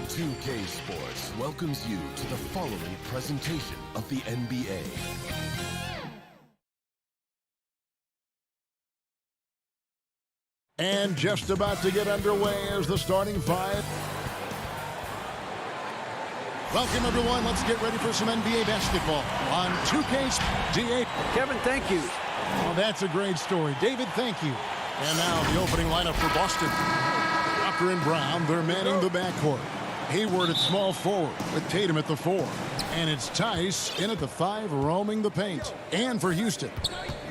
2K Sports welcomes you to the following presentation of the NBA. And just about to get underway as the starting five. Welcome, everyone. Let's get ready for some NBA basketball on 2K's D8. Kevin, thank you. Well, that's a great story. David, thank you. And now the opening lineup for Boston. Walker and Brown, they're manning the backcourt. Hayward at small forward with Tatum at the 4. And it's Tice in at the 5, roaming the paint. And for Houston,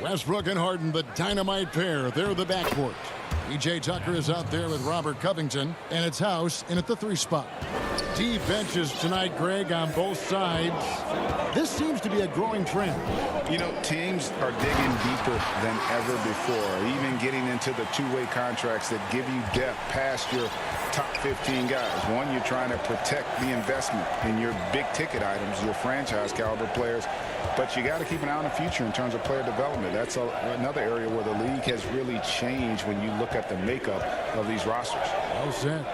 Westbrook and Harden, the dynamite pair. They're the backcourt. P.J. Tucker is out there with Robert Covington. And it's House in at the 3 spot. Deep benches tonight, Greg, on both sides. This seems to be a growing trend. You know, teams are digging deeper than ever before, even getting into the two-way contracts that give you depth past your top 15 guys. One, you're trying to protect the investment in your big-ticket items, your franchise-caliber players, but you got to keep an eye on the future in terms of player development. That's another area where the league has really changed when you look at the makeup of these rosters. Well said.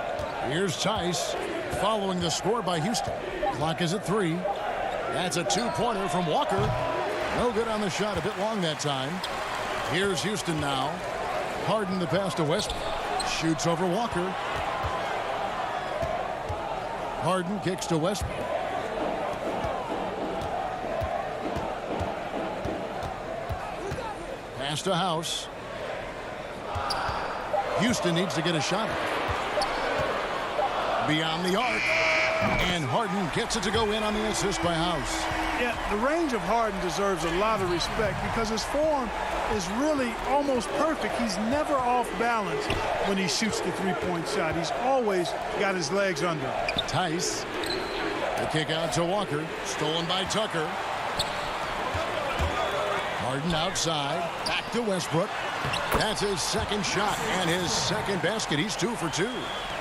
Here's Tice following the score by Houston. Clock is at 3. That's a 2-pointer from Walker. No good on the shot, a bit long that time. Here's Houston now. Harden the pass to Westbrook. Shoots over Walker. Harden kicks to Westbrook. Pass to House. Houston needs to get a shot. Beyond the arc. And Harden gets it to go in on the assist by House. Yeah, the range of Harden deserves a lot of respect because his form is really almost perfect. He's never off balance when he shoots the three-point shot. He's always got his legs under him. Tice. The kick out to Walker. Stolen by Tucker. Harden outside. Back to Westbrook. That's his second shot and his second basket. He's 2 for 2.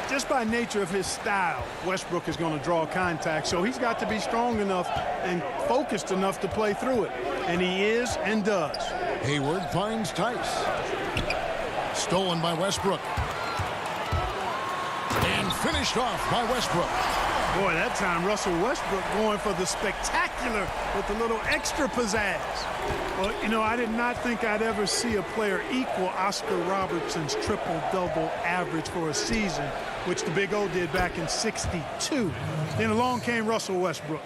Just by nature of his style, Westbrook is going to draw contact, so he's got to be strong enough and focused enough to play through it. And he is and does. Hayward finds Tice. Stolen by Westbrook. And finished off by Westbrook. Boy, that time Russell Westbrook going for the spectacular with a little extra pizzazz. Well, you know, I did not think I'd ever see a player equal Oscar Robertson's triple-double average for a season, which the Big O did back in '62. Then along came Russell Westbrook.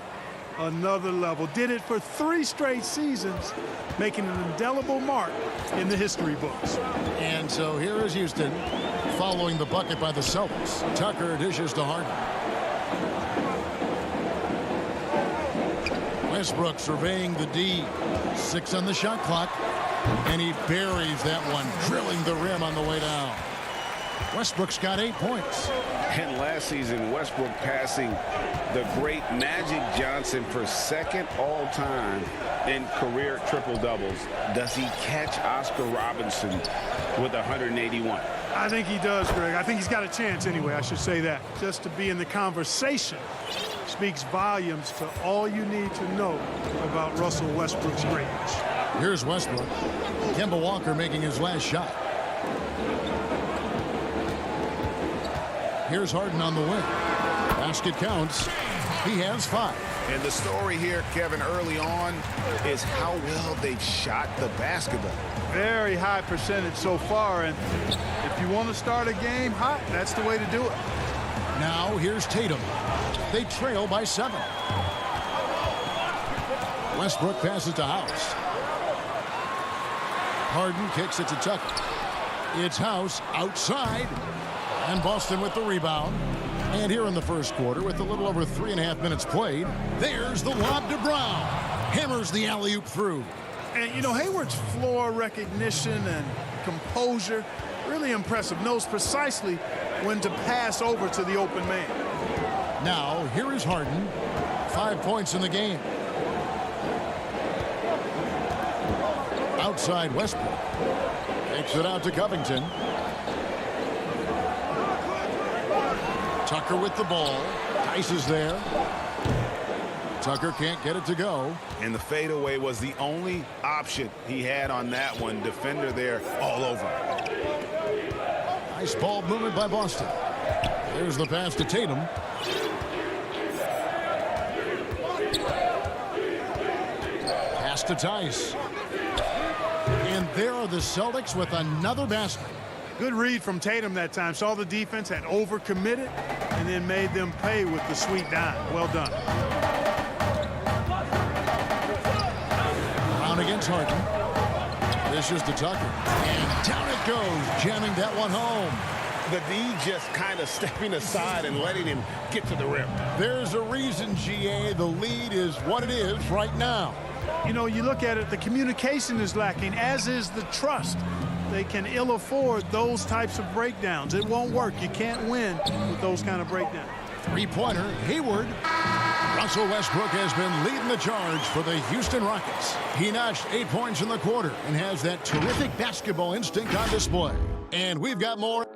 Another level. Did it for 3 straight seasons, making an indelible mark in the history books. And so here is Houston following the bucket by the Celtics. Tucker dishes to Harden. Westbrook surveying the D. 6 on the shot clock. And he buries that one, drilling the rim on the way down. Westbrook's got 8 points. And last season, Westbrook passing the great Magic Johnson for second all-time in career triple-doubles. Does he catch Oscar Robertson with 181? I think he does, Greg. I think he's got a chance anyway, I should say that. Just to be in the conversation speaks volumes to all you need to know about Russell Westbrook's greatness. Here's Westbrook. Kemba Walker making his last shot. Here's Harden on the wing. Basket counts. He has 5. And the story here, Kevin, early on is how well they've shot the basketball. Very high percentage so far, and if you want to start a game hot, that's the way to do it. Now here's Tatum. They trail by 7. Westbrook passes to House. Harden kicks it to Tucker. It's House outside. And Boston with the rebound. And here in the first quarter, with a little over 3.5 minutes played, there's the lob to Brown. Hammers the alley-oop through. And, you know, Hayward's floor recognition and composure, really impressive. Knows precisely when to pass over to the open man. Now, here is Harden. 5 points in the game. Outside Westbrook. Takes it out to Covington. Tucker with the ball. Tice is there. Tucker can't get it to go. And the fadeaway was the only option he had on that one. Defender there all over. Nice ball movement by Boston. There's the pass to Tatum. Pass to Tice. And there are the Celtics with another basket. Good read from Tatum that time. Saw the defense, had overcommitted, and then made them pay with the sweet dime. Well done. Brown against Harden. This is to Tucker. And down it goes, jamming that one home. The D just kind of stepping aside and letting him get to the rim. There's a reason, GA, the lead is what it is right now. You know, you look at it, the communication is lacking, as is the trust. They can ill afford those types of breakdowns. It won't work. You can't win with those kind of breakdowns. Three-pointer, Hayward. Russell Westbrook has been leading the charge for the Houston Rockets. He notched 8 points in the quarter and has that terrific basketball instinct on display. And we've got more.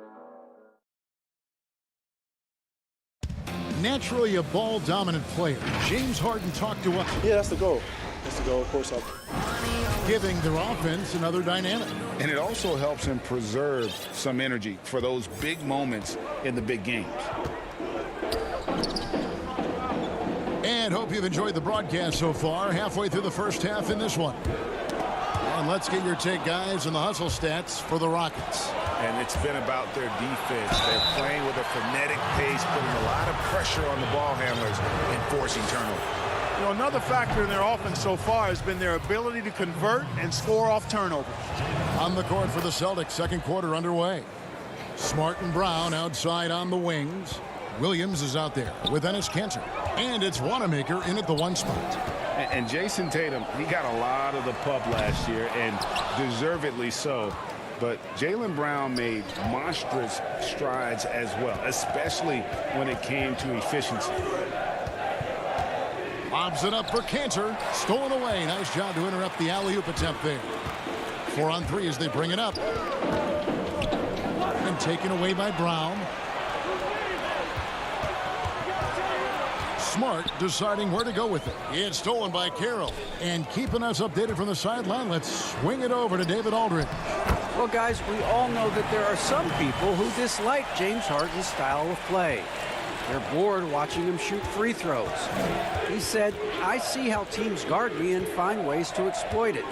Naturally a ball-dominant player, James Harden talked to us. Yeah, that's the goal. That's the goal, of course. Giving their offense another dynamic. And it also helps him preserve some energy for those big moments in the big games. And hope you've enjoyed the broadcast so far. Halfway through the first half in this one. And let's get your take, guys, on the hustle stats for the Rockets. And it's been about their defense. They're playing with a frenetic pace, putting a lot of pressure on the ball handlers and forcing turnovers. You know, another factor in their offense so far has been their ability to convert and score off turnovers. On the court for the Celtics, second quarter underway. Smart and Brown outside on the wings. Williams is out there with Enes Kanter. And it's Wanamaker in at the one spot. And Jason Tatum, he got a lot of the pub last year, and deservedly so. But Jaylen Brown made monstrous strides as well, especially when it came to efficiency. Lobs it up for Kanter. Stolen away. Nice job to interrupt the alley-oop attempt there. 4 on 3 as they bring it up. And taken away by Brown. Smart deciding where to go with it. It's stolen by Carroll. And keeping us updated from the sideline, let's swing it over to David Aldridge. Well, guys, we all know that there are some people who dislike James Harden's style of play. They're bored watching him shoot free throws. He said, I see how teams guard me and find ways to exploit it.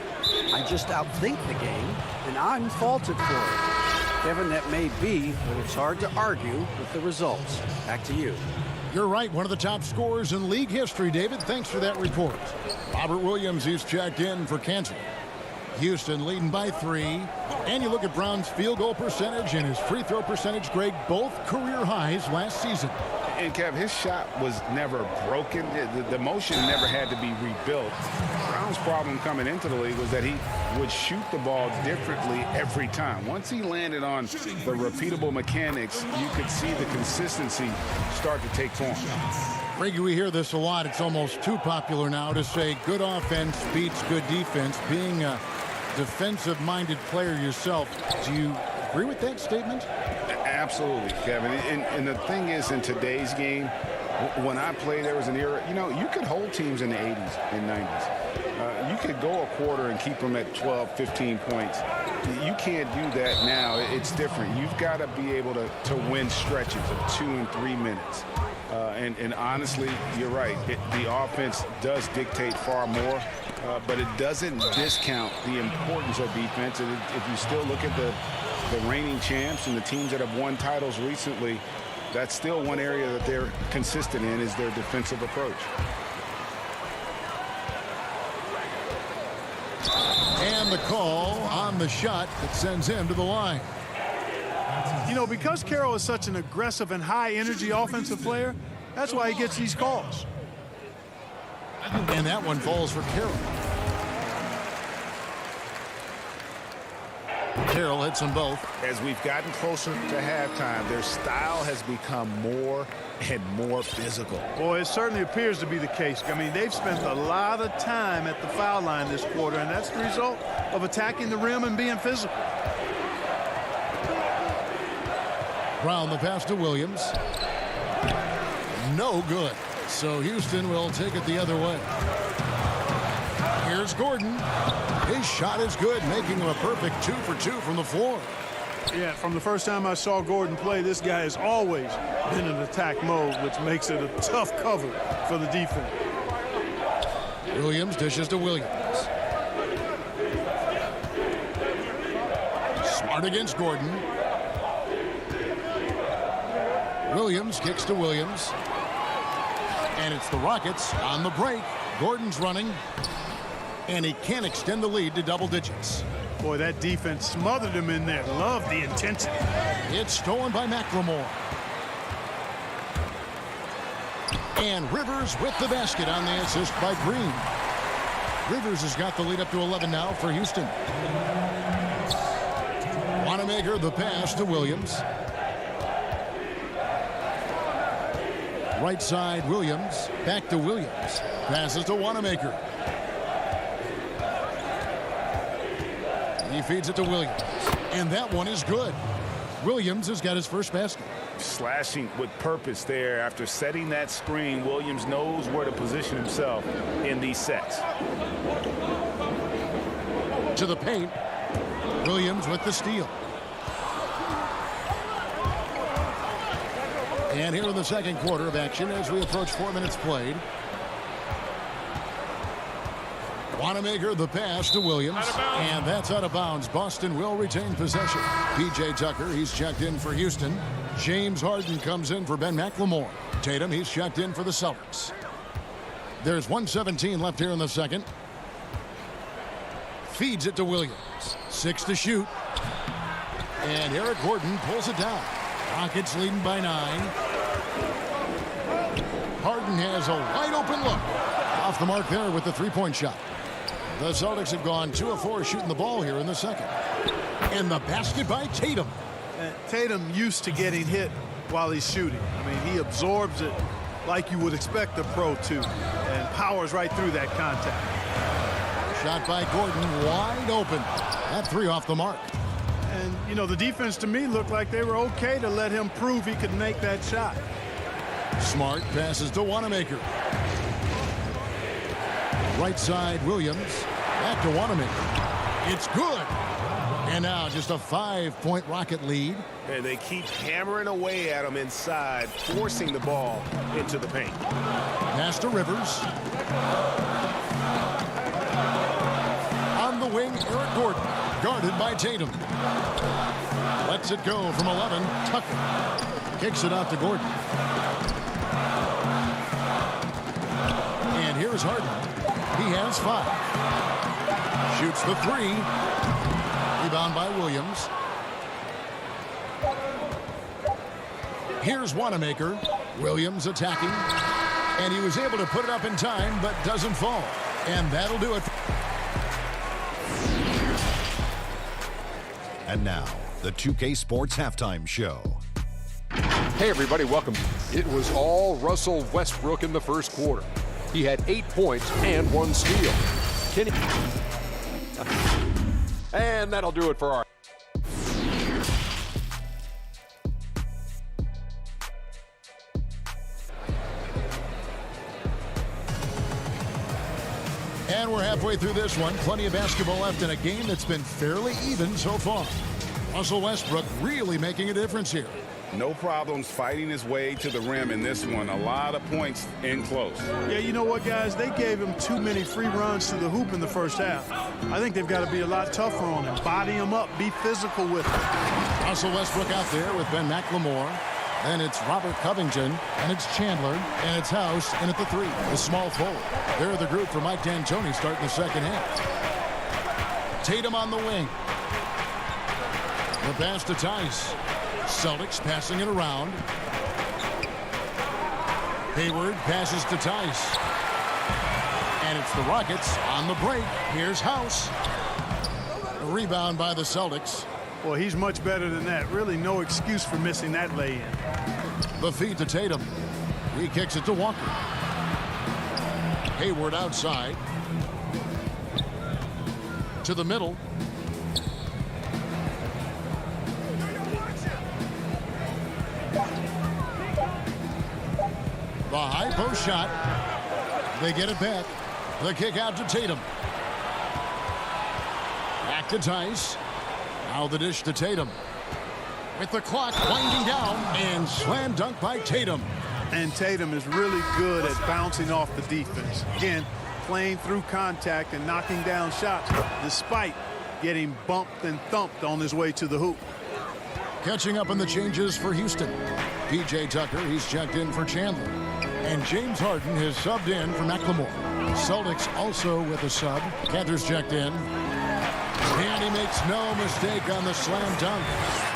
I just outthink the game, and I'm faulted for it. Kevin, that may be, but it's hard to argue with the results. Back to you. You're right, one of the top scorers in league history, David. Thanks for that report. Robert Williams is checked in for Kanter. Houston leading by 3. And you look at Brown's field goal percentage and his free throw percentage, Greg, both career highs last season. And, Kev, his shot was never broken. The motion never had to be rebuilt. Brown's problem coming into the league was that he would shoot the ball differently every time. Once he landed on the repeatable mechanics, you could see the consistency start to take form. Greg, we hear this a lot. It's almost too popular now to say good offense beats good defense. Being a defensive-minded player yourself, do you agree with that statement? Absolutely, Kevin. And the thing is, in today's game, when I played, there was an era, you know, you could hold teams in the 80s and 90s. You could go a quarter and keep them at 12, 15 points. You can't do that now. It's different. You've got to be able to win stretches of 2 and 3 minutes. And honestly, you're right. The offense does dictate far more, but it doesn't discount the importance of defense. And if you still look at the reigning champs and the teams that have won titles recently, that's still one area that they're consistent in, is their defensive approach. And the call on the shot that sends him to the line. You know, because Carroll is such an aggressive and high-energy offensive player, that's why he gets these calls. And that one falls for Carroll. Carroll hits them both. As we've gotten closer to halftime, their style has become more and more physical. Boy, it certainly appears to be the case. I mean, they've spent a lot of time at the foul line this quarter, and that's the result of attacking the rim and being physical. Brown the pass to Williams. No good. So Houston will take it the other way. Here's Gordon. His shot is good, making him a perfect 2 for 2 from the floor. Yeah, from the first time I saw Gordon play, this guy has always been in attack mode, which makes it a tough cover for the defense. Williams dishes to Williams. Smart against Gordon. Williams kicks to Williams. And it's the Rockets on the break. Gordon's running. And he can't extend the lead to double digits. Boy, that defense smothered him in there. Love the intensity. It's stolen by McLemore. And Rivers with the basket on the assist by Green. Rivers has got the lead up to 11 now for Houston. Wanamaker the pass to Williams. Right side Williams. Back to Williams. Passes to Wanamaker. He feeds it to Williams. And that one is good. Williams has got his first basket. Slashing with purpose there. After setting that screen, Williams knows where to position himself in these sets. To the paint. Williams with the steal. And here in the second quarter of action as we approach 4 minutes played. Wanamaker the pass to Williams. And that's out of bounds. Boston will retain possession. P.J. Tucker, he's checked in for Houston. James Harden comes in for Ben McLemore. Tatum, he's checked in for the Celtics. There's 1:17 left here in the second. Feeds it to Williams. 6 to shoot. And Eric Gordon pulls it down. Rockets leading by 9. Harden has a wide open look. Off the mark there with the three-point shot. The Celtics have gone 2 of 4 shooting the ball here in the second. And the basket by Tatum. Tatum used to getting hit while he's shooting. I mean, he absorbs it like you would expect a pro to and powers right through that contact. Shot by Gordon wide open. That three off the mark. And, you know, the defense to me looked like they were okay to let him prove he could make that shot. Smart passes to Wanamaker. Right side Williams. Back to Wanamaker. It's good. And now just a 5-point Rocket lead. And they keep hammering away at him inside, forcing the ball into the paint. Pass to Rivers. On the wing, Eric Gordon. Guarded by Tatum. Lets it go from 11. Tucker kicks it out to Gordon. And here's Harden. He has 5. Shoots the 3. Rebound by Williams. Here's Wanamaker. Williams attacking. And he was able to put it up in time, but doesn't fall. And that'll do it. And now, the 2K Sports Halftime Show. Hey everybody, welcome. It was all Russell Westbrook in the first quarter. He had 8 points and 1 steal. And that'll do it for our... And we're halfway through this one. Plenty of basketball left in a game that's been fairly even so far. Russell Westbrook really making a difference here. No problems fighting his way to the rim in this one. A lot of points in close. Yeah, you know what, guys? They gave him too many free runs to the hoop in the first half. I think they've got to be a lot tougher on him. Body him up. Be physical with him. Russell Westbrook out there with Ben McLemore. Then it's Robert Covington, and it's Chandler, and it's House, and at the 3, the small forward. They're the group for Mike D'Antoni starting the second half. Tatum on the wing. The pass to Tice. Celtics passing it around. Hayward passes to Tice. And it's the Rockets on the break. Here's House. A rebound by the Celtics. Well, he's much better than that. Really no excuse for missing that lay-in. The feed to Tatum. He kicks it to Walker. Hayward outside. To the middle. The high post shot. They get it back. The kick out to Tatum. Back to Tice. Now the dish to Tatum. with the clock winding down, and slam dunk by Tatum. And Tatum is really good at bouncing off the defense. Again, playing through contact and knocking down shots despite getting bumped and thumped on his way to the hoop. Catching up on the changes for Houston. P.J. Tucker, he's checked in for Chandler. And James Harden has subbed in for McLemore. Celtics also with a sub. Cantor's checked in. And he makes no mistake on the slam dunk.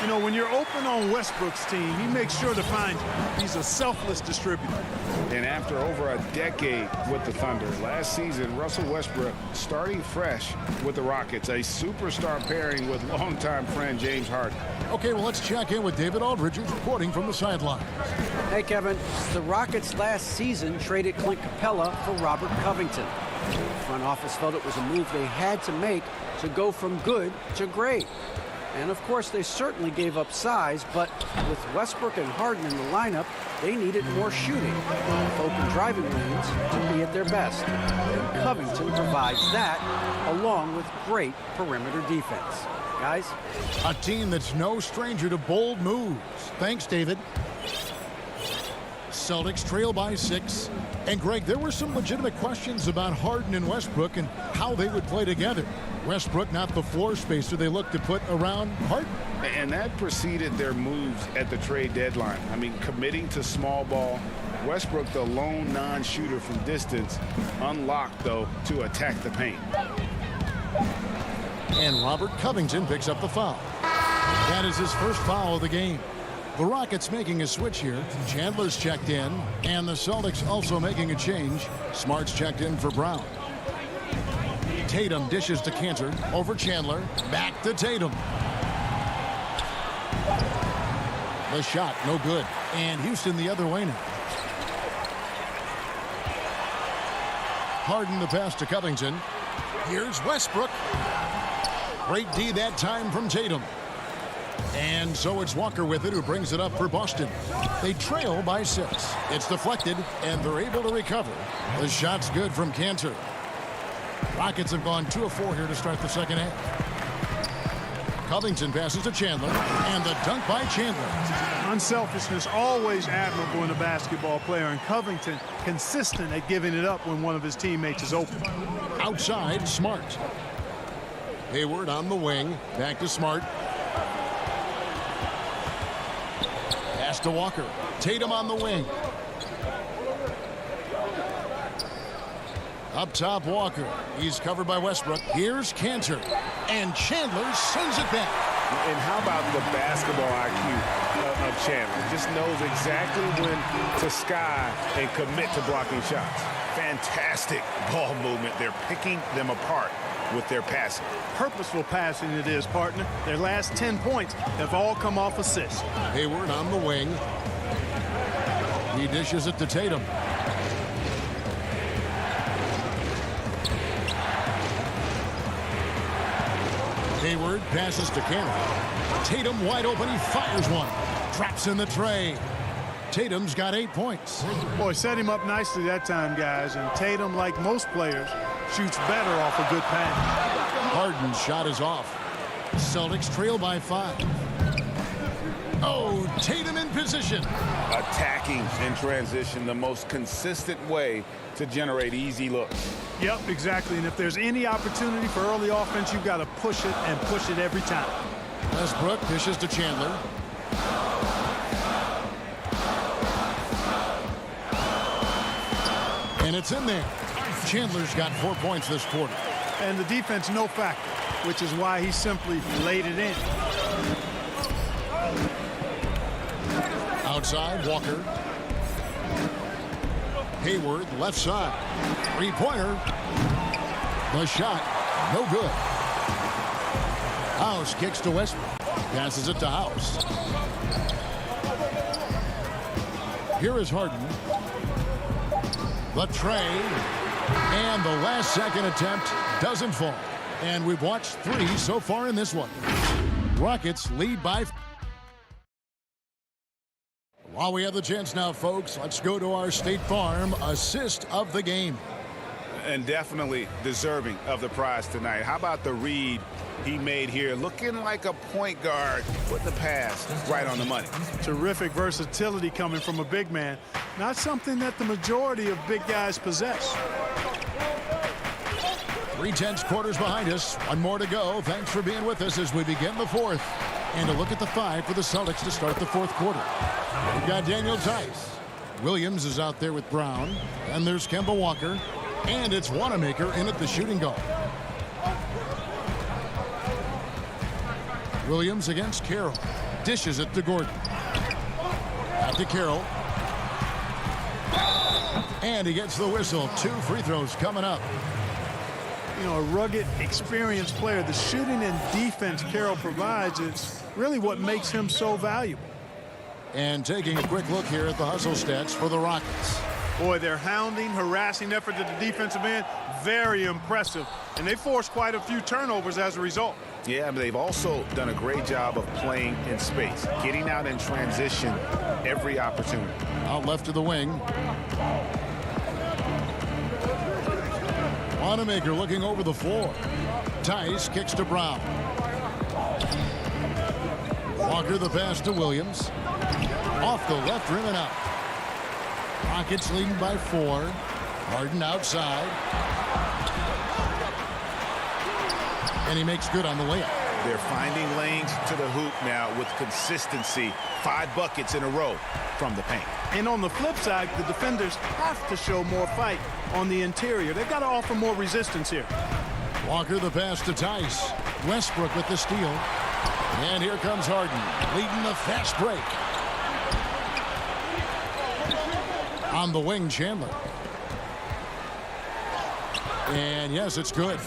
You know, when you're open on Westbrook's team, he makes sure to find he's a selfless distributor. And after over a decade with the Thunder, last season, Russell Westbrook starting fresh with the Rockets, a superstar pairing with longtime friend James Harden. Okay, well, let's check in with David Aldridge, who's reporting from the sidelines. Hey, Kevin. The Rockets last season traded Clint Capella for Robert Covington. The front office felt it was a move they had to make to go from good to great. And, of course, they certainly gave up size, but with Westbrook and Harden in the lineup, they needed more shooting, with open driving lanes to be at their best. And Covington provides that, along with great perimeter defense. Guys? A team that's no stranger to bold moves. Thanks, David. Celtics trail by 6. And, Greg, there were some legitimate questions about Harden and Westbrook and how they would play together. Westbrook not the floor spacer they look to put around Harden. And that preceded their moves at the trade deadline. I mean, committing to small ball. Westbrook, the lone non-shooter from distance, unlocked, though, to attack the paint. And Robert Covington picks up the foul. That is his first foul of the game. The Rockets making a switch here. Chandler's checked in, and the Celtics also making a change. Smart's checked in for Brown. Tatum dishes to Cantor, over Chandler, back to Tatum. The shot, no good. And Houston the other way now. Harden the pass to Covington. Here's Westbrook. Great D that time from Tatum. And so it's Walker with it, who brings it up for Boston. They trail by 6. It's deflected, and they're able to recover. The shot's good from Cantor. Rockets have gone 2 of 4 here to start the second half. Covington passes to Chandler, and the dunk by Chandler. Unselfishness always admirable in a basketball player, and Covington consistent at giving it up when one of his teammates is open. Outside, Smart. Hayward on the wing, back to Smart. Pass to Walker. Tatum on the wing. Up top, Walker. He's covered by Westbrook. Here's Cantor. And Chandler sends it back. And how about the basketball IQ of Chandler? Just knows exactly when to sky and commit to blocking shots. Fantastic ball movement. They're picking them apart with their passing. Purposeful passing it is, partner. Their last 10 points have all come off assists. Hayward on the wing. He dishes it to Tatum. Hayward passes to Cantor. Tatum wide open. He fires one. Drops in the tray. Tatum's got 8 points. Boy, set him up nicely that time, guys. And Tatum, like most players, shoots better off a good pass. Harden's shot is off. Celtics trail by 5. Oh, Tatum in position. Attacking in transition, the most consistent way to generate easy looks. Yep, exactly. And if there's any opportunity for early offense, you've got to push it and push it every time. Westbrook dishes to Chandler. And it's in there. Chandler's got 4 points this quarter. And the defense no factor, which is why he simply laid it in. Outside, Walker. Hayward, left side. Three-pointer. The shot, no good. House kicks to Westbrook. Passes it to House. Here is Harden. The tray. And the last second attempt doesn't fall. And we've watched 3 so far in this one. Rockets lead by 5. While we have the chance now, folks, let's go to our State Farm assist of the game. And definitely deserving of the prize tonight. How about the read he made here? Looking like a point guard with the pass right on the money. Terrific versatility coming from a big man. Not something that the majority of big guys possess. 3/10 quarters behind us. One more to go. Thanks for being with us as we begin the fourth. And a look at the 5 for the Celtics to start the fourth quarter. We've got Daniel Tice. Williams is out there with Brown. And there's Kemba Walker. And it's Wanamaker in at the shooting guard. Williams against Carroll. Dishes it to Gordon. Out to Carroll. And he gets the whistle. 2 free throws coming up. You know, a rugged, experienced player. The shooting and defense Carroll provides is really what makes him so valuable. And taking a quick look here at the hustle stats for the Rockets. Boy, their hounding, harassing effort at the defensive end, very impressive. And they forced quite a few turnovers as a result. Yeah, but they've also done a great job of playing in space, getting out in transition every opportunity. Out left to the wing. Wanamaker looking over the floor. Tice kicks to Brown. Walker the pass to Williams. Off the left rim and out. Rockets leading by 4. Harden outside. And he makes good on the layup. They're finding lanes to the hoop now with consistency. 5 buckets in a row from the paint. And on the flip side, the defenders have to show more fight on the interior. They've got to offer more resistance here. Walker the pass to Tice. Westbrook with the steal. And here comes Harden, leading the fast break. On the wing, Chandler. And yes, it's good.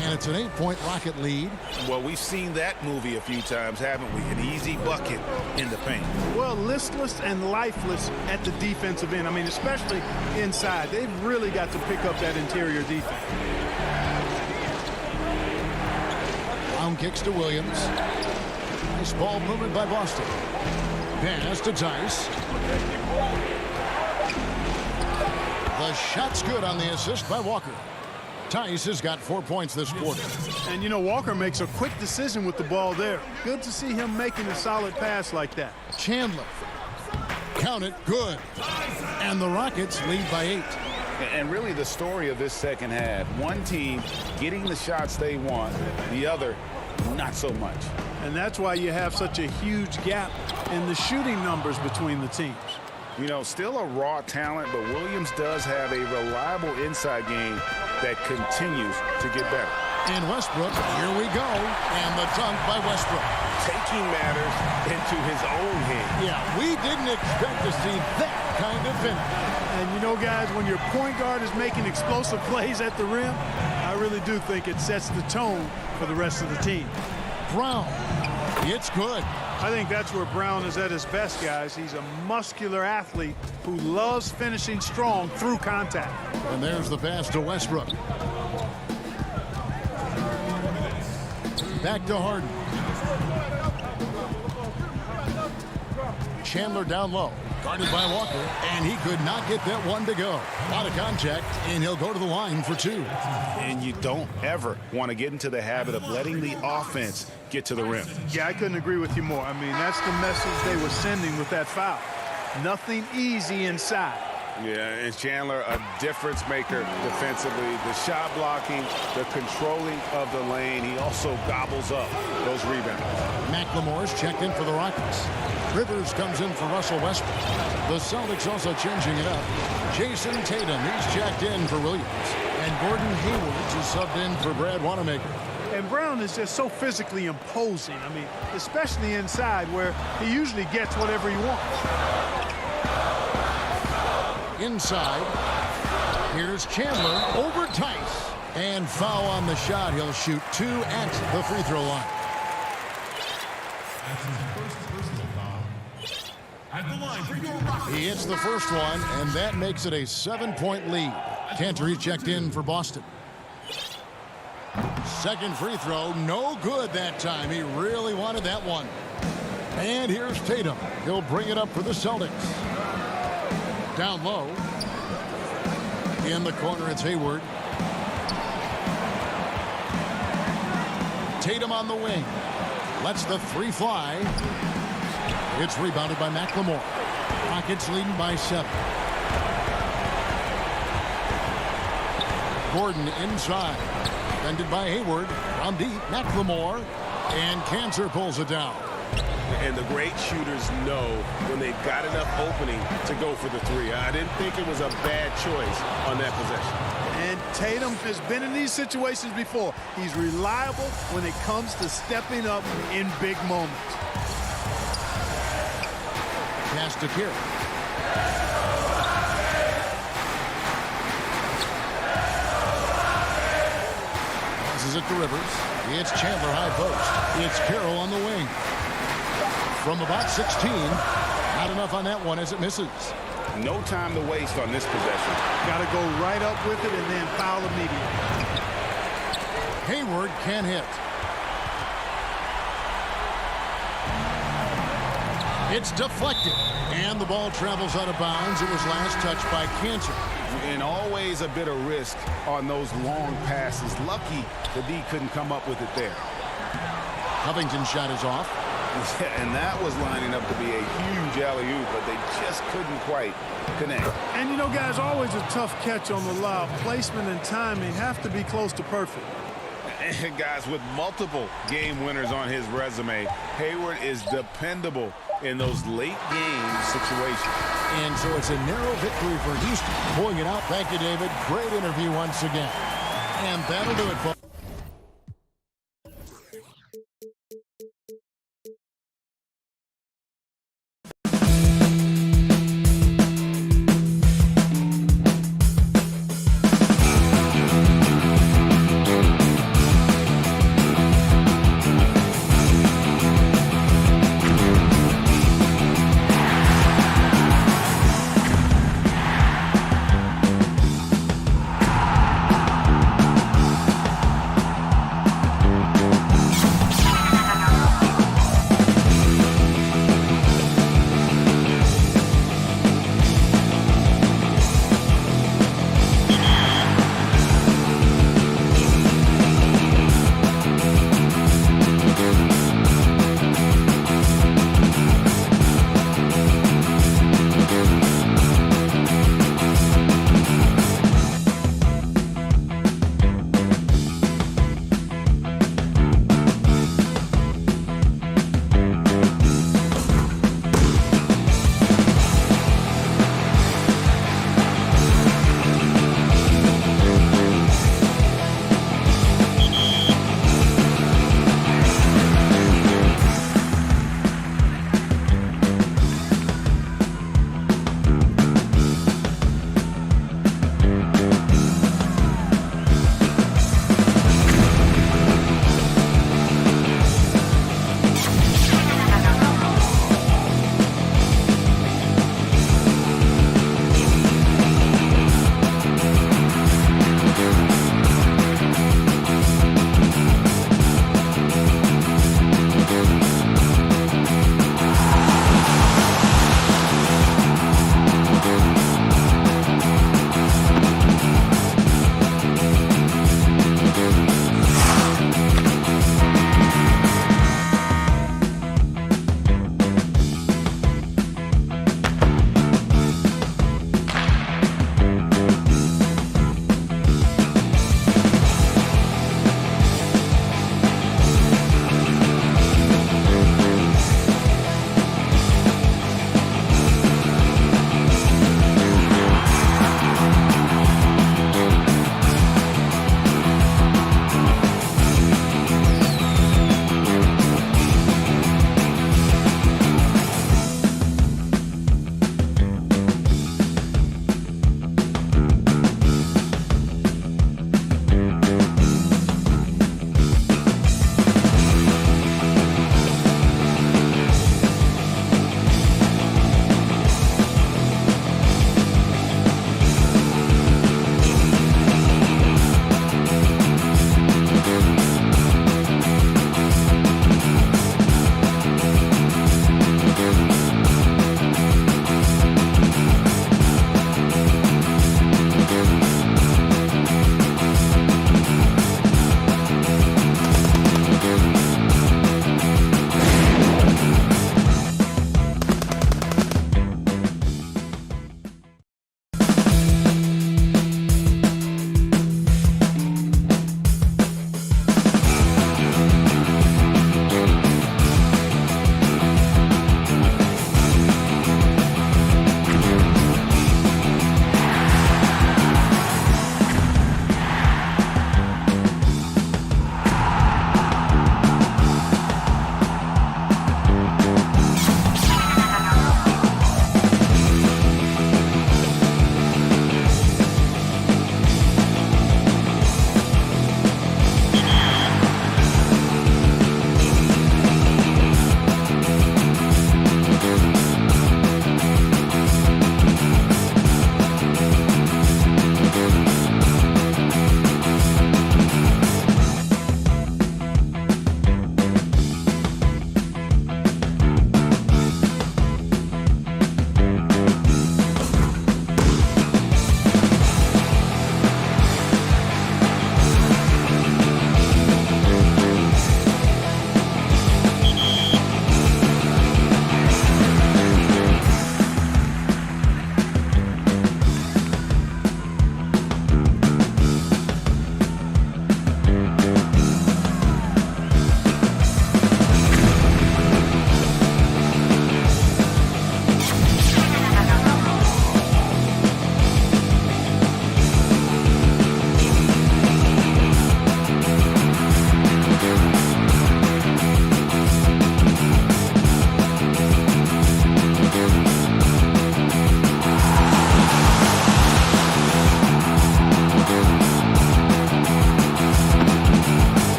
And it's an 8-point Rocket lead. Well, we've seen that movie a few times, haven't we? An easy bucket in the paint. Well, listless and lifeless at the defensive end. I mean, especially inside. They've really got to pick up that interior defense. Brown kicks to Williams. Nice ball movement by Boston. Pass to Tice. The shot's good on the assist by Walker. Tice has got 4 points this quarter. And, you know, Walker makes a quick decision with the ball there. Good to see him making a solid pass like that. Chandler. Count it. Good. And the Rockets lead by 8. And really the story of this second half, one team getting the shots they want, the other not so much. And that's why you have such a huge gap in the shooting numbers between the teams. You know, still a raw talent, but Williams does have a reliable inside game that continues to get better. And Westbrook, here we go. And the dunk by Westbrook. Taking matters into his own hands. Yeah, we didn't expect to see that kind of finish. And you know, guys, when your point guard is making explosive plays at the rim, I really do think it sets the tone for the rest of the team. Brown, it's good. I think that's where Brown is at his best, guys. He's a muscular athlete who loves finishing strong through contact. And there's the pass to Westbrook. Back to Harden. Chandler down low. Guarded by Walker. And he could not get that one to go. A lot of contact, and he'll go to the line for 2. And you don't ever want to get into the habit of letting the offense get to the rim. Yeah, I couldn't agree with you more. I mean, that's the message they were sending with that foul. Nothing easy inside. Yeah, and Chandler, a difference maker defensively. The shot blocking, the controlling of the lane. He also gobbles up those rebounds. McLemore's checked in for the Rockets. Rivers comes in for Russell Westbrook. The Celtics also changing it up. Jason Tatum, he's checked in for Williams. And Gordon Hayward is subbed in for Brad Wanamaker. And Brown is just so physically imposing. I mean, especially inside where he usually gets whatever he wants. Inside, here's Chandler over Tice. And foul on the shot. He'll shoot 2 at the free throw line. He hits the first one, and that makes it a 7-point lead. Cantor checked in for Boston. Second free throw, no good that time. He really wanted that one. And here's Tatum. He'll bring it up for the Celtics. Down low. In the corner, it's Hayward. Tatum on the wing. Lets the three fly. It's rebounded by McLemore. Rockets leading by 7. Gordon inside. Defended by Hayward. From deep, McLemore. And Cancer pulls it down. And the great shooters know when they've got enough opening to go for the three. I didn't think it was a bad choice on that possession. And Tatum has been in these situations before. He's reliable when it comes to stepping up in big moments. Pass to Kerr. Passes it to Rivers. It's Chandler high post. It's Carroll on the wing. From about 16. Not enough on that one as it misses. No time to waste on this possession. Got to go right up with it and then foul immediately. Hayward can hit. It's deflected. And the ball travels out of bounds. It was last touched by Cancer. And always a bit of risk on those long passes. Lucky the D couldn't come up with it there. Covington's shot is off. And that was lining up to be a huge alley-oop, but they just couldn't quite connect. And you know, guys, always a tough catch on the lob. Placement and timing have to be close to perfect. And guys, with multiple game winners on his resume, Hayward is dependable in those late game situations. And so it's a narrow victory for Houston. Pulling it out. Thank you, David. Great interview once again. And that'll do it, folks.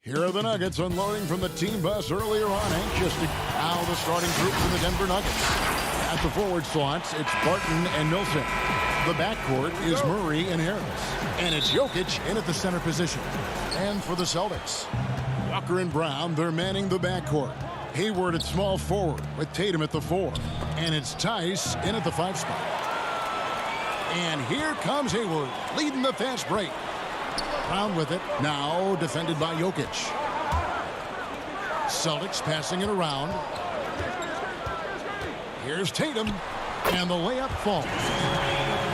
Here are the Nuggets unloading from the team bus earlier on, anxious to now the starting group for the Denver Nuggets. At the forward slots, it's Barton and Millsap. The backcourt is Murray and Harris. And it's Jokic in at the center position. And for the Celtics, Walker and Brown, they're manning the backcourt. Hayward at small forward with Tatum at the 4. And it's Tice in at the 5 spot. And here comes Hayward, leading the fast break. Brown with it, now defended by Jokic. Celtics passing it around. Here's Tatum, and the layup falls.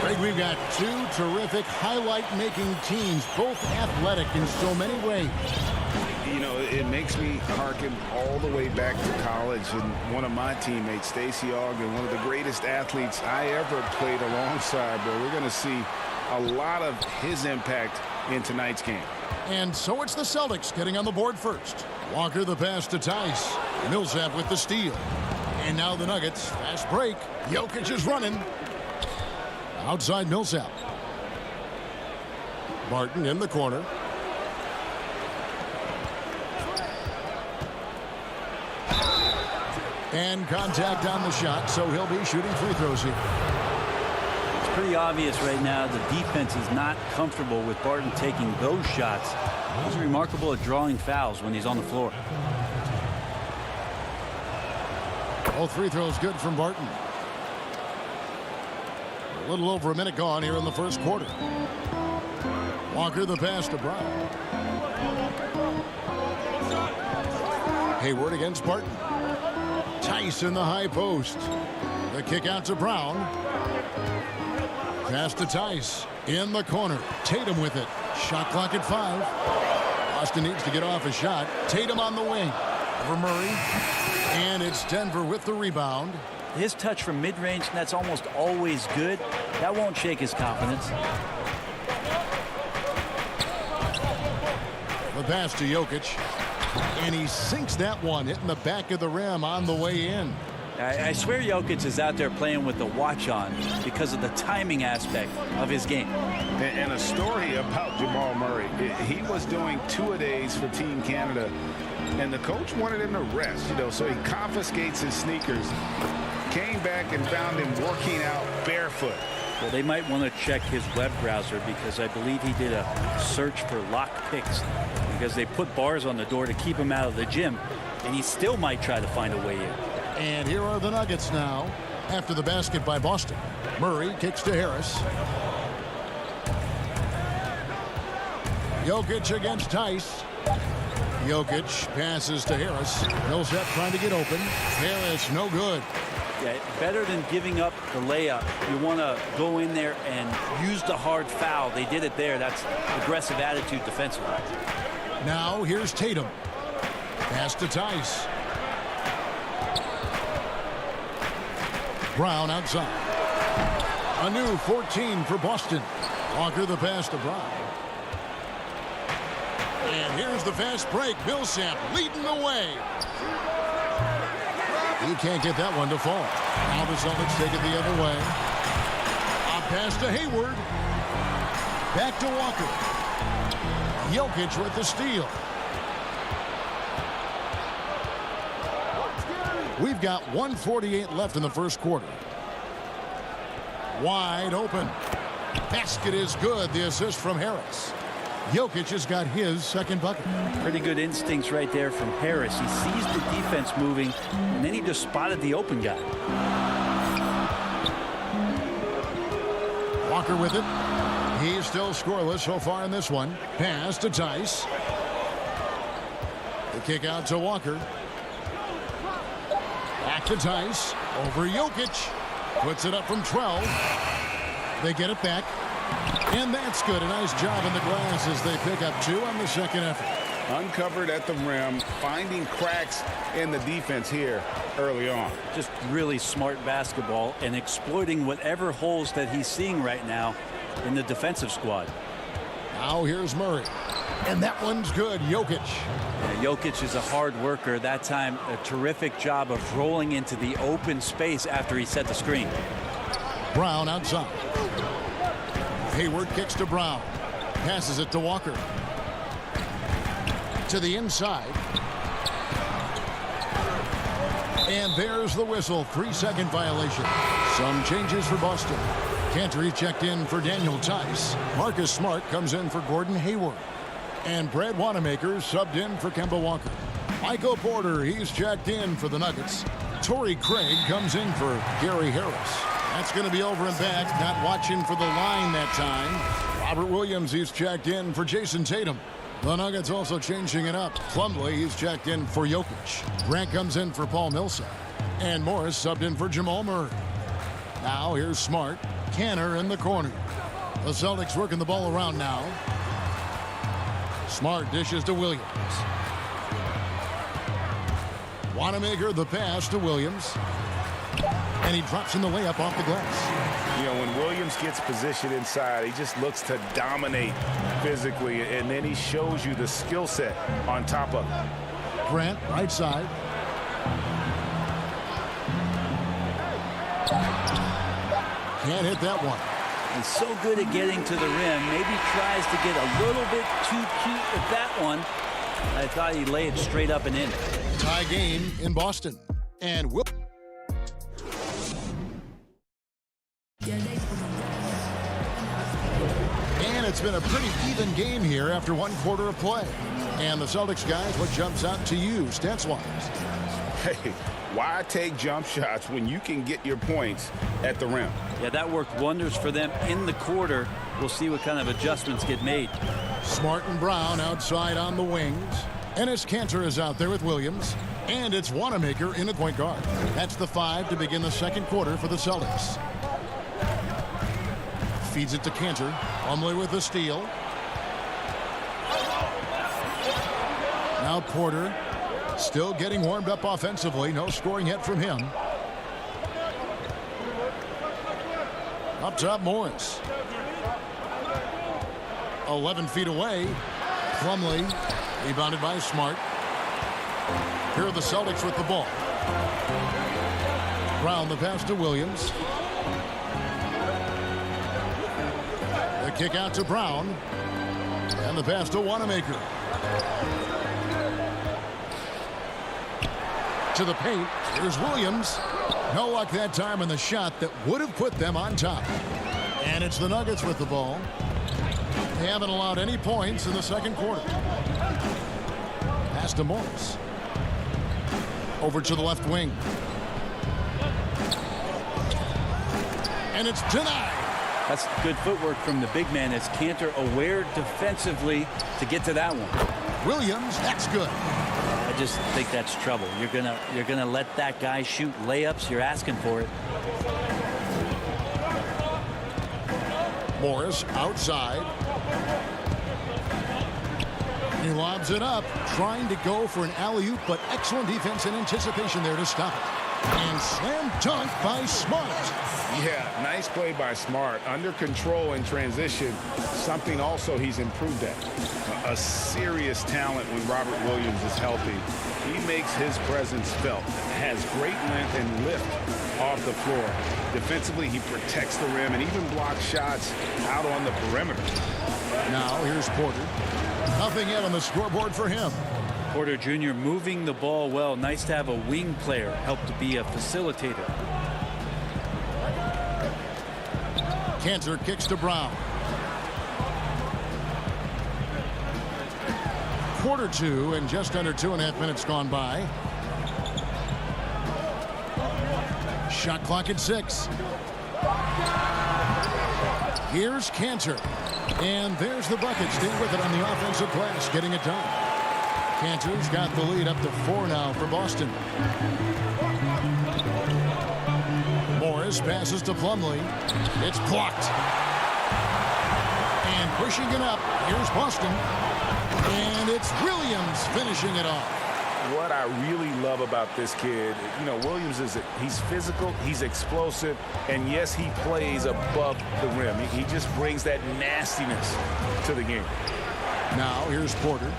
Greg, we've got two terrific highlight-making teams, both athletic in so many ways. You know, it makes me harken all the way back to college, and one of my teammates, Stacey Ogden, one of the greatest athletes I ever played alongside. But we're going to see a lot of his impact in tonight's game. And so it's the Celtics getting on the board first. Walker the pass to Tice. Millsap with the steal. And now the Nuggets, fast break. Jokic is running. Outside Millsap. Barton in the corner. And contact on the shot, so he'll be shooting free throws here. It's pretty obvious right now the defense is not comfortable with Barton taking those shots. He's remarkable at drawing fouls when he's on the floor. Both free throws good from Barton. A little over a minute gone here in the first quarter. Walker the pass to Brown. Hayward against Barton. Tice in the high post. The kick out to Brown. Pass to Tice in the corner. Tatum with it. Shot clock at 5. Boston needs to get off a shot. Tatum on the wing. Over Murray. And it's Denver with the rebound. His touch from mid-range, that's almost always good. That won't shake his confidence. The pass to Jokic. And he sinks that one, hitting the back of the rim on the way in. I swear Jokic is out there playing with the watch on because of the timing aspect of his game. And a story about Jamal Murray. He was doing 2-a-days for Team Canada, and the coach wanted him to rest, so he confiscates his sneakers, came back and found him working out barefoot. Well, they might want to check his web browser because I believe he did a search for lock picks because they put bars on the door to keep him out of the gym, and he still might try to find a way in. And here are the Nuggets now after the basket by Boston. Murray kicks to Harris. Jokic against Tice. Jokic passes to Harris. Millsap trying to get open. Harris no good. Yeah, better than giving up the layup. You want to go in there and use the hard foul. They did it there. That's aggressive attitude defensively. Now here's Tatum. Pass to Tice. Brown outside. A new 14 for Boston. Walker the pass to Brown. And here's the fast break. Millsap leading the way. He can't get that one to fall. Now the Celtics take it the other way. A pass to Hayward. Back to Walker. Jokic with the steal. We've got 1:48 left in the first quarter. Wide open. Basket is good. The assist from Harris. Jokic has got his second bucket. Pretty good instincts right there from Harris. He sees the defense moving, and then he just spotted the open guy. Walker with it. He's still scoreless so far in this one. Pass to Tice. The kick out to Walker. Back to Tice. Over Jokic. Puts it up from 12. They get it back. And that's good. A nice job in the glass as they pick up 2 on the second effort. Uncovered at the rim, finding cracks in the defense here early on. Just really smart basketball and exploiting whatever holes that he's seeing right now in the defensive squad. Now here's Murray. And that one's good. Jokic. Yeah, Jokic is a hard worker. That time, a terrific job of rolling into the open space after he set the screen. Brown outside. Hayward kicks to Brown. Passes it to Walker. To the inside. And there's the whistle. 3-second violation. Some changes for Boston. Cantor checked in for Daniel Tice. Marcus Smart comes in for Gordon Hayward. And Brad Wanamaker subbed in for Kemba Walker. Michael Porter, he's checked in for the Nuggets. Torrey Craig comes in for Gary Harris. That's going to be over and back. Not watching for the line that time. Robert Williams, he's checked in for Jason Tatum. The Nuggets also changing it up. Plumlee, he's checked in for Jokic. Grant comes in for Paul Millsap. And Morris subbed in for Jamal Murray. Now here's Smart. Cantor in the corner. The Celtics working the ball around now. Smart dishes to Williams. Wanamaker the pass to Williams. And he drops in the layup off the glass. You know, when Williams gets positioned inside, he just looks to dominate physically, and then he shows you the skill set on top of it. Grant, right side. Can't hit that one. He's so good at getting to the rim. Maybe tries to get a little bit too cute with that one. I thought he'd lay it straight up and in. Tie game in Boston. And it's been a pretty even game here after one quarter of play. And the Celtics guys, what jumps out to you stats-wise? Hey, why take jump shots when you can get your points at the rim? Yeah, that worked wonders for them in the quarter. We'll see what kind of adjustments get made. Smart and Brown outside on the wings. Enes Kanter is out there with Williams. And it's Wanamaker in the point guard. That's the 5 to begin the second quarter for the Celtics. Feeds it to Kanter. Plumlee with the steal. Now Porter still getting warmed up offensively. No scoring yet from him. Up top, Morris. 11 feet away. Plumlee rebounded by Smart. Here are the Celtics with the ball. Brown the pass to Williams. The kick out to Brown. And the pass to Wanamaker. To the paint. Here's Williams. No luck that time on the shot that would have put them on top. And it's the Nuggets with the ball. They haven't allowed any points in the second quarter. Pass to Morris. Over to the left wing. And it's denied. That's good footwork from the big man as Kanter aware defensively to get to that one. Williams, that's good. I just think that's trouble. You're gonna let that guy shoot layups. You're asking for it. Morris outside. He lobs it up, trying to go for an alley-oop, but excellent defense and anticipation there to stop it. And slam dunk by Smart. Yeah, nice play by Smart. Under control in transition, something also he's improved at. A serious talent when Robert Williams is healthy. He makes his presence felt. Has great length and lift off the floor. Defensively, he protects the rim and even blocks shots out on the perimeter. Now here's Porter. Nothing yet on the scoreboard for him. Porter Jr. moving the ball well. Nice to have a wing player help to be a facilitator. Kanter kicks to Brown. Quarter two and just under 2.5 minutes gone by. Shot clock at 6. Here's Kanter. And there's the bucket. Stay with it on the offensive glass, getting it done. Kanter's got the lead up to 4 now for Boston. Morris passes to Plumlee. It's blocked. And pushing it up. Here's Boston. And it's Williams finishing it off. What I really love about this kid, you know, Williams he's physical, he's explosive, and yes, he plays above the rim. He just brings that nastiness to the game. Now here's Porter.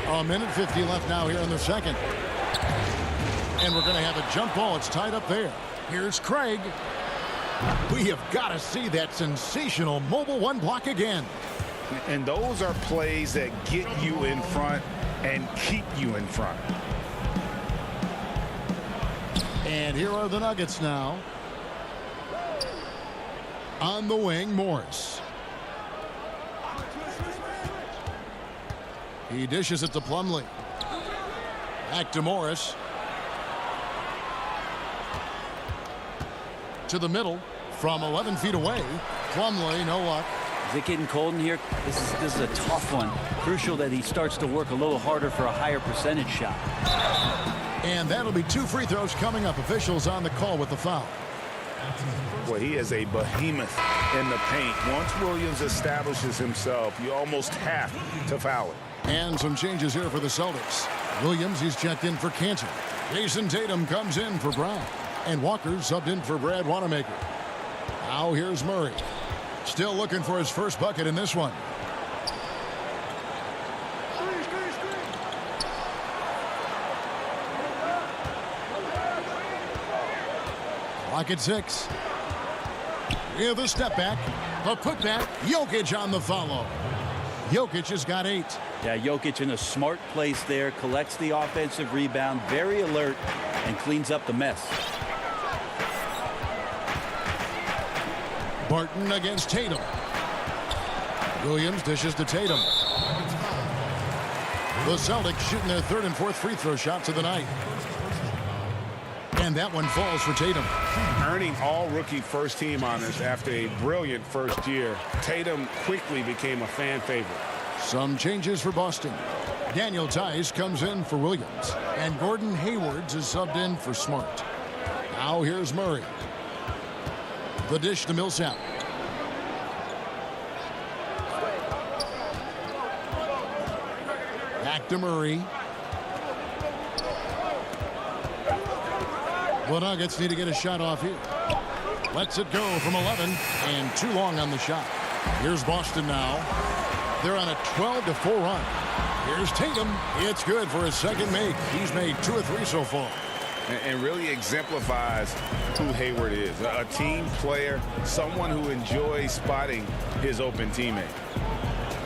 A minute 50 left now here in the second. And we're going to have a jump ball. It's tied up there. Here's Craig. We have got to see that sensational mobile one block again. And those are plays that get you in front and keep you in front. And here are the Nuggets now. On the wing, Morris. He dishes it to Plumlee. Back to Morris. To the middle from 11 feet away. Plumlee, no luck. Is it getting cold in here? This is a tough one. Crucial that he starts to work a little harder for a higher percentage shot. And that'll be 2 free throws coming up. Officials on the call with the foul. Well, he is a behemoth in the paint. Once Williams establishes himself, you almost have to foul it. And some changes here for the Celtics. Williams, he's checked in for Cantor. Jason Tatum comes in for Brown. And Walker subbed in for Brad Wanamaker. Now here's Murray. Still looking for his first bucket in this one. Clock at 6. Here's the step back. The putback. Jokic on the follow. Jokic has got 8. Yeah, Jokic in a smart place there. Collects the offensive rebound. Very alert and cleans up the mess. Barton against Tatum. Williams dishes to Tatum. The Celtics shooting their 3rd and 4th free throw shots of the night. And that one falls for Tatum. Earning all rookie first team honors after a brilliant first year, Tatum quickly became a fan favorite. Some changes for Boston. Daniel Tice comes in for Williams. And Gordon Haywards is subbed in for Smart. Now here's Murray. The dish to Millsap. Back to Murray. The Nuggets need to get a shot off here. Lets it go from 11 and too long on the shot. Here's Boston now. They're on a 12-4 run. Here's Tatum. It's good for his second make. He's made 2 or 3 so far. And really exemplifies who Hayward is. A team player, someone who enjoys spotting his open teammate.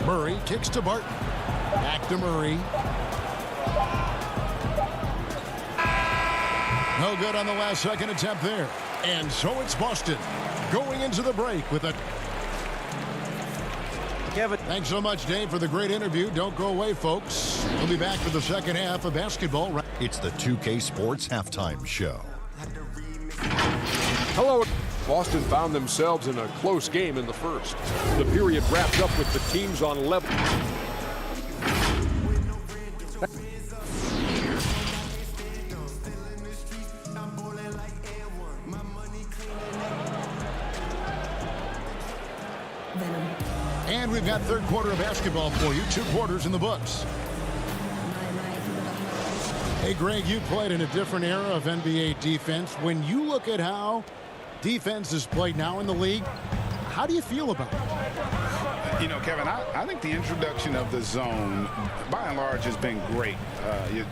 Murray kicks to Barton. Back to Murray. No good on the last second attempt there. And so it's Boston going into the break with a... Kevin. Thanks so much, Dave, for the great interview. Don't go away, folks. We'll be back for the second half of basketball. It's the 2K Sports Halftime Show. Hello. Boston found themselves in a close game in the first. The period wrapped up with the teams on level. And we've got third quarter of basketball for you. 2 quarters in the books. Hey, Greg, you played in a different era of NBA defense. When you look at how defense is played now in the league, how do you feel about it? You know, Kevin, I think the introduction of the zone, by and large, has been great.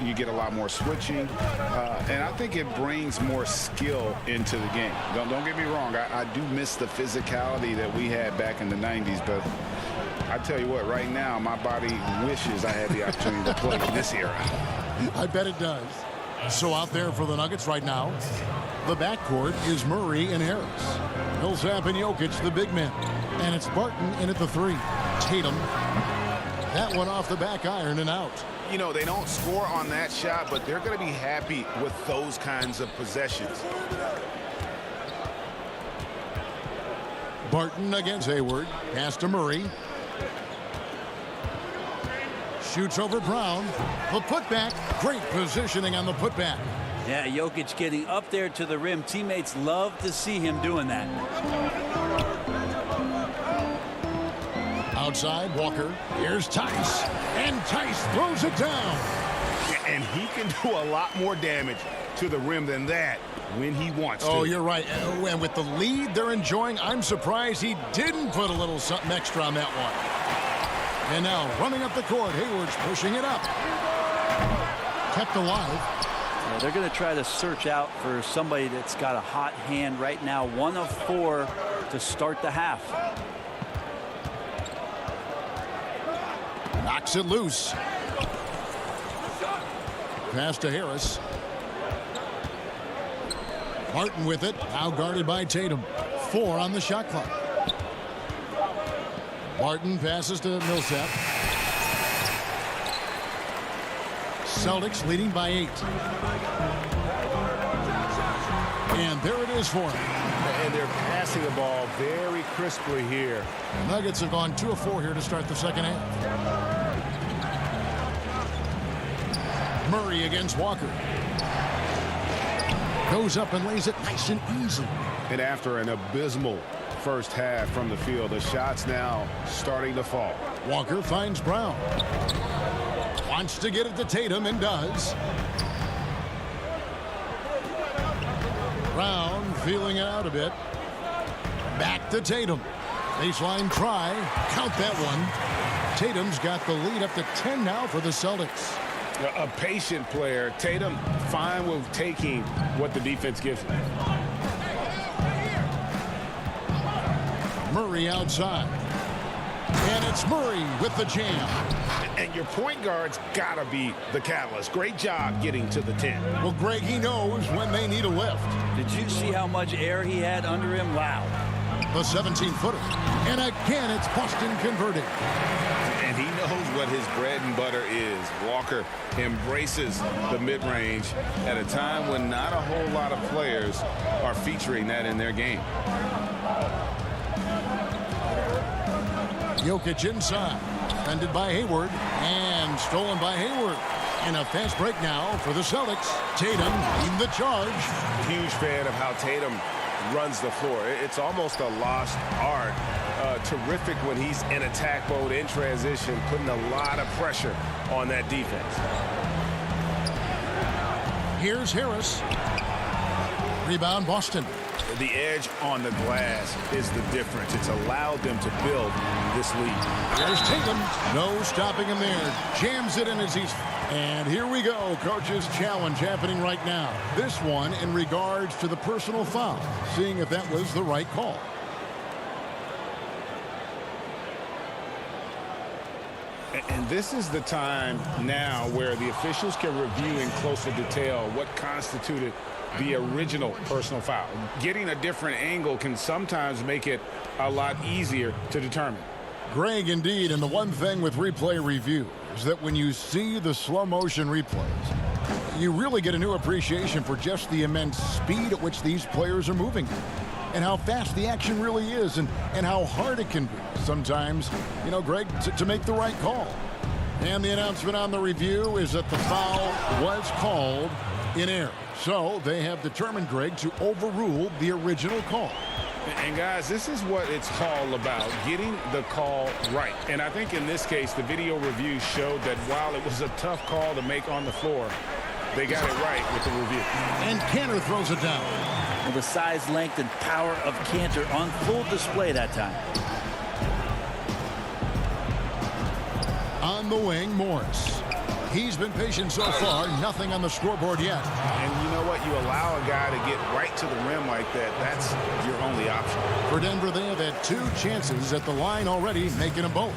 You get a lot more switching, and I think it brings more skill into the game. Don't get me wrong. I do miss the physicality that we had back in the 90s, but I tell you what, right now, my body wishes I had the opportunity to play in this era. I bet it does. So out there for the Nuggets right now, the backcourt is Murray and Harris. Millsap and Jokic, the big men. And it's Barton in at the 3. Tatum. That one off the back iron and out. You know, they don't score on that shot, but they're going to be happy with those kinds of possessions. Barton against Hayward. Pass to Murray. Shoots over Brown. The putback. Great positioning on the putback. Yeah, Jokic getting up there to the rim. Teammates love to see him doing that. Outside, Walker. Here's Tice. And Tice throws it down. And he can do a lot more damage to the rim than that when he wants to. Oh, you're right. And with the lead they're enjoying, I'm surprised he didn't put a little something extra on that one. And now running up the court, Hayward's pushing it up. Kept alive. Yeah, they're going to try to search out for somebody that's got a hot hand right now. 1 of 4 to start the half. Knocks it loose. Pass to Harris. Martin with it. Now guarded by Tatum. 4 on the shot clock. Martin passes to Millsap. Celtics leading by 8. And there it is for him. And they're passing the ball very crisply here. The Nuggets have gone 2 of 4 here to start the second half. Murray against Walker. Goes up and lays it nice and easy. And after an abysmal first half from the field, the shots now starting to fall. Walker finds Brown. Wants to get it to Tatum and does. Brown feeling it out a bit. Back to Tatum. Baseline try. Count that one. Tatum's got the lead up to 10 now for the Celtics. A patient player. Tatum fine with taking what the defense gives him. Murray outside. And it's Murray with the jam. And your point guard's got to be the catalyst. Great job getting to the 10. Well, Greg, he knows when they need a lift. Did you see how much air he had under him? Wow. The 17-footer. And again, it's Boston converting. And he knows what his bread and butter is. Walker embraces the mid-range at a time when not a whole lot of players are featuring that in their game. Jokic inside. Defended by Hayward. And stolen by Hayward. And a fast break now for the Celtics. Tatum leading the charge. Huge fan of how Tatum runs the floor. It's almost a lost art. Terrific when he's in attack mode, in transition, putting a lot of pressure on that defense. Here's Harris. Rebound, Boston. The edge on the glass is the difference. It's allowed them to build this lead. There's Tatum. No stopping him there. Jams it in as he's... And here we go. Coach's challenge happening right now. This one in regards to the personal foul. Seeing if that was the right call. And this is the time now where the officials can review in closer detail what constituted the original personal foul. Getting a different angle can sometimes make it a lot easier to determine. Greg, indeed, and the one thing with replay review is that when you see the slow motion replays, you really get a new appreciation for just the immense speed at which these players are moving and how fast the action really is and how hard it can be sometimes, you know, Greg, to make the right call. And the announcement on the review is that the foul was called in error. So they have determined, Greg, to overrule the original call. And guys, this is what it's all about, getting the call right. And I think in this case, the video review showed that while it was a tough call to make on the floor, they got it right with the review. And Cantor throws it down. Well, the size, length, and power of Cantor on full display that time. On the wing, Morris. He's been patient so far. Nothing on the scoreboard yet. And you know what? You allow a guy to get right to the rim like that. That's your only option. For Denver, they have had 2 chances at the line already, making them both.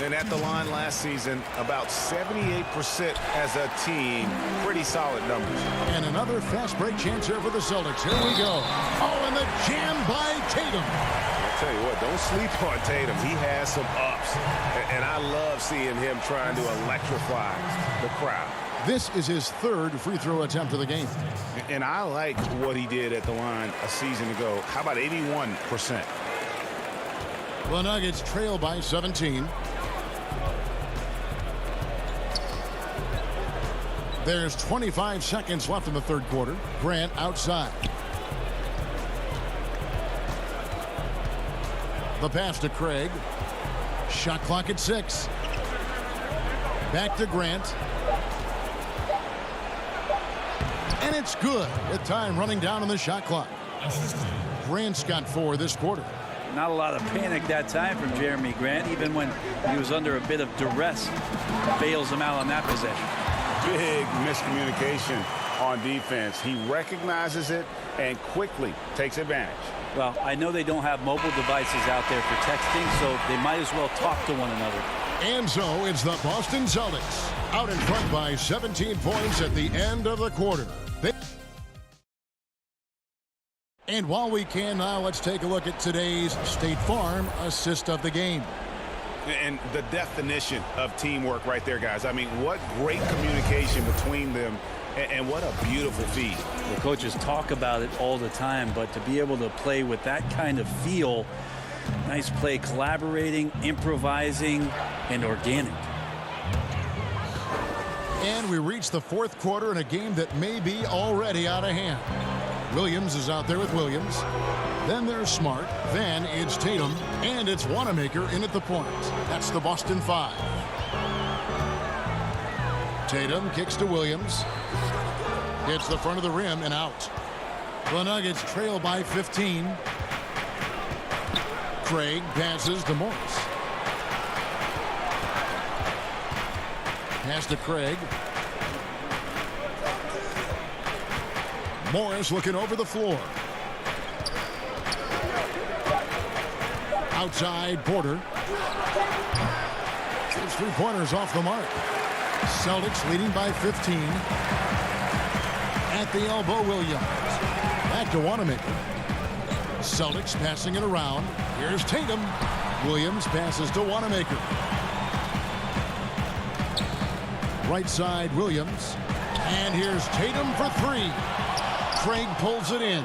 And at the line last season, about 78% as a team. Pretty solid numbers. And another fast break chance here for the Celtics. Here we go. Oh, and the jam by Tatum. I'll tell you what, don't sleep on Tatum. He has some ups. And I love seeing him trying to electrify the crowd. This is his 3rd free throw attempt of the game. And I like what he did at the line a season ago. How about 81%? The Nuggets trail by 17. There's 25 seconds left in the 3rd quarter. Grant outside. The pass to Craig. Shot clock at 6. Back to Grant. And it's good with time running down on the shot clock. Grant's got 4 this quarter. Not a lot of panic that time from Jeremy Grant, even when he was under a bit of duress. Bails him out on that possession. Big miscommunication on defense. He recognizes it and quickly takes advantage. Well, I know they don't have mobile devices out there for texting, so they might as well talk to one another. And so it's the Boston Celtics out in front by 17 points at the end of the quarter. And while we can now, let's take a look at today's State Farm assist of the game. And the definition of teamwork right there, guys. I mean, what great communication between them, and what a beautiful feed. The coaches talk about it all the time, but to be able to play with that kind of feel, nice play, collaborating, improvising, and organic. And we reach the fourth quarter in a game that may be already out of hand. Williams is out there with Williams. Then there's Smart. Then it's Tatum. And it's Wanamaker in at the point. That's the Boston 5. Tatum kicks to Williams. Hits the front of the rim and out. The Nuggets trail by 15. Craig passes to Morris. Pass to Craig. Morris looking over the floor. Outside, Porter. His three-pointers off the mark. Celtics leading by 15. At the elbow, Williams. Back to Wanamaker. Celtics passing it around. Here's Tatum. Williams passes to Wanamaker. Right side, Williams. And here's Tatum for three. Craig pulls it in.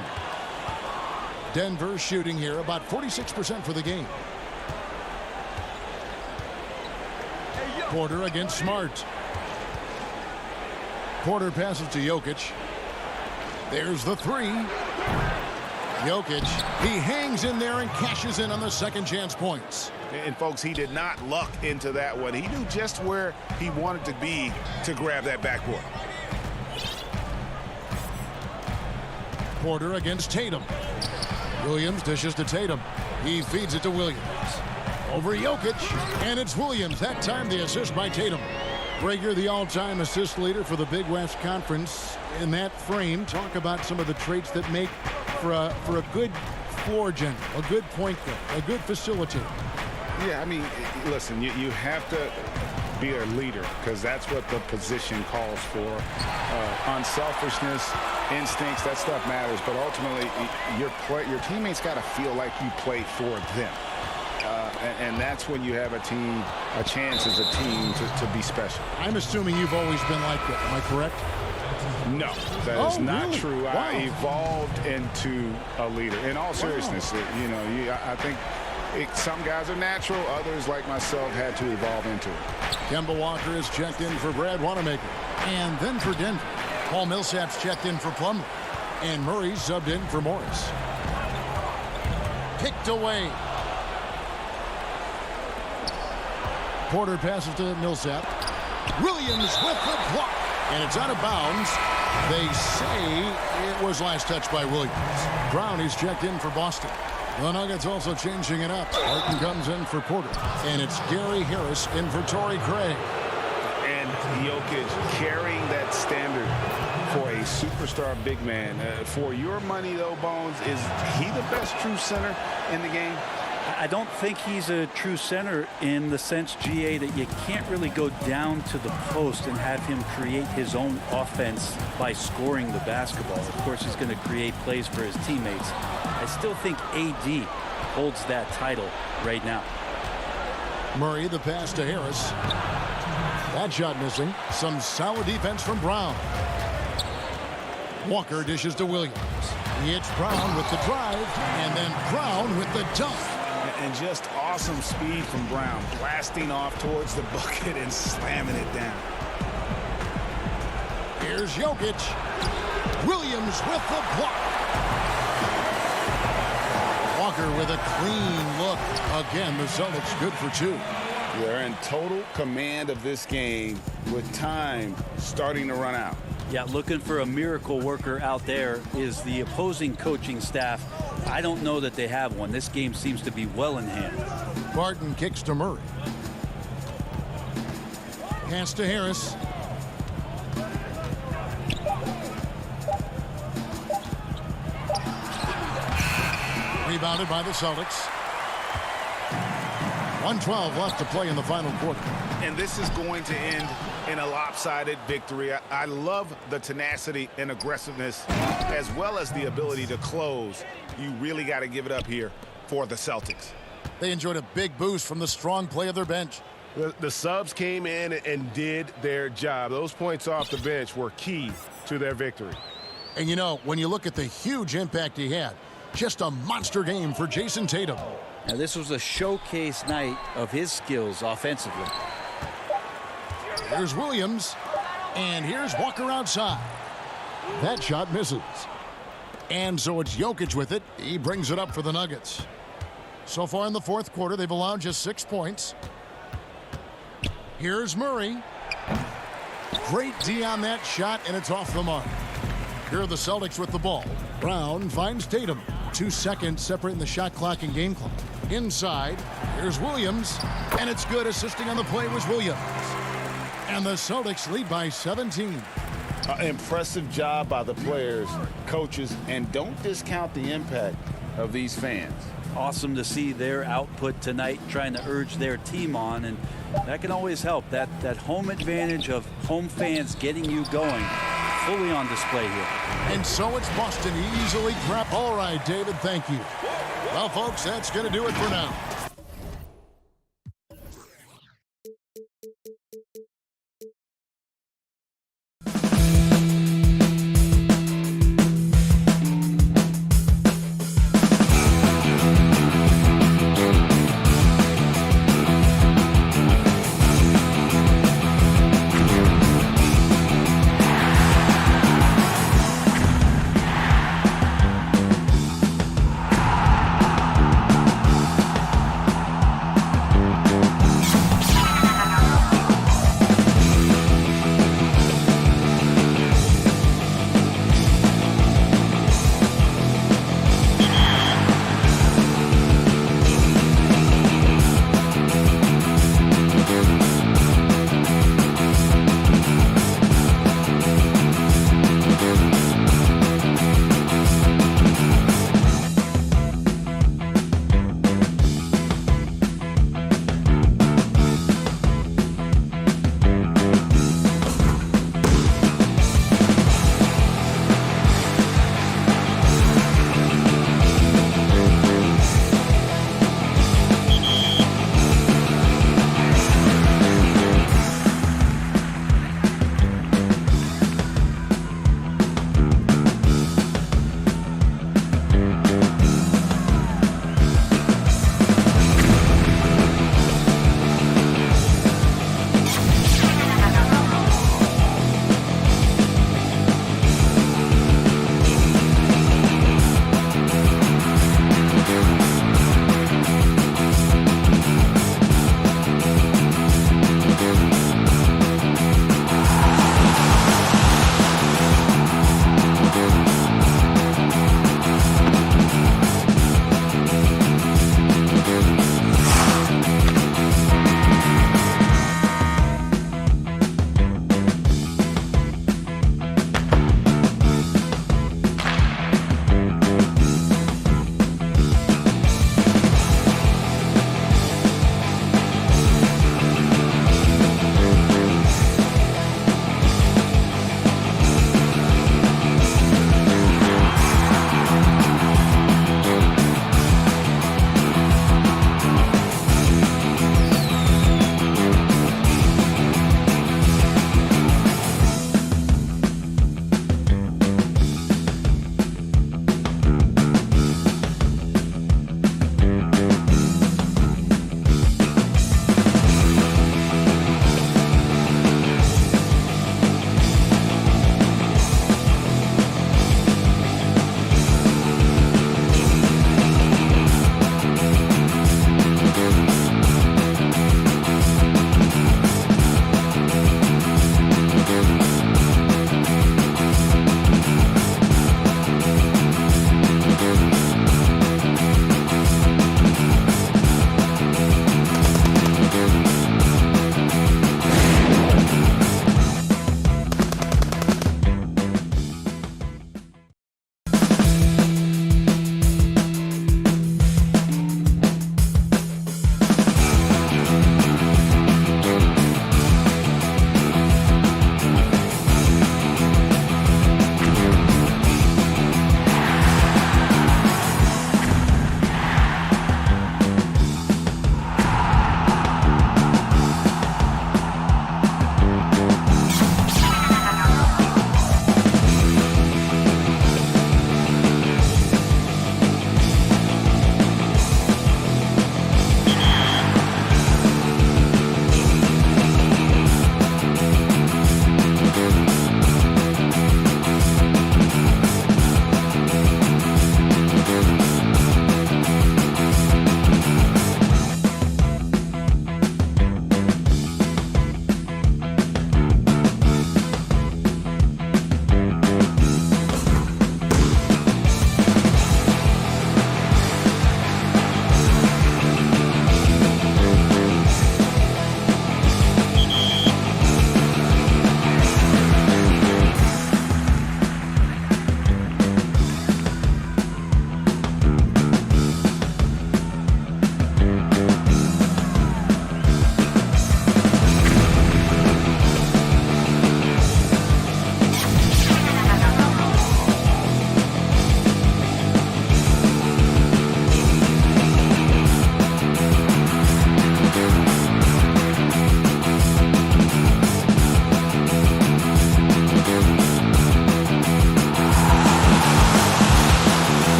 Denver shooting here about 46% for the game. Porter against Smart. Porter passes to Jokic. There's the three. Jokic, he hangs in there and cashes in on the second chance points. And folks, he did not luck into that one. He knew just where he wanted to be to grab that backboard. Porter against Tatum. Williams dishes to Tatum. He feeds it to Williams. Over Jokic, and it's Williams. That time the assist by Tatum. Brager, the all-time assist leader for the Big West Conference. In that frame, talk about some of the traits that make for a good floor general, a good point guard, a good facilitator. Yeah, I mean, listen, you have to be a leader because that's what the position calls for. Unselfishness, instincts, that stuff matters. But ultimately, your teammates got to feel like you play for them. And that's when you have a chance as a team to be special. I'm assuming you've always been like that. Am I correct? No, that is not really? true. Wow. I evolved into a leader. In all seriousness, I think some guys are natural. Others, like myself, had to evolve into it. Kemba Walker is checked in for Brad Wanamaker. And then for Denver, Paul Millsap's checked in for Plumlee. And Murray's subbed in for Morris. Picked away. Porter passes to Millsap. Williams with the block. And it's out of bounds. They say it was last touched by Williams. Brown is checked in for Boston. The Nuggets also changing it up. Martin comes in for Porter. And it's Gary Harris in for Torrey Craig. And Jokic carrying that standard for a superstar big man. For your money, though, Bones, is he the best true center in the game? I don't think he's a true center in the sense, GA, that you can't really go down to the post and have him create his own offense by scoring the basketball. Of course, he's going to create plays for his teammates. I still think AD holds that title right now. Murray, the pass to Harris. That shot missing. Some solid defense from Brown. Walker dishes to Williams. It's Brown with the drive, and then Brown with the dunk. And just awesome speed from Brown, blasting off towards the bucket and slamming it down. Here's Jokic. Williams with the block. Walker with a clean look. Again, the Celtics good for two. They're in total command of this game with time starting to run out. Yeah, looking for a miracle worker out there is the opposing coaching staff. I don't know that they have one. This game seems to be well in hand. Barton kicks to Murray. Pass to Harris. Rebounded by the Celtics. 1:12 left to play in the final quarter. And this is going to end in a lopsided victory. I love the tenacity and aggressiveness as well as the ability to close. You really got to give it up here for the Celtics. They enjoyed a big boost from the strong play of their bench. The subs came in and did their job. Those points off the bench were key to their victory. And you know, when you look at the huge impact he had, just a monster game for Jason Tatum. Now, this was a showcase night of his skills offensively. Here's Williams, and here's Walker outside. That shot misses. And so it's Jokic with it. He brings it up for the Nuggets. So far in the fourth quarter, they've allowed just 6 points. Here's Murray. Great D on that shot, and it's off the mark. Here are the Celtics with the ball. Brown finds Tatum. 2 seconds separating the shot clock and game clock. Inside, here's Williams, and it's good. Assisting on the play was Williams. And the Celtics lead by 17. Impressive job by the players, coaches, and don't discount the impact of these fans. Awesome to see their output tonight, trying to urge their team on, and that can always help. That home advantage of home fans getting you going, fully on display here. And so it's Boston easily grabbed. All right, David, thank you. Well, folks, that's going to do it for now.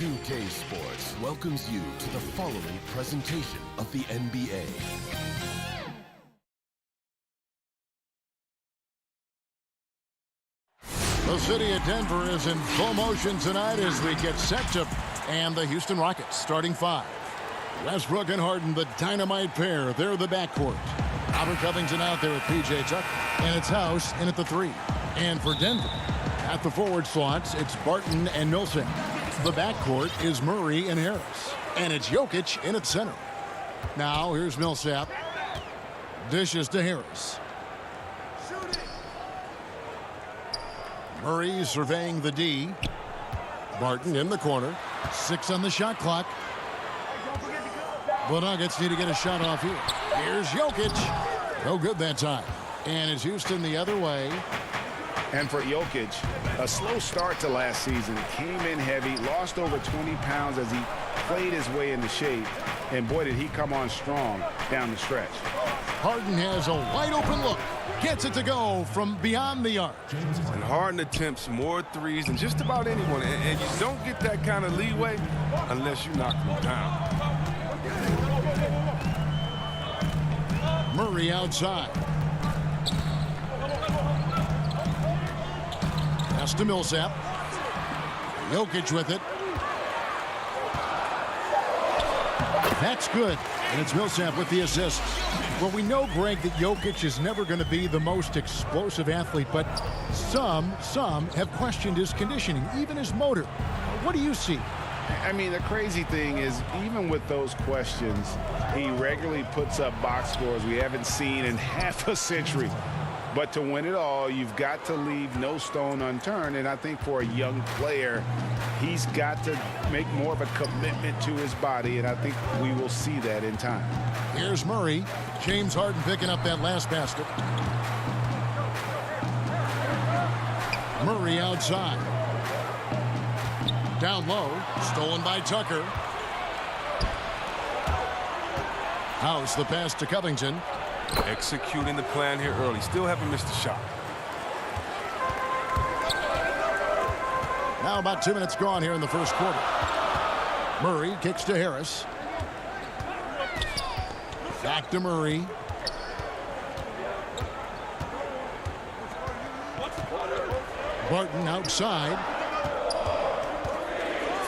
2K Sports welcomes you to the following presentation of the NBA. The city of Denver is in full motion tonight as we get set to and the Houston Rockets starting five. Westbrook and Harden, the dynamite pair. They're the backcourt. Robert Covington out there with P.J. Tucker. And it's House in at the three. And for Denver, at the forward slots, it's Barton and Millsap. The backcourt is Murray and Harris. And it's Jokic in at center. Now here's Millsap. Dishes to Harris. Murray surveying the D. Barton in the corner. 6 on the shot clock. The Nuggets need to get a shot off here. Here's Jokic. No good that time. And it's Houston the other way. And for Jokic, a slow start to last season. Came in heavy, lost over 20 pounds as he played his way into shape. And boy, did he come on strong down the stretch. Harden has a wide open look. Gets it to go from beyond the arc. And Harden attempts more threes than just about anyone. And you don't get that kind of leeway unless you knock them down. Murray outside. Pass to Millsap. Jokic with it. That's good. And it's Millsap with the assist. Well, we know, Greg, that Jokic is never going to be the most explosive athlete, but some have questioned his conditioning, even his motor. What do you see? I mean, the crazy thing is, even with those questions, he regularly puts up box scores we haven't seen in half a century. But to win it all, you've got to leave no stone unturned. And I think for a young player, he's got to make more of a commitment to his body. And I think we will see that in time. Here's Murray. James Harden picking up that last basket. Murray outside. Down low. Stolen by Tucker. House the pass to Covington. Executing the plan here early. Still haven't missed a shot. Now about 2 minutes gone here in the first quarter. Murray kicks to Harris. Back to Murray. Barton outside.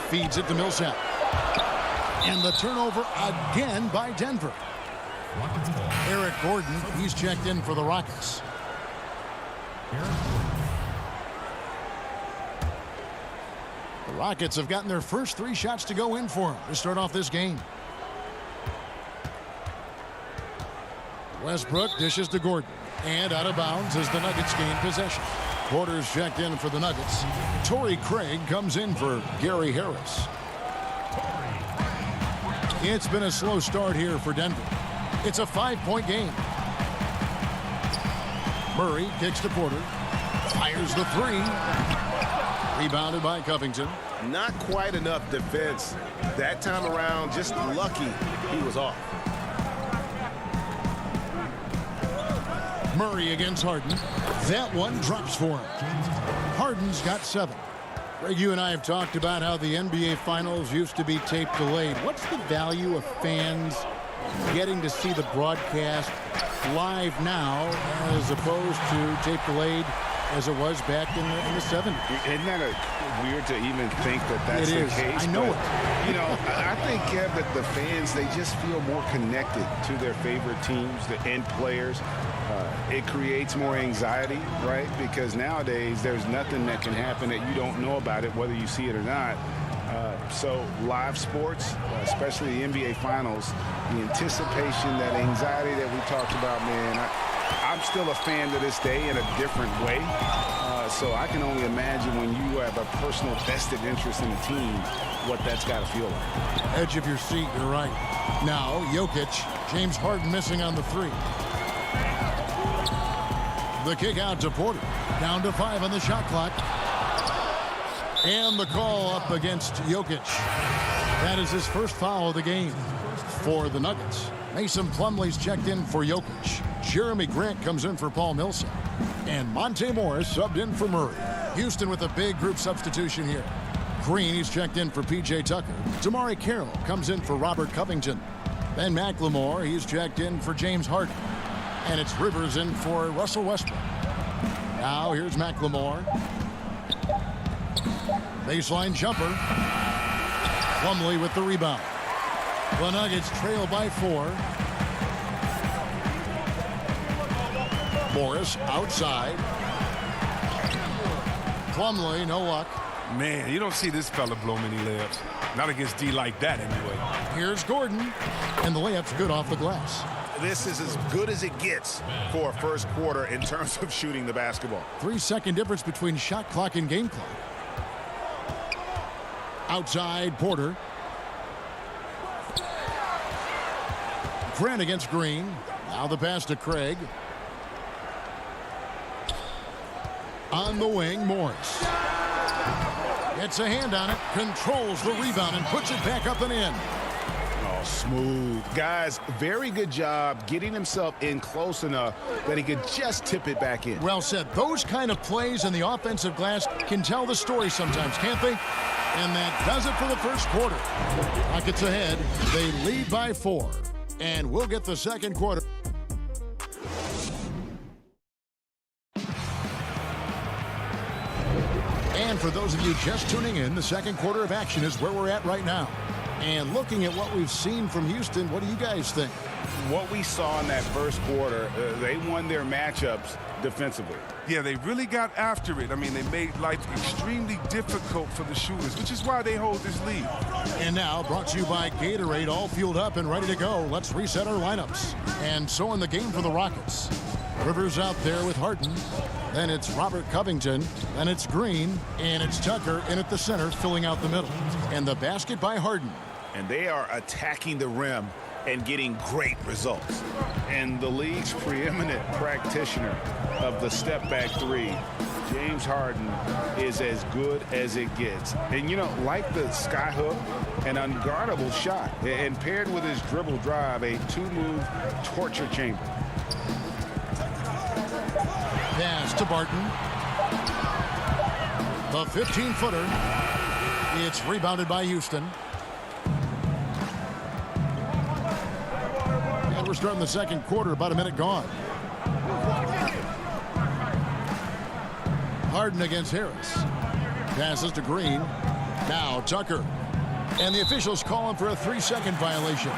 Feeds it to Millsap. And the turnover again by Denver. Eric Gordon, he's checked in for the Rockets. The Rockets have gotten their first 3 shots to go in for them to start off this game. Westbrook dishes to Gordon. And out of bounds as the Nuggets gain possession. Porter's checked in for the Nuggets. Torrey Craig comes in for Gary Harris. It's been a slow start here for Denver. It's a 5-point game. Murray kicks to Porter. Fires the 3. Rebounded by Covington. Not quite enough defense. That time around, just lucky he was off. Murray against Harden. That one drops for him. Harden's got 7. Greg, you and I have talked about how the NBA Finals used to be tape delayed. What's the value of fans getting to see the broadcast live now as opposed to tape delayed as it was back in the 70s? Isn't that weird to even think that that's the case? I know it. You know, I think, Kev, that the fans, they just feel more connected to their favorite teams, the end players. It creates more anxiety, right? Because nowadays there's nothing that can happen that you don't know about it, whether you see it or not. So live sports, especially the NBA Finals, the anticipation, that anxiety that we talked about, man, I'm still a fan to this day in a different way. So I can only imagine when you have a personal vested interest in a team, what that's got to feel like. Edge of your seat, you're right. Now, Jokic, James Harden missing on the 3. The kick out to Porter. Down to 5 on the shot clock. And the call up against Jokic. That is his first foul of the game for the Nuggets. Mason Plumlee's checked in for Jokic. Jeremy Grant comes in for Paul Millsap. And Monte Morris subbed in for Murray. Houston with a big group substitution here. Green, he's checked in for P.J. Tucker. Damari Carroll comes in for Robert Covington. Ben McLemore, he's checked in for James Harden. And it's Rivers in for Russell Westbrook. Now here's McLemore. Baseline jumper. Plumlee with the rebound. The Nuggets trail by 4. Morris outside. Plumlee, no luck. Man, you don't see this fella blow many layups. Not against D like that, anyway. Here's Gordon. And the layup's good off the glass. This is as good as it gets for a first quarter in terms of shooting the basketball. 3-second difference between shot clock and game clock. Outside, Porter. Grant against Green. Now the pass to Craig. On the wing, Morris. Gets a hand on it, controls the rebound, and puts it back up and in. Oh, smooth. Guys, very good job getting himself in close enough that he could just tip it back in. Well said. Those kind of plays in the offensive glass can tell the story sometimes, can't they? And that does it for the first quarter. Rockets ahead. They lead by 4. And we'll get the second quarter. And for those of you just tuning in, the second quarter of action is where we're at right now. And looking at what we've seen from Houston, what do you guys think? What we saw in that first quarter, they won their matchups defensively. Yeah, they really got after it. I mean, they made life extremely difficult for the shooters, which is why they hold this lead. And now, brought to you by Gatorade, all fueled up and ready to go. Let's reset our lineups. And so in the game for the Rockets. Rivers out there with Harden. Then it's Robert Covington. Then it's Green. And it's Tucker in at the center, filling out the middle. And the basket by Harden. And they are attacking the rim and getting great results. And the league's preeminent practitioner of the step-back 3, James Harden, is as good as it gets. And, you know, like the skyhook, an unguardable shot. And paired with his dribble drive, a 2-move torture chamber. Pass to Barton. The 15-footer. It's rebounded by Houston. And we're starting the second quarter, about a minute gone. Harden against Harris. Passes to Green. Now Tucker. And the officials call him for a 3-second violation.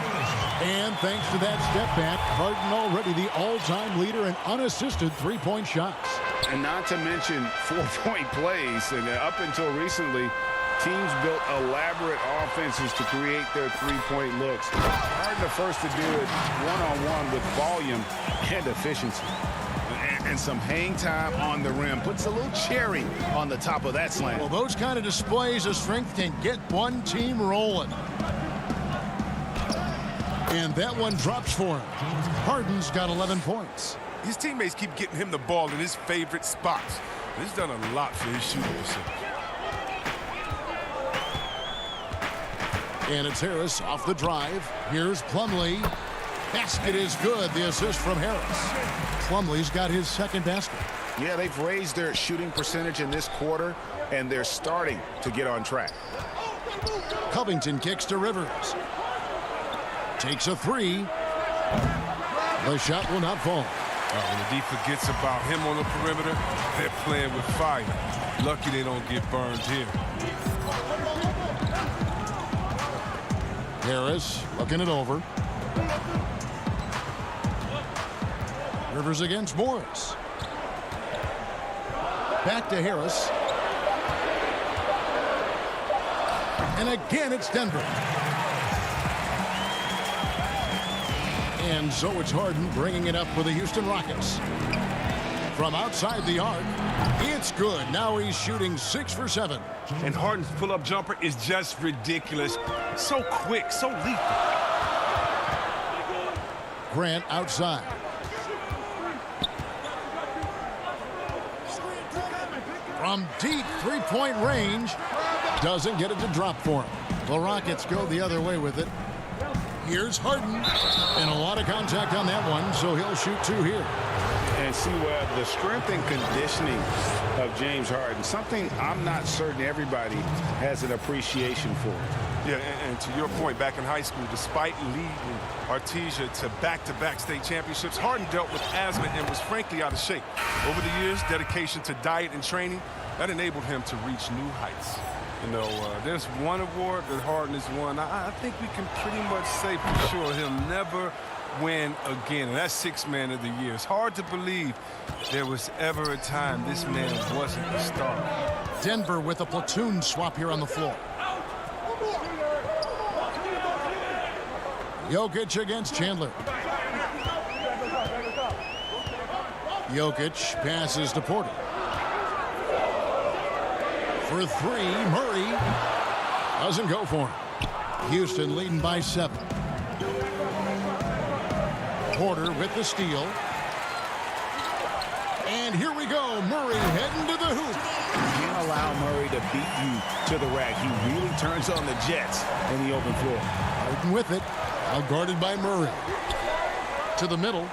And thanks to that step back, Harden already the all-time leader in unassisted three-point shots. And not to mention 4-point plays. And up until recently, teams built elaborate offenses to create their three-point looks. Harden the first to do it one-on-one with volume and efficiency. And some hang time on the rim. Puts a little cherry on the top of that slam. Well, those kind of displays of strength can get one team rolling. And that one drops for him. Harden's got 11 points. His teammates keep getting him the ball in his favorite spots. This done a lot for his shooting percentage. And it's Harris off the drive. Here's Plumlee. Basket is good. The assist from Harris. Plumlee's got his second basket. Yeah, they've raised their shooting percentage in this quarter, and they're starting to get on track. Covington kicks to Rivers. Takes a 3. The shot will not fall. When the D forgets about him on the perimeter, they're playing with fire. Lucky they don't get burned here. Harris looking it over. Rivers against Morris. Back to Harris. And again, it's Denver. And so it's Harden bringing it up for the Houston Rockets. From outside the arc, it's good. Now he's shooting 6 for 7. And Harden's pull-up jumper is just ridiculous. So quick, so lethal. Grant outside. From deep three-point range, doesn't get it to drop for him. The Rockets go the other way with it. Here's Harden, and a lot of contact on that one, so he'll shoot 2 here. And see where the strength and conditioning of James Harden, something I'm not certain everybody has an appreciation for. Yeah, and to your point, back in high school, despite leading Artesia to back-to-back state championships, Harden dealt with asthma and was frankly out of shape. Over the years, dedication to diet and training, that enabled him to reach new heights. You know, there's one award that Harden has won. I think we can pretty much say for sure he'll never win again, and that's Sixth Man of the Year. It's hard to believe there was ever a time this man wasn't the star. Denver with a platoon swap here on the floor. Jokic against Chandler. Jokic passes to Porter. For three, Murray doesn't go for him. Houston leading by 7. Porter with the steal. And here we go. Murray heading to the hoop. You can't allow Murray to beat you to the rack. He really turns on the Jets in the open floor. Harden with it. Now guarded by Murray. To the middle.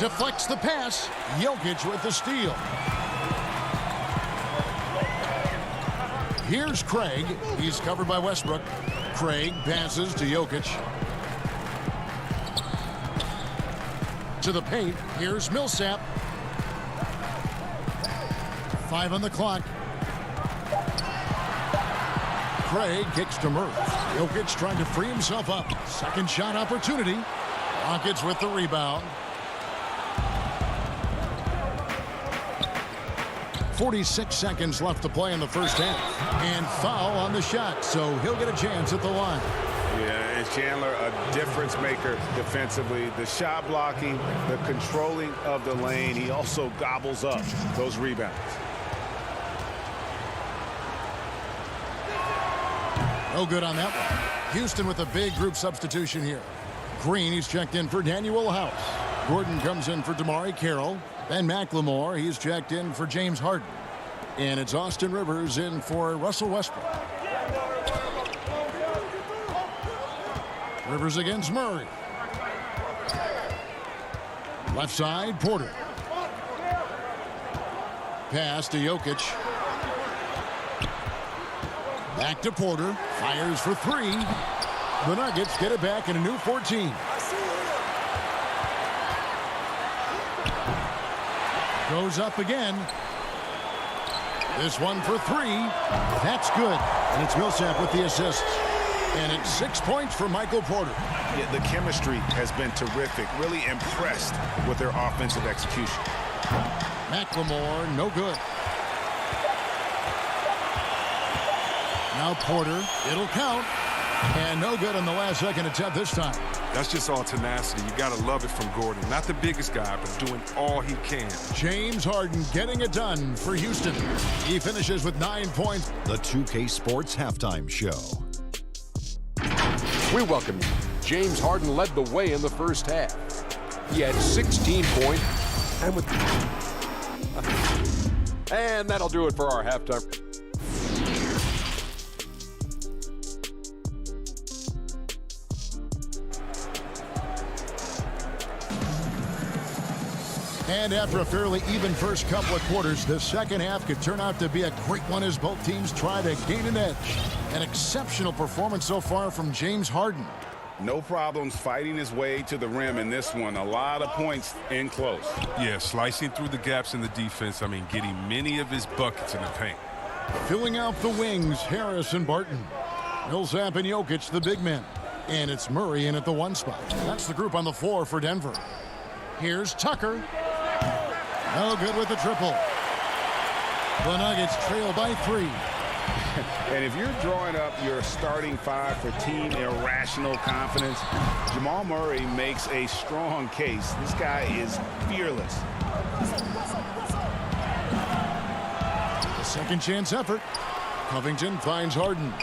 Deflects the pass. Jokic with the steal. Here's Craig. He's covered by Westbrook. Craig passes to Jokic. To the paint. Here's Millsap. 5 on the clock. Craig kicks to Murray. Jokic trying to free himself up. Second shot opportunity. Rockets with the rebound. 46 seconds left to play in the first half. And foul on the shot, so he'll get a chance at the line. Yeah, and Chandler, a difference maker defensively. The shot blocking, the controlling of the lane. He also gobbles up those rebounds. No good on that one. Houston with a big group substitution here. Green, he's checked in for Daniel House. Gordon comes in for Damari Carroll. Ben McLemore, he's checked in for James Harden. And it's Austin Rivers in for Russell Westbrook. Rivers against Murray. Left side, Porter. Pass to Jokic. Back to Porter. Fires for 3. The Nuggets get it back in a new 14. Goes up again. This one for 3. That's good. And it's Millsap with the assist. And it's 6 points for Michael Porter. Yeah, the chemistry has been terrific. Really impressed with their offensive execution. McLemore, no good. Now Porter, it'll count. And no good on the last second attempt this time. That's just all tenacity. You got to love it from Gordon. Not the biggest guy, but doing all he can. James Harden getting it done for Houston. He finishes with 9 points. The 2K Sports Halftime Show. We welcome you. James Harden led the way in the first half. He had 16 points. And that'll do it for our halftime. And after a fairly even first couple of quarters, the second half could turn out to be a great one as both teams try to gain an edge. An exceptional performance so far from James Harden. No problems fighting his way to the rim in this one. A lot of points in close. Yeah, slicing through the gaps in the defense. I mean, getting many of his buckets in the paint. Filling out the wings, Harris and Barton. Millsap and Jokic, the big men. And it's Murray in at the 1 spot. That's the group on the floor for Denver. Here's Tucker. No good with the triple. The Nuggets trail by 3. And if you're drawing up your starting 5 for team irrational confidence, Jamal Murray makes a strong case. This guy is fearless. A second chance effort. Covington finds Harden.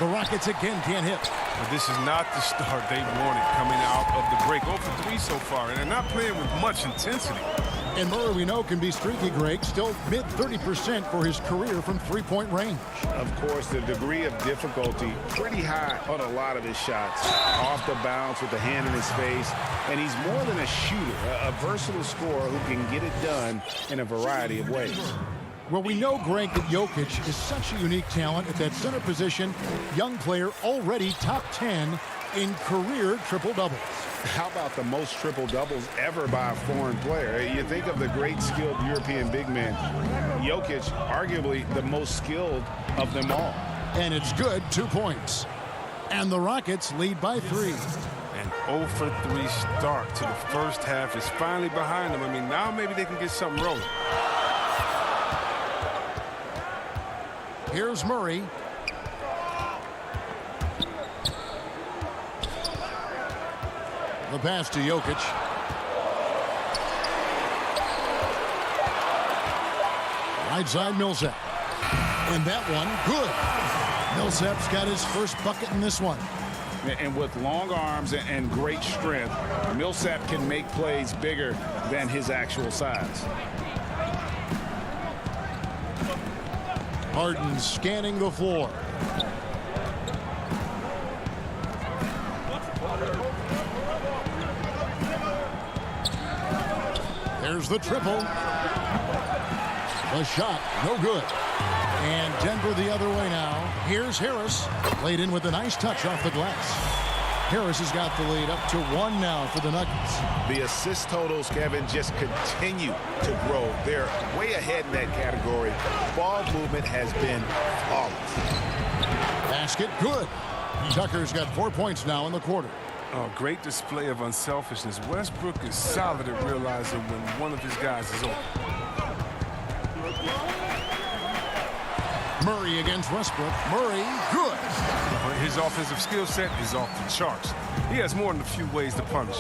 The Rockets again can't hit. But this is not the start they wanted coming out of the break. 0 for 3 so far, and they're not playing with much intensity. And Murray, we know, can be streaky, Greg. Still mid-30% for his career from three-point range. Of course, the degree of difficulty pretty high on a lot of his shots. Off the bounce with the hand in his face. And he's more than a shooter, a versatile scorer who can get it done in a variety of ways. Well, we know, Greg, that Jokic is such a unique talent at that center position. Young player, already top 10 in career triple-doubles. How about the most triple-doubles ever by a foreign player? You think of the great skilled European big man. Jokic, arguably the most skilled of them all. And it's good, 2 points. And the Rockets lead by 3. An 0 for 3 start to the first half is finally behind them. I mean, now maybe they can get something rolling. Here's Murray. The pass to Jokic. Right side, Millsap. And that one, good. Millsap's got his first bucket in this one. And with long arms and great strength, Millsap can make plays bigger than his actual size. Harden scanning the floor. There's the triple. The shot, no good. And Denver the other way now. Here's Harris. Laid in with a nice touch off the glass. Harris has got the lead up to 1 now for the Nuggets. The assist totals, Kevin, just continue to grow. They're way ahead in that category. Ball movement has been flawless. Basket, good. Tucker's got 4 points now in the quarter. Oh, great display of unselfishness. Westbrook is solid at realizing when one of his guys is open. Murray against Westbrook. Murray, good. His offensive skill set is off the charts. He has more than a few ways to punish.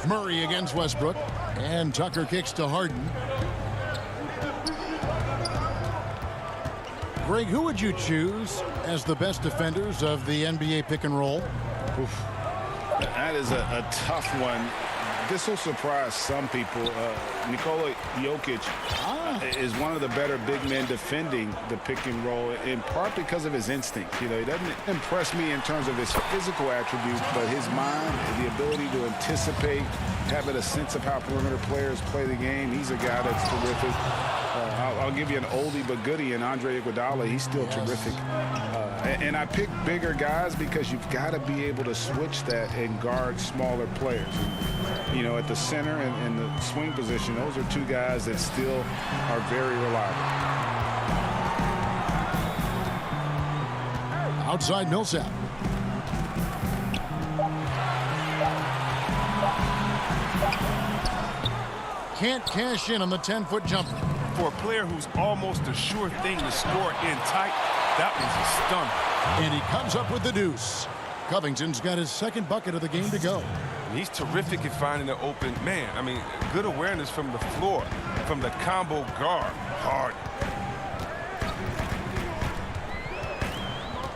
Murray against Westbrook. And Tucker kicks to Harden. Greg, who would you choose as the best defenders of the NBA pick and roll? Oof. That is a tough one. This will surprise some people. Nikola Jokic is one of the better big men defending the pick and roll, in part because of his instinct. You know, he doesn't impress me in terms of his physical attributes, but his mind, the ability to anticipate, having a sense of how perimeter players play the game. He's a guy that's terrific. I'll give you an oldie but goodie in Andre Iguodala. He's still terrific. And I pick bigger guys because you've got to be able to switch that and guard smaller players. And, you know, at the center and the swing position, those are 2 guys that still are very reliable. Outside Millsap. Can't cash in on the 10-foot jumper. For a player who's almost a sure thing to score in tight, that was a stunner. And he comes up with the deuce. Covington's got his second bucket of the game to go. He's terrific at finding an open man. I mean, good awareness from the floor, from the combo guard. Hard.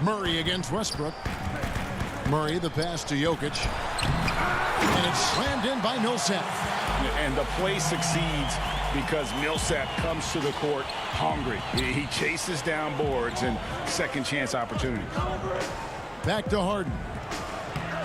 Murray against Westbrook. Murray, the pass to Jokic. And it's slammed in by Millsap. And the play succeeds because Millsap comes to the court hungry. He chases down boards and second chance opportunities. Back to Harden.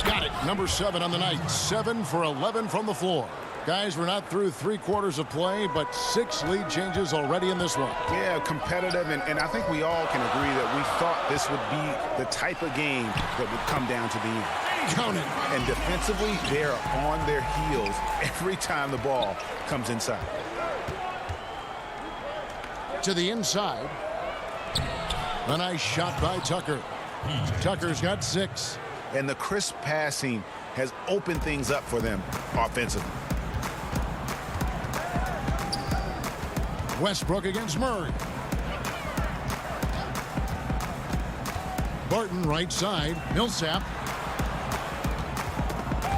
Got it. Number 7 on the night. 7 for 11 from the floor. Guys, we're not through 3 quarters of play, but 6 lead changes already in this one. Yeah, competitive, and I think we all can agree that we thought this would be the type of game that would come down to the end. Count it. And defensively, they're on their heels every time the ball comes inside. To the inside. A nice shot by Tucker. Tucker's got 6. And the crisp passing has opened things up for them offensively. Westbrook against Murray. Barton right side. Millsap.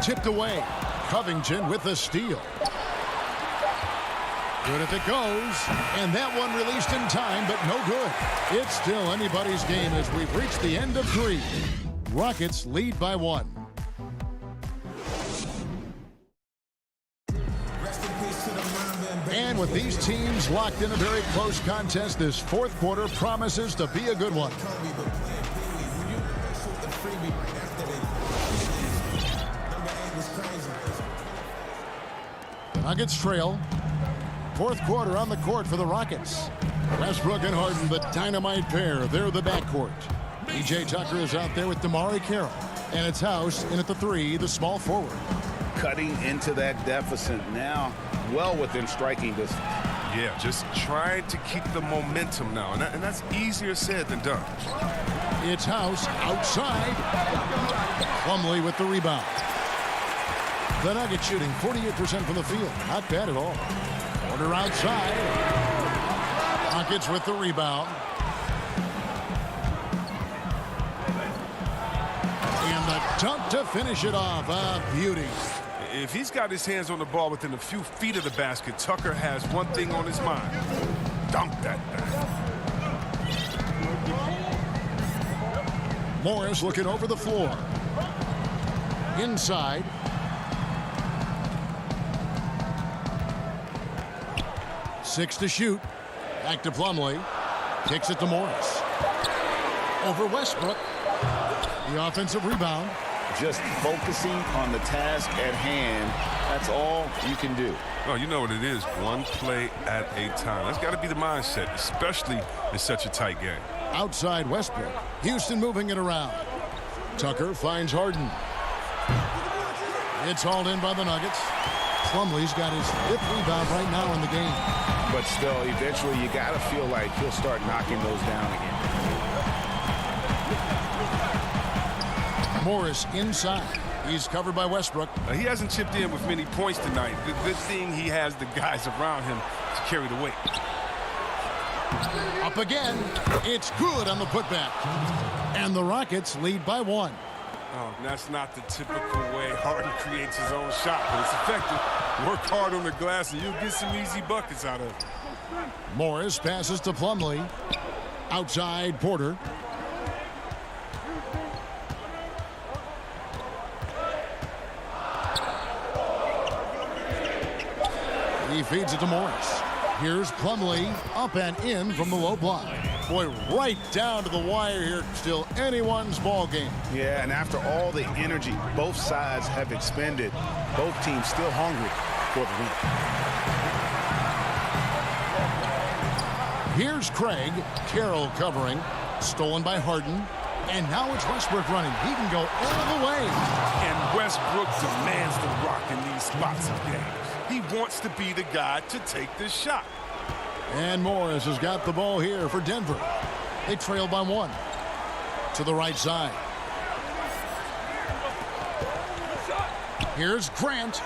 Tipped away. Covington with the steal. Good if it goes. And that one released in time, but no good. It's still anybody's game as we've reached the end of 3. Rockets lead by 1. with these teams locked in a very close contest, this fourth quarter promises to be a good one. The Nuggets trail. Fourth quarter on the court for the Rockets. Westbrook and Harden, the dynamite pair. They're the backcourt. P.J. Tucker is out there with DeMarre Carroll. And it's House in at the 3, the small forward. Cutting into that deficit now, well within striking distance. Yeah, just trying to keep the momentum now, and that's easier said than done. It's House outside. Plumlee with the rebound. The Nuggets shooting 48% from the field. Not bad at all. Porter outside. Rockets with the rebound. And the dunk to finish it off. A beauty. If he's got his hands on the ball within a few feet of the basket, Tucker has one thing on his mind. Dunk that thing. Morris looking over the floor. Inside. Six to shoot. Back to Plumlee. Kicks it to Morris. Over Westbrook. The offensive rebound. Just focusing on the task at hand. That's all you can do. Oh, you know what it is. One play at a time. That's got to be the mindset, especially in such a tight game. Outside Westbrook. Houston moving it around. Tucker finds Harden. It's hauled in by the Nuggets. Plumlee's got his 5th rebound right now in the game. But still, eventually you got to feel like he'll start knocking those down again. Morris inside. He's covered by Westbrook. He hasn't chipped in with many points tonight. The good thing, he has the guys around him to carry the weight. Up again. It's good on the putback. And the Rockets lead by 1. Oh, that's not the typical way Harden creates his own shot, but it's effective. Work hard on the glass and you'll get some easy buckets out of it. Morris passes to Plumlee. Outside Porter. He feeds it to Morris. Here's Plumlee up and in from the low block. Boy, right down to the wire here. Still anyone's ball game. Yeah, and after all the energy both sides have expended, both teams still hungry for the win. Here's Craig. Carroll covering. Stolen by Harden. And now it's Westbrook running. He can go all the way. And Westbrook demands the rock in these spots of games. He wants to be the guy to take this shot. And Morris has got the ball here for Denver. They trail by 1. To the right side. Here's Grant.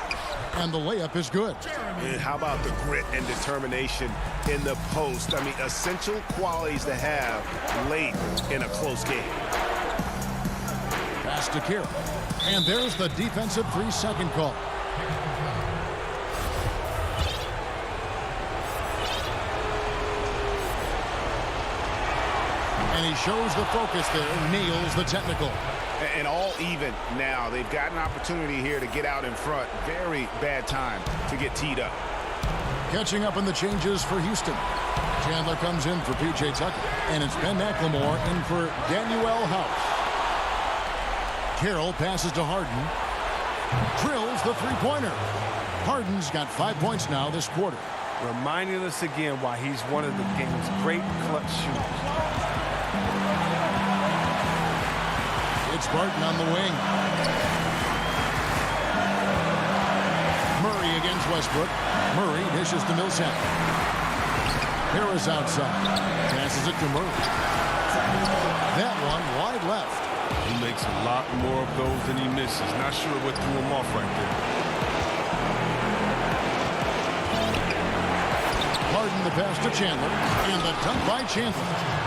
And the layup is good. And how about the grit and determination in the post? I mean, essential qualities to have late in a close game. Pass to Carroll. And there's the defensive 3-second call. And he shows the focus there, nails the technical. And all even now. They've got an opportunity here to get out in front. Very bad time to get teed up. Catching up in the changes for Houston. Chandler comes in for P.J. Tucker. And it's Ben McLemore in for Danuel House. Carroll passes to Harden. Drills the three-pointer. Harden's got 5 points now this quarter. Reminding us again why he's one of the game's great clutch shooters. It's Barton on the wing. Murray against Westbrook. Murray dishes to Millsap. Harris outside. Passes it to Murray. That one wide left. He makes a lot more of those than he misses. Not sure what threw him off right there. Harden the pass to Chandler. And the dunk by Chandler.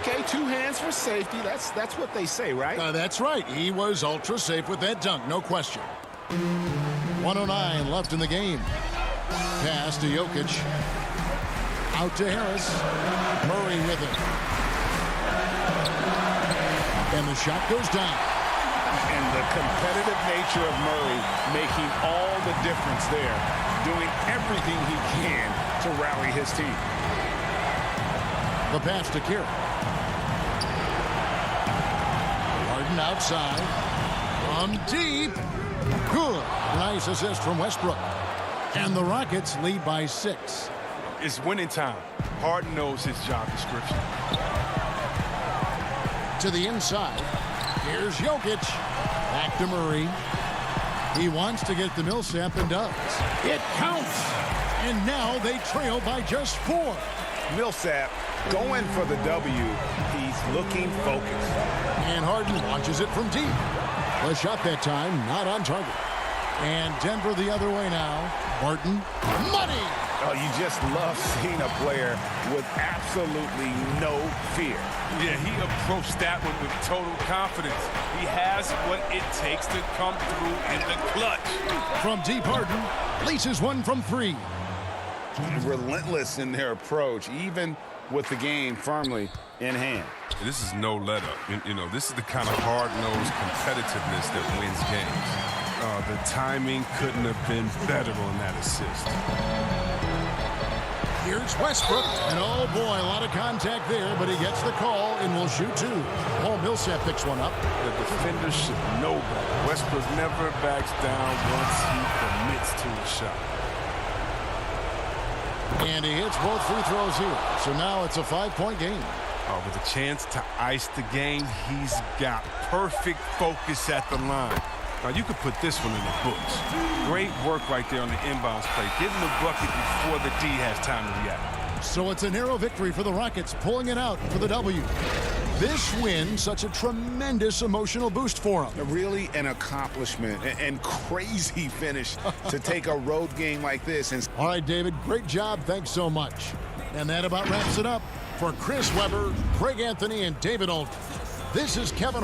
Okay, 2 hands for safety. That's what they say, right? That's right. He was ultra safe with that dunk, no question. 1:09 left in the game. Pass to Jokic. Out to Harris. Murray with it. And the shot goes down. And the competitive nature of Murray making all the difference there. Doing everything he can to rally his team. The pass to Kerr. Harden outside. From deep. Good. Nice assist from Westbrook. And the Rockets lead by 6. It's winning time. Harden knows his job description. To the inside. Here's Jokic. Back to Murray. He wants to get the Millsap and does. It counts. And now they trail by just 4. Millsap going for the W. He's looking focused. And Harden launches it from deep. The shot that time not on target. And Denver the other way now. Barton. Money! Oh, you just love seeing a player with absolutely no fear. Yeah, he approached that one with total confidence. He has what it takes to come through in the clutch. From deep, Harden laces one from 3. Relentless in their approach, even with the game firmly in hand. This is no let-up. You know, this is the kind of hard-nosed competitiveness that wins games. The timing couldn't have been better on that assist. Here's Westbrook. And oh boy, a lot of contact there, but he gets the call and will shoot 2. Paul Millsap picks one up. The defender should know better. Westbrook never backs down once he commits to a shot. And he hits both free throws here. So now it's a 5-point game. With a chance to ice the game, he's got perfect focus at the line. Now, you could put this one in the books. Great work right there on the inbounds play. Getting the bucket before the D has time to react. So it's a narrow victory for the Rockets, pulling it out for the W. This win, such a tremendous emotional boost for them. Really an accomplishment and crazy finish to take a road game like this. All right, David, great job. Thanks so much. And that about wraps it up. For Chris Webber, Craig Anthony, and David Aldridge, this is Kevin.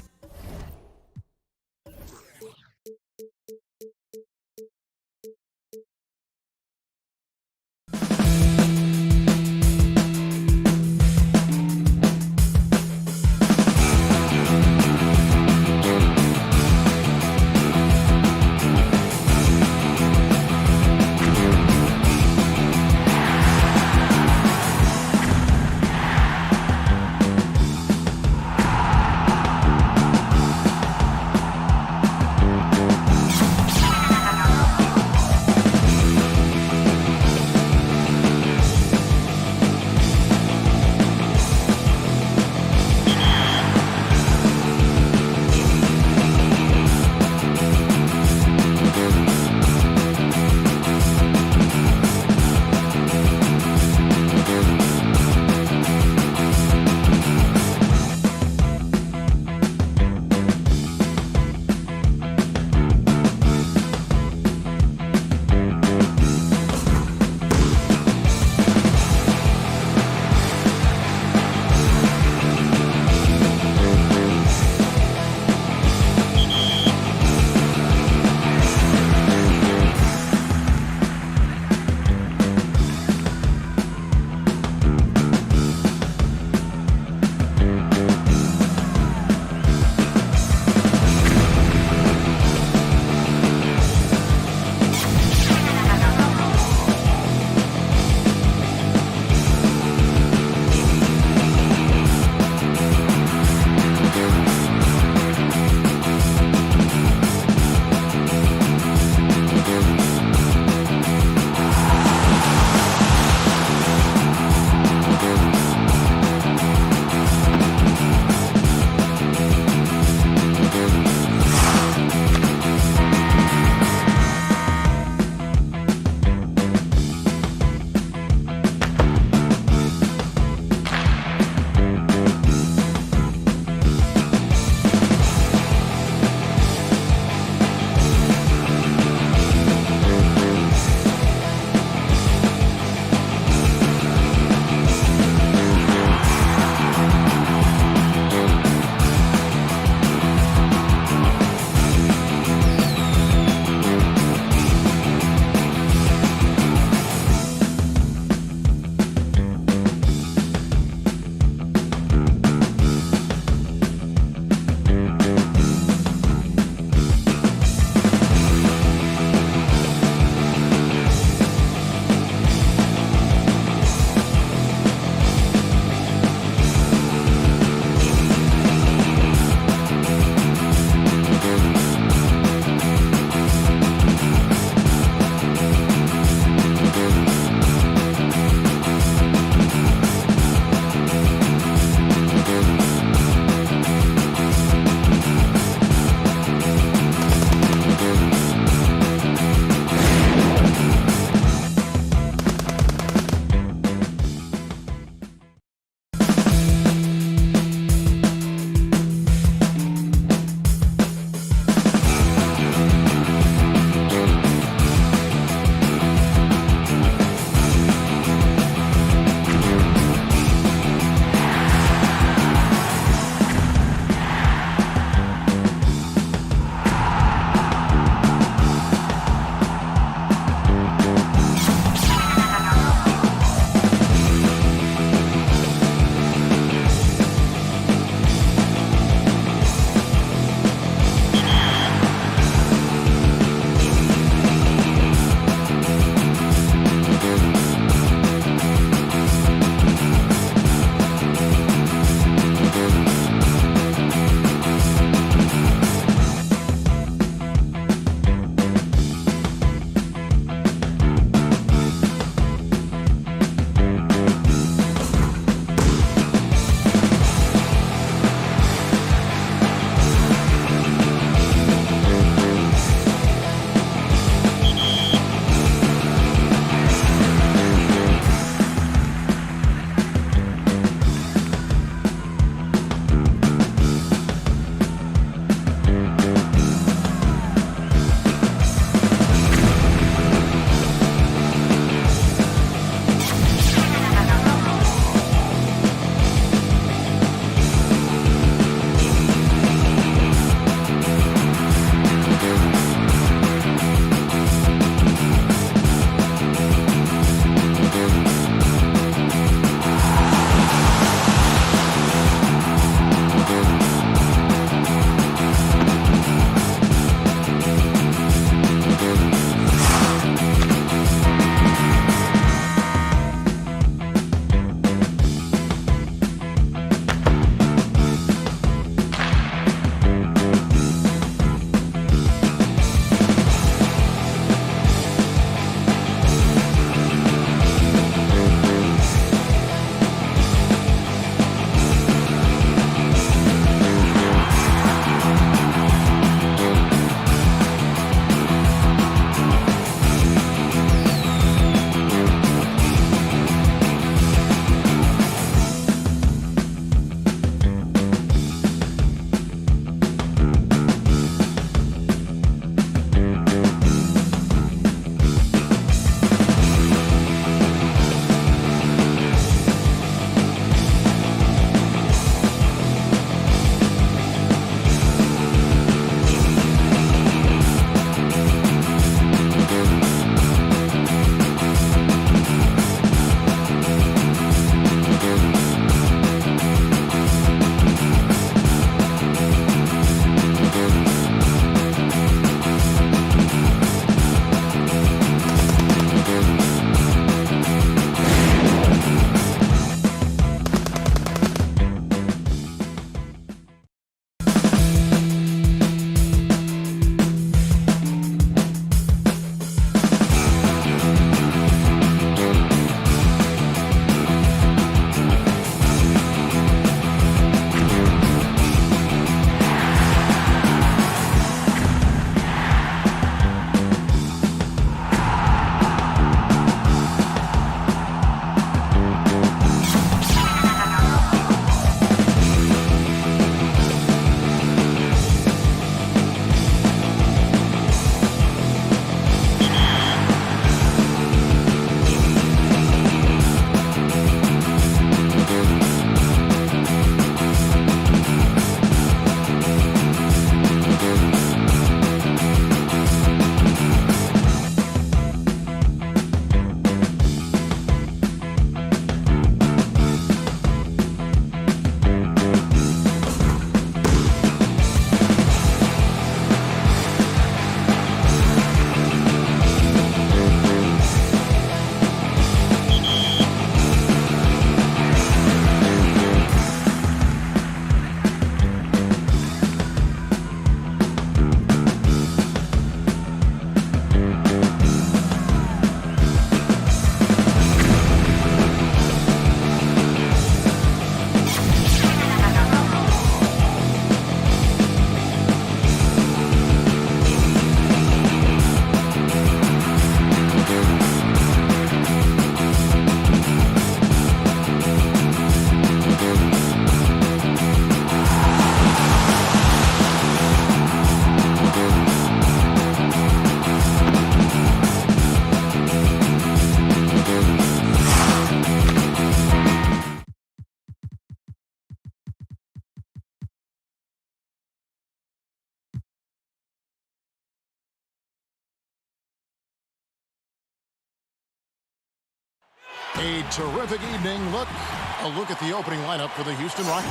A terrific evening. A look at the opening lineup for the Houston Rockets.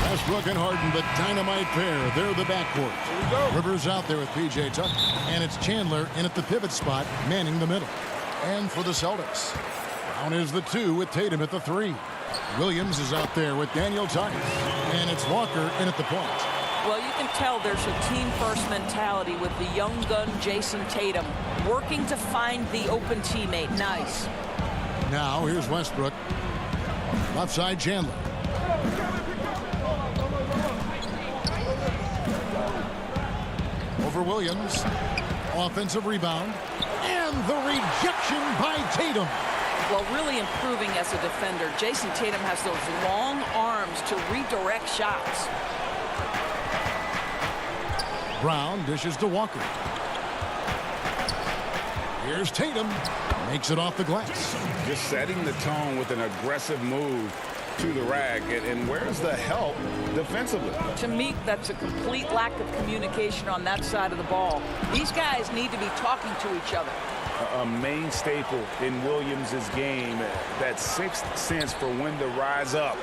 Westbrook and Harden, the dynamite pair. They're the backcourt. Rivers out there with P.J. Tucker. And it's Chandler in at the pivot spot, manning the middle. And for the Celtics, Brown is the 2 with Tatum at the 3. Williams is out there with Daniel Tice. And it's Walker in at the point. Well, you can tell there's a team-first mentality with the young gun Jason Tatum working to find the open teammate. Nice. Now here's Westbrook. Left side Chandler. Over Williams. Offensive rebound. And the rejection by Tatum. Well, really improving as a defender. Jason Tatum has those long arms to redirect shots. Brown dishes to Walker. Here's Tatum. Makes it off the glass. Just setting the tone with an aggressive move to the rack. And where's the help defensively? To me, that's a complete lack of communication on that side of the ball. These guys need to be talking to each other. A main staple in Williams' game, that sixth sense for when to rise up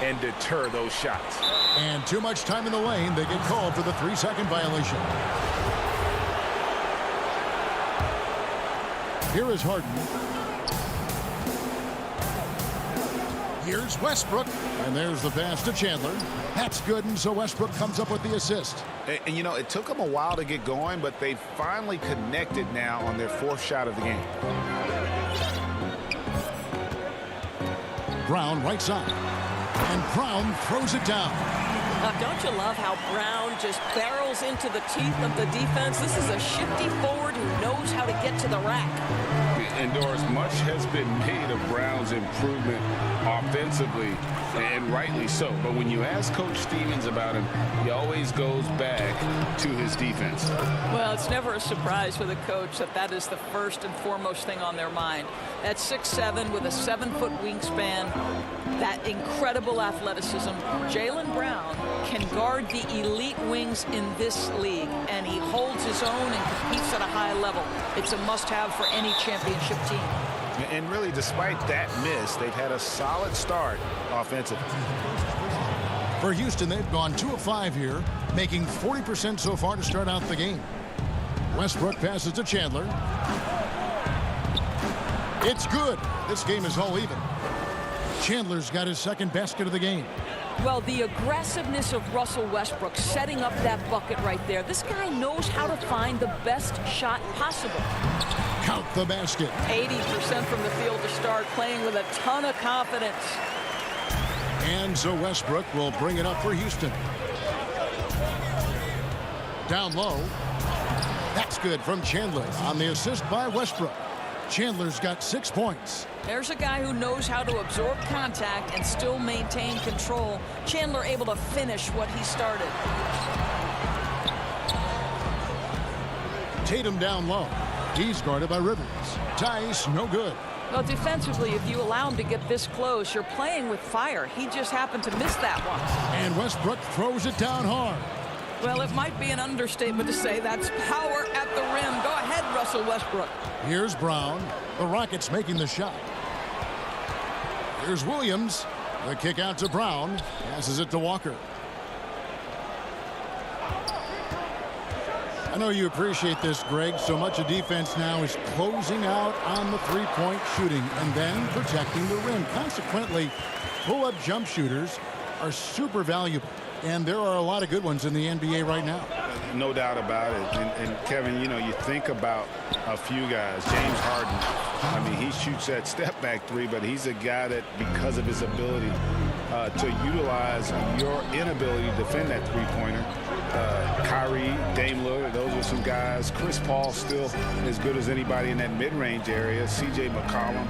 and deter those shots. And too much time in the lane. They get called for the 3-second violation. Here is Harden. Here's Westbrook. And there's the pass to Chandler. That's good, and so Westbrook comes up with the assist. And you know, it took them a while to get going, but they finally connected now on their 4th shot of the game. Brown right side. And Brown throws it down. Now, don't you love how Brown just barrels into the teeth of the defense? This is a shifty forward who knows how to get to the rack. And Doris, much has been made of Brown's improvement offensively, and rightly so. But when you ask Coach Stevens about him, he always goes back to his defense. Well, it's never a surprise for the coach that is the first and foremost thing on their mind. At 6'7" with a 7-foot wingspan, that incredible athleticism, Jaylen Brown can guard the elite wings in this league, and he holds his own and competes at a high level. It's a must-have for any championship team. And really, despite that miss, they've had a solid start offensively. For Houston, they've gone 2 of 5 here, making 40% so far to start out the game. Westbrook passes to Chandler. It's good. This game is all even. Chandler's got his 2nd basket of the game. Well, the aggressiveness of Russell Westbrook setting up that bucket right there. This guy knows how to find the best shot possible. Count the basket. 80% from the field to start, playing with a ton of confidence. And so Westbrook will bring it up for Houston. Down low. That's good from Chandler on the assist by Westbrook. Chandler's got 6 points. There's a guy who knows how to absorb contact and still maintain control. Chandler able to finish what he started. Tatum down low. He's guarded by Rivers. Tice, no good. Well, defensively, if you allow him to get this close, you're playing with fire. He just happened to miss that one. And Westbrook throws it down hard. Well, it might be an understatement to say that's power at the rim. Go ahead, Russell Westbrook. Here's Brown. The Rockets making the shot. Here's Williams. The kick out to Brown. Passes it to Walker. I know you appreciate this, Greg. So much of defense now is closing out on the 3-point shooting and then protecting the rim. Consequently, pull-up jump shooters are super valuable. And there are a lot of good ones in the NBA right now. No doubt about it. And Kevin, you know, you think about a few guys. James Harden, I mean, he shoots that step-back 3, but he's a guy that, because of his ability to utilize your inability to defend that 3-pointer, Kyrie, Dame Lillard, those are some guys. Chris Paul still as good as anybody in that mid-range area. C.J. McCollum.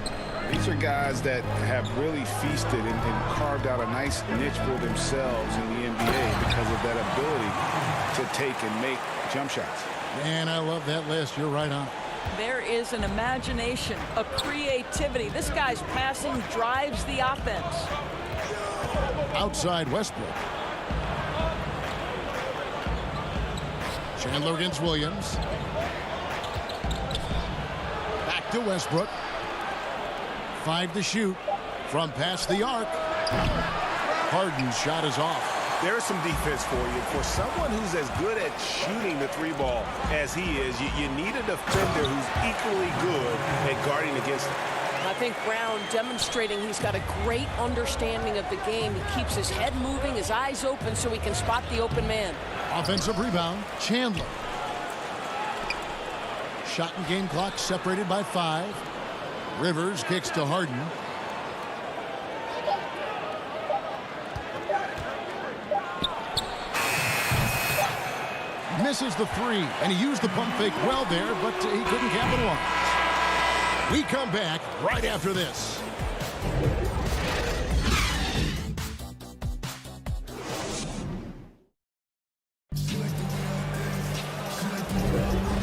These are guys that have really feasted and carved out a nice niche for themselves in the NBA because of that ability to take and make jump shots. Man, I love that list. You're right on. There is an imagination, a creativity. This guy's passing drives the offense. Outside Westbrook. Chandler against Williams. Back to Westbrook. 5 to shoot from past the arc. Harden's shot is off. There's some defense for you. For someone who's as good at shooting the three ball as he is, you need a defender who's equally good at guarding against him. I think Brown demonstrating he's got a great understanding of the game. He keeps his head moving, his eyes open so he can spot the open man. Offensive rebound, Chandler. Shot and game clock separated by 5. Rivers kicks to Harden. Misses the 3, and he used the pump fake well there, but he couldn't capitalize. We come back right after this.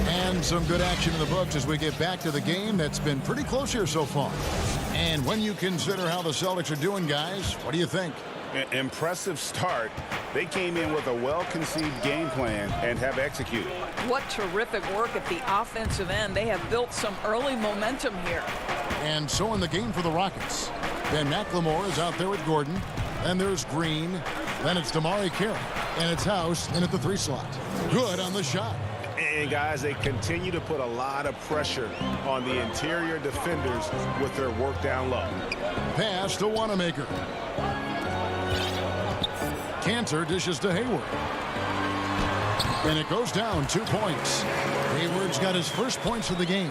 And some good action in the books as we get back to the game that's been pretty close here so far. And when you consider how the Celtics are doing, guys, what do you think? Impressive start. They came in with a well-conceived game plan and have executed. What terrific work at the offensive end. They have built some early momentum here. And so in the game for the Rockets, Ben McLemore is out there with Gordon. Then there's Green. Then it's Damari Carey. And it's House in at the 3 slot. Good on the shot. And guys, they continue to put a lot of pressure on the interior defenders with their work down low. Pass to Wanamaker. Cantor dishes to Hayward. And it goes down 2 points. Hayward's got his first points of the game.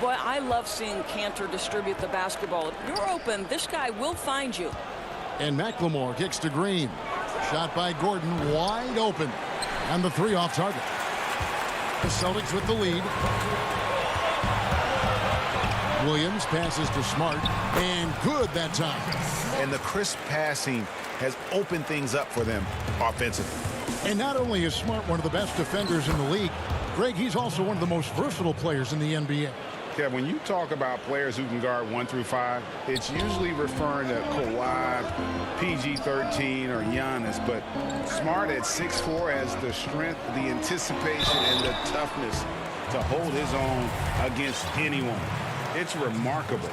Boy, I love seeing Cantor distribute the basketball. If you're open, this guy will find you. And McLemore kicks to Green. Shot by Gordon, wide open. And the 3 off target. The Celtics with the lead. Williams passes to Smart. And good that time. And the crisp passing has opened things up for them offensively. And not only is Smart one of the best defenders in the league, Greg, he's also one of the most versatile players in the NBA. Yeah, when you talk about players who can guard 1 through 5, it's usually referring to Kawhi, PG-13, or Giannis. But Smart at 6'4" has the strength, the anticipation, and the toughness to hold his own against anyone. It's remarkable.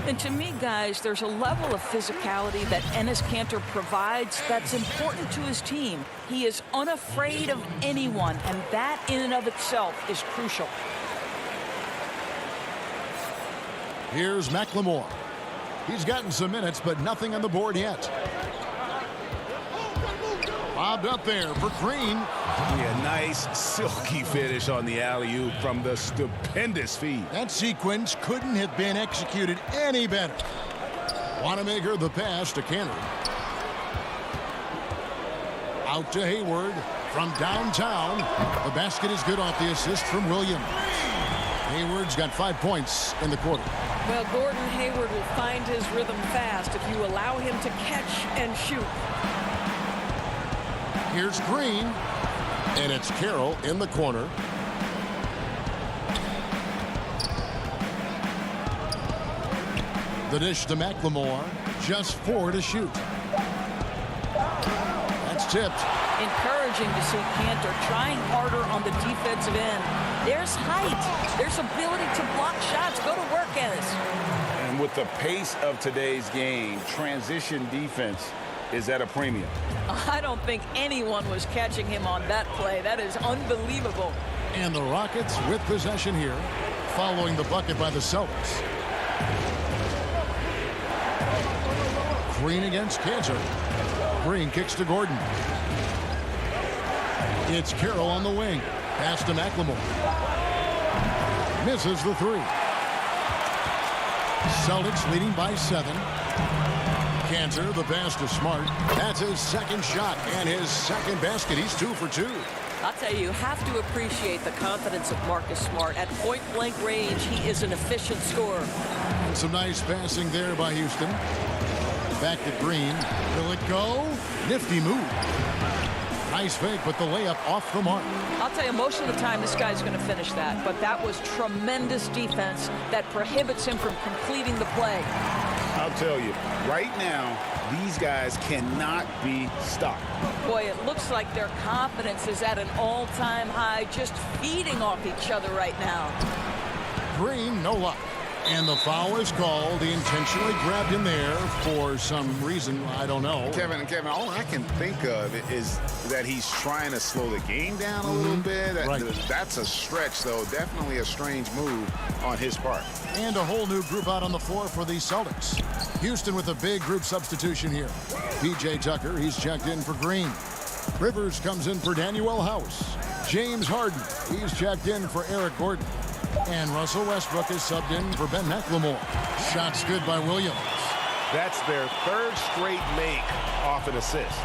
And to me, guys, there's a level of physicality that Enes Kanter provides that's important to his team. He is unafraid of anyone, and that in and of itself is crucial. Here's McLemore. He's gotten some minutes, but nothing on the board yet. Bobbed up there for Green. Yeah, nice silky finish on the alley-oop from the stupendous feed. That sequence couldn't have been executed any better. Wanamaker the pass to Cantor. Out to Hayward from downtown. The basket is good off the assist from Williams. Hayward's got 5 points in the quarter. Well, Gordon Hayward will find his rhythm fast if you allow him to catch and shoot. Here's Green, and it's Carroll in the corner. The dish to McLemore, just 4 to shoot. That's tipped. Encouraging to see Cantor trying harder on the defensive end. There's height. There's ability to block shots. Go to work, Enes. And with the pace of today's game, transition defense is at a premium. I don't think anyone was catching him on that play. That is unbelievable. And the Rockets with possession here, following the bucket by the Celtics. Green against Cantor. Green kicks to Gordon. It's Carroll on the wing. Pass to McLemore. Misses the 3. Celtics leading by 7. Cantor, the pass to Smart. That's his second shot and his second basket. He's 2 for 2. I'll tell you have to appreciate the confidence of Marcus Smart. At point-blank range, he is an efficient scorer. And some nice passing there by Houston. Back to Green. Will it go? Nifty move. Nice fake, but the layup off the mark. I'll tell you, most of the time this guy's going to finish that, but that was tremendous defense that prohibits him from completing the play. I'll tell you, right now, these guys cannot be stopped. Boy, it looks like their confidence is at an all-time high, just feeding off each other right now. Green, no luck. And the foul is called. He intentionally grabbed him there for some reason. I don't know. Kevin, all I can think of is that he's trying to slow the game down a little bit. Right. That's a stretch, though. Definitely a strange move on his part. And a whole new group out on the floor for the Celtics. Houston with a big group substitution here. P.J. Tucker, he's checked in for Green. Rivers comes in for Daniel House. James Harden, he's checked in for Eric Gordon. And Russell Westbrook is subbed in for Ben McLemore. Shots good by Williams. That's their third straight make off an assist.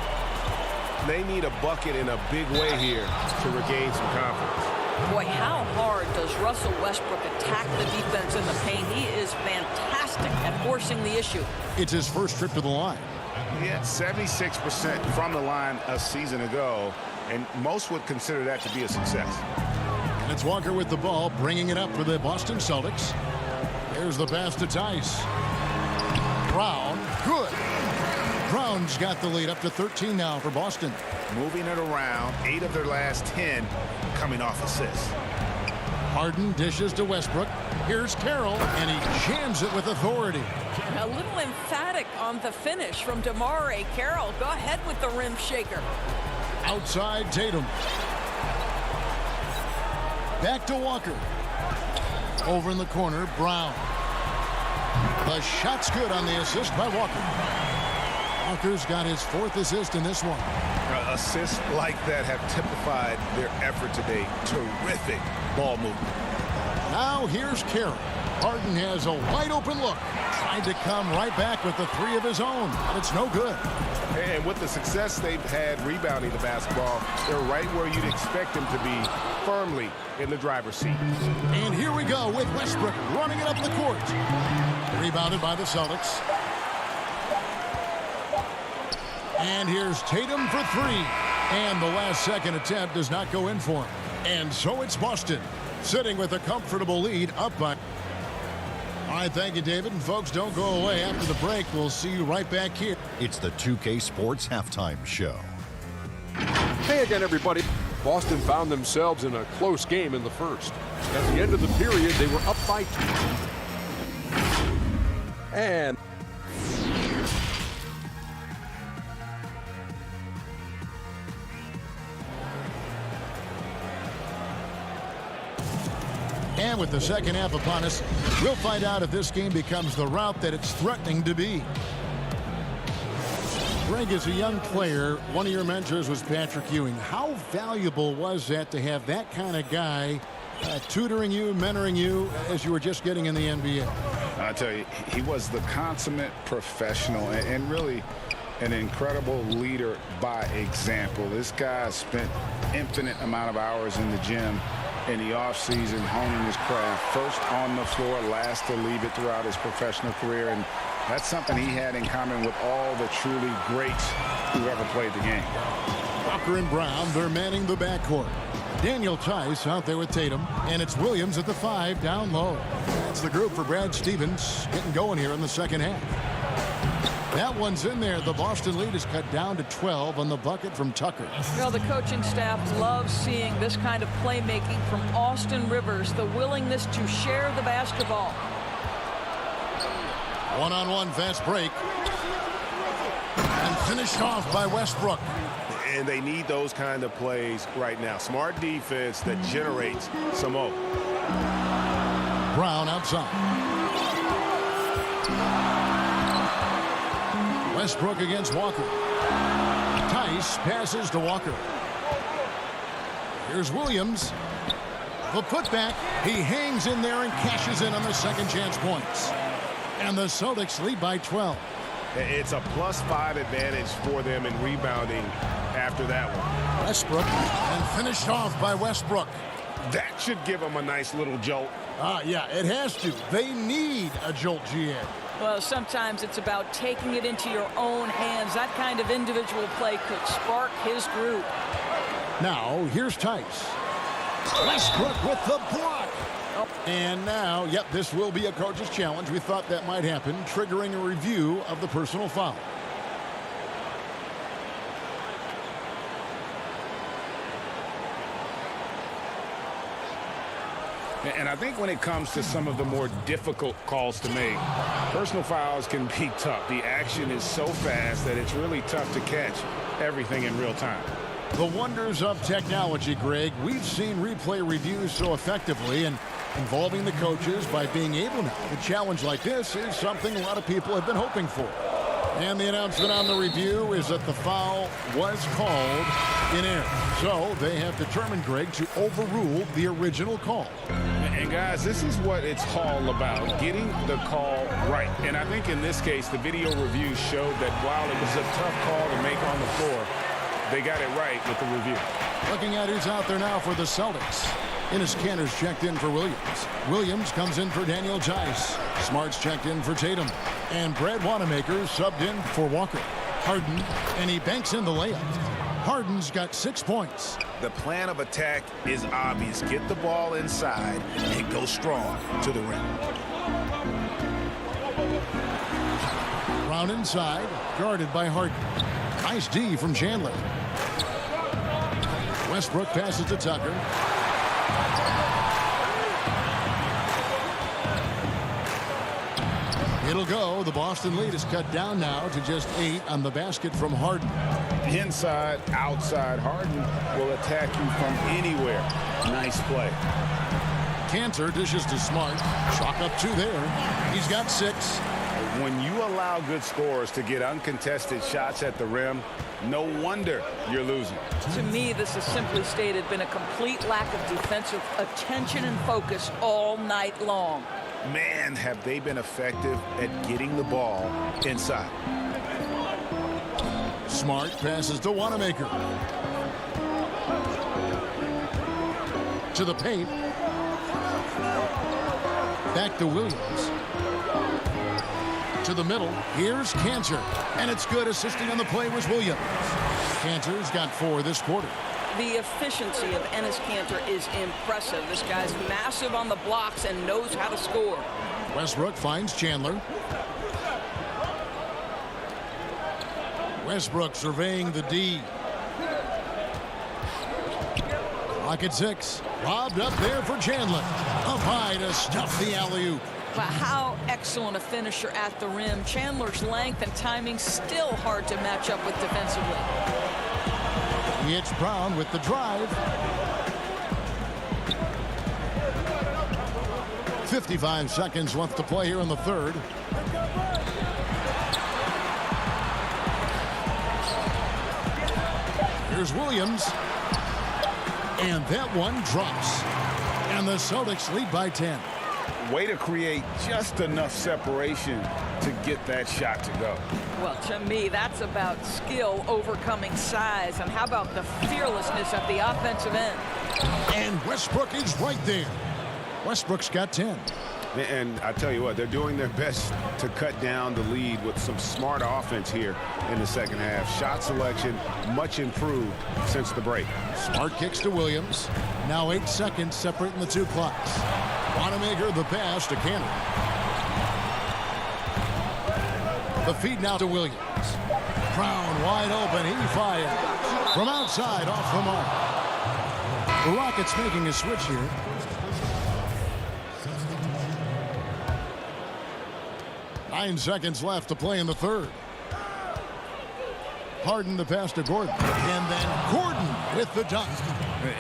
They need a bucket in a big way here to regain some confidence. Boy, how hard does Russell Westbrook attack the defense in the paint? He is fantastic at forcing the issue. It's his first trip to the line. Yeah, 76% from the line a season ago, and most would consider that to be a success. And it's Walker with the ball, bringing it up for the Boston Celtics. Here's the pass to Tice. Brown, good. Brown's got the lead up to 13 now for Boston. Moving it around, 8 of their last 10 coming off assists. Harden dishes to Westbrook. Here's Carroll, and he jams it with authority. A little emphatic on the finish from DeMar Carroll. Go ahead with the rim shaker. Outside Tatum. Back to Walker. Over in the corner, Brown. The shot's good on the assist by Walker. Walker's got his 4th assist in this one. Assists like that have typified their effort today. Terrific ball movement. Now here's Carroll. Harden has a wide open look. Tried to come right back with the 3 of his own, but it's no good. And with the success they've had rebounding the basketball, they're right where you'd expect them to be, firmly in the driver's seat. And here we go with Westbrook running it up the court. Rebounded by the Celtics. And here's Tatum for 3. And the last second attempt does not go in for him. And so it's Boston, sitting with a comfortable lead up by. All right, thank you, David. And folks, don't go away. After the break, we'll see you right back here. It's the 2K Sports Halftime Show. Hey again, everybody. Boston found themselves in a close game in the first. At the end of the period, they were up by 2. And with the second half upon us, we'll find out if this game becomes the route that it's threatening to be. Greg, as a young player, one of your mentors was Patrick Ewing. How valuable was that to have that kind of guy tutoring you, mentoring you as you were just getting in the NBA? I tell you, he was the consummate professional and really an incredible leader by example. This guy spent infinite amount of hours in the gym in the offseason, honing his craft, first on the floor, last to leave it throughout his professional career. And that's something he had in common with all the truly greats who ever played the game. Walker and Brown, they're manning the backcourt. Daniel Tice out there with Tatum, and it's Williams at the 5 down low. That's the group for Brad Stevens getting going here in the second half. That one's in there. The Boston lead is cut down to 12 on the bucket from Tucker. Well, the coaching staff loves seeing this kind of playmaking from Austin Rivers, the willingness to share the basketball. One-on-one fast break. And finished off by Westbrook. And they need those kind of plays right now. Smart defense that generates some O. Brown outside. Westbrook against Walker. Tice passes to Walker. Here's Williams. The putback. He hangs in there and cashes in on the second chance points. And the Celtics lead by 12. It's a +5 advantage for them in rebounding after that one. Westbrook, and finished off by Westbrook. That should give them a nice little jolt. Yeah, it has to. They need a jolt, GA. Well, sometimes it's about taking it into your own hands. That kind of individual play could spark his group. Now, here's Tice. Westbrook with the block. And now, yep, this will be a coach's challenge. We thought that might happen, triggering a review of the personal foul. And I think when it comes to some of the more difficult calls to make, personal fouls can be tough. The action is so fast that it's really tough to catch everything in real time. The wonders of technology, Greg. We've seen replay reviews so effectively, and involving the coaches by being able now to challenge like this is something a lot of people have been hoping for. And the announcement on the review is that the foul was called in air. So they have determined, Greg, to overrule the original call. And guys, this is what it's all about, getting the call right. And I think in this case, the video review showed that while it was a tough call to make on the floor, they got it right with the review. Looking at who's out there now for the Celtics. Enes Kanter's checked in for Williams. Williams comes in for Daniel Tice. Smart's checked in for Tatum. And Brad Wanamaker subbed in for Walker. Harden, and he banks in the layup. Harden's got 6 points. The plan of attack is obvious. Get the ball inside and go strong to the rim. Brown inside, guarded by Harden. Nice D from Chandler. Westbrook passes to Tucker. It'll go. The Boston lead is cut down now to just 8 on the basket from Harden. Inside, outside, Harden will attack you from anywhere. Nice play. Kanter dishes to Smart. Chalk up 2 there. He's got 6. When you allow good scorers to get uncontested shots at the rim, no wonder you're losing. To me, this has simply stated been a complete lack of defensive attention and focus all night long. Man, have they been effective at getting the ball inside. Smart passes to Wanamaker. To the paint. Back to Williams. To the middle. Here's Kanter. And it's good. Assisting on the play was Williams. Kanter's got 4 this quarter. The efficiency of Enes Kanter is impressive. This guy's massive on the blocks and knows how to score. Westbrook finds Chandler. Westbrook surveying the D. Rocket 6. Lobbed up there for Chandler. Up high to stuff the alley-oop. But how excellent a finisher at the rim. Chandler's length and timing still hard to match up with defensively. It's Brown with the drive. 55 seconds left to play here in the third. Here's Williams. And that one drops. And the Celtics lead by 10. Way to create just enough separation to get that shot to go. Well, to me, that's about skill overcoming size. And how about the fearlessness at the offensive end? And Westbrook is right there. Westbrook's got 10. And I tell you what, they're doing their best to cut down the lead with some smart offense here in the second half. Shot selection much improved since the break. Smart kicks to Williams. Now 8 seconds separating the 2 clocks. Wanamaker the pass to Kanter. The feed now to Williams. Brown wide open. He fires from outside off the mark. The Rockets making a switch here. Nine seconds left to play in the third. Harden the pass to Gordon. And then Gordon with the dunk.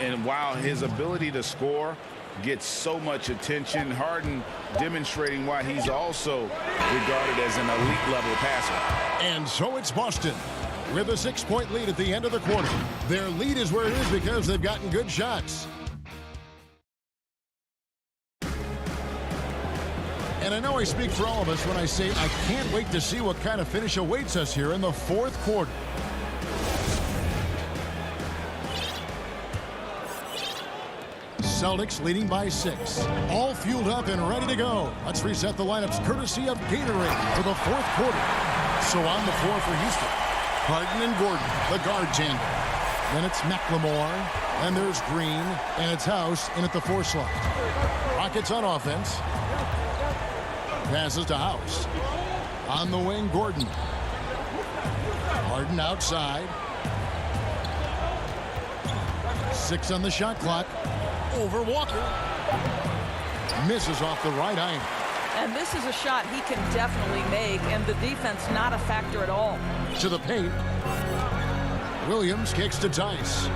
And while his ability to score gets so much attention, Harden demonstrating why he's also regarded as an elite level passer. And so it's Boston with a 6-point lead at the end of the quarter. Their lead is where it is because they've gotten good shots. And I know I speak for all of us when I say I can't wait to see what kind of finish awaits us here in the fourth quarter. Celtics leading by 6. All fueled up and ready to go. Let's reset the lineups courtesy of Gatorade for the fourth quarter. So on the floor for Houston, Harden and Gordon, the guard tandem. Then it's McLemore, and there's Green, and it's House in at the 4 slot. Rockets on offense. Passes to House. On the wing, Gordon. Harden outside. 6 on the shot clock. Over Walker. misses off the right iron. And this is a shot he can definitely make, and the defense not a factor at all. To the paint. Williams kicks to Tice.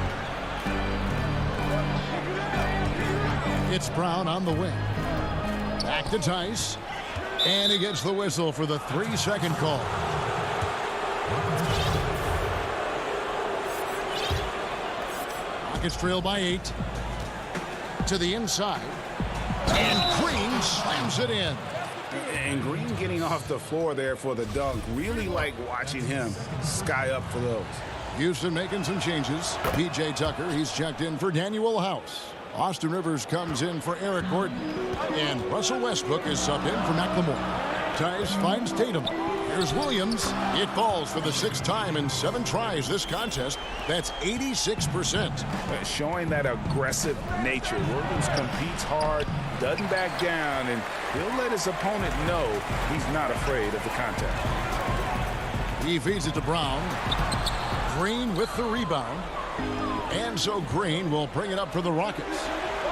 It's Brown on the wing. Back to Tice. And he gets the whistle for the 3-second call. Rockets trail by 8. To the inside. And Green slams it in. And Green getting off the floor there for the dunk. Really like watching him sky up for those. Houston making some changes. P.J. Tucker, he's checked in for Daniel House. Austin Rivers comes in for Eric Gordon. And Russell Westbrook is subbed in for McLemore. Tice finds Tatum. Here's Williams. It falls for the 6th time in 7 tries this contest. That's 86%. Showing that aggressive nature. Williams competes hard, doesn't back down, and he'll let his opponent know he's not afraid of the contact. He feeds it to Brown. Green with the rebound. And so Green will bring it up for the Rockets.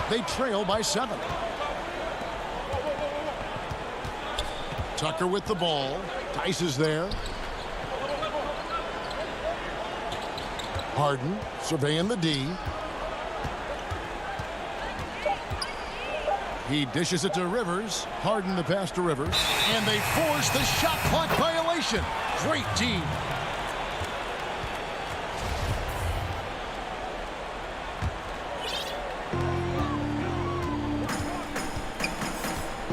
They trail by 7. Tucker with the ball. Tice is there. Harden surveying the D. He dishes it to Rivers. Harden the pass to Rivers. And they force the shot clock violation. Great team.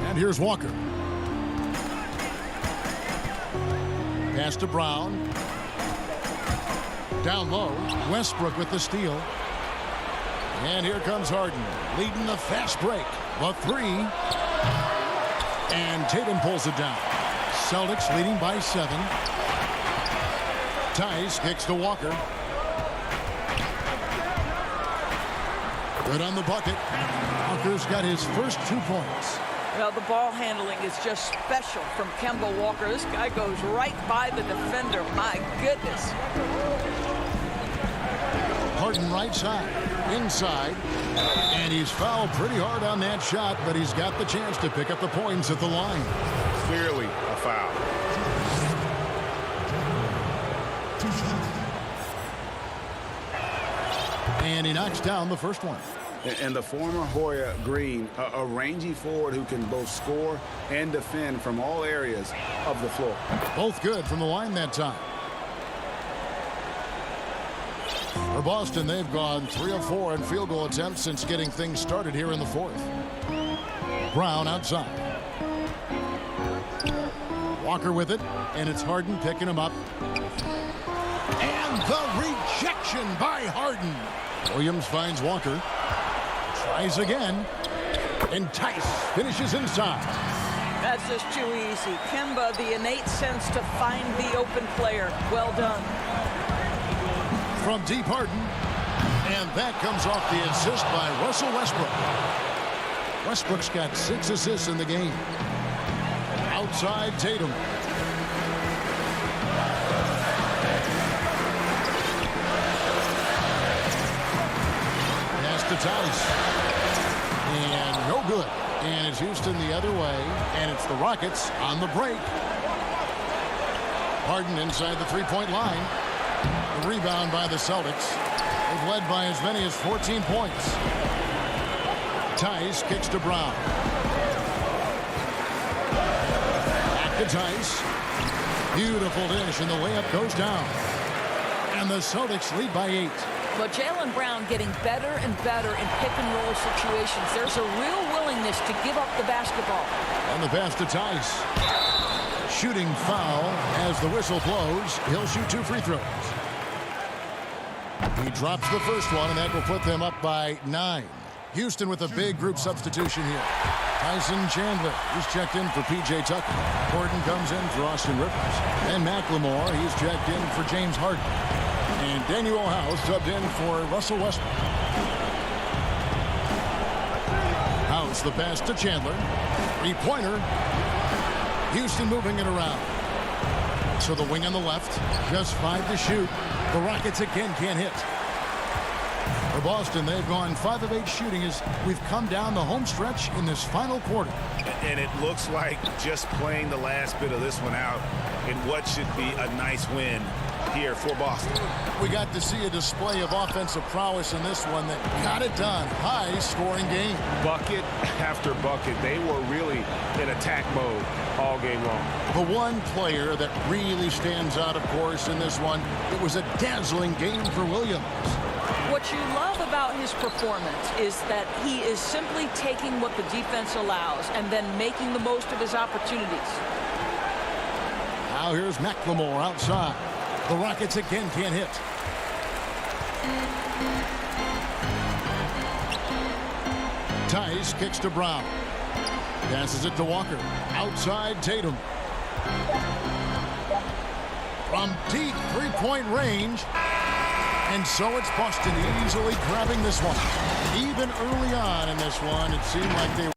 And here's Walker. Pass to Brown. Down low. Westbrook with the steal. And here comes Harden, leading the fast break. The 3. And Tatum pulls it down. Celtics leading by 7. Tice kicks to Walker. Good on the bucket. Walker's got his first 2 points. Well, the ball handling is just special from Kemba Walker. This guy goes right by the defender. My goodness. Harden right side, inside, and he's fouled pretty hard on that shot, but he's got the chance to pick up the points at the line. Clearly a foul. And he knocks down the first one. And the former Hoya Green, a rangy forward who can both score and defend from all areas of the floor. Both good from the line that time. For Boston, they've gone 3 of 4 in field goal attempts since getting things started here in the 4th. Brown outside. Walker with it, and it's Harden picking him up. And the rejection by Harden. Williams finds Walker. Tries again. And Tice finishes inside. That's just too easy. Kemba, the innate sense to find the open player. Well done. From deep Harden. And that comes off the assist by Russell Westbrook. Westbrook's got 6 assists in the game. Outside Tatum. Pass to Tice. And no good. And it's Houston the other way. And it's the Rockets on the break. Harden inside the 3-point line. The rebound by the Celtics. They've led by as many as 14 points. Tice kicks to Brown. Back to Tice. Beautiful dish, and the layup goes down. And the Celtics lead by 8. But Jaylen Brown getting better and better in pick-and-roll situations. There's a real willingness to give up the basketball. And the pass to Tice. Shooting foul as the whistle blows. He'll shoot 2 free throws. He drops the first one, and that will put them up by 9. Houston with a big group substitution here. Tyson Chandler, he's checked in for P.J. Tucker. Gordon comes in for Austin Rivers. And McLemore, he's checked in for James Harden. And Daniel House subbed in for Russell Westbrook. House, the pass to Chandler. 3-pointer. Houston moving it around. So the wing on the left, just 5 to shoot. The Rockets again can't hit. For Boston, they've gone 5 of 8 shooting as we've come down the home stretch in this final quarter. And it looks like just playing the last bit of this one out in what should be a nice win here for Boston. We got to see a display of offensive prowess in this one that got it done. High-scoring game. Bucket after bucket. They were really in attack mode all game long. The one player that really stands out, of course, in this one, it was a dazzling game for Williams. What you love about his performance is that he is simply taking what the defense allows and then making the most of his opportunities. Now here's McLemore outside. The Rockets again can't hit. Tice kicks to Brown. Passes it to Walker. Outside Tatum. From deep three-point range. And so it's Boston easily grabbing this one. Even early on in this one, it seemed like they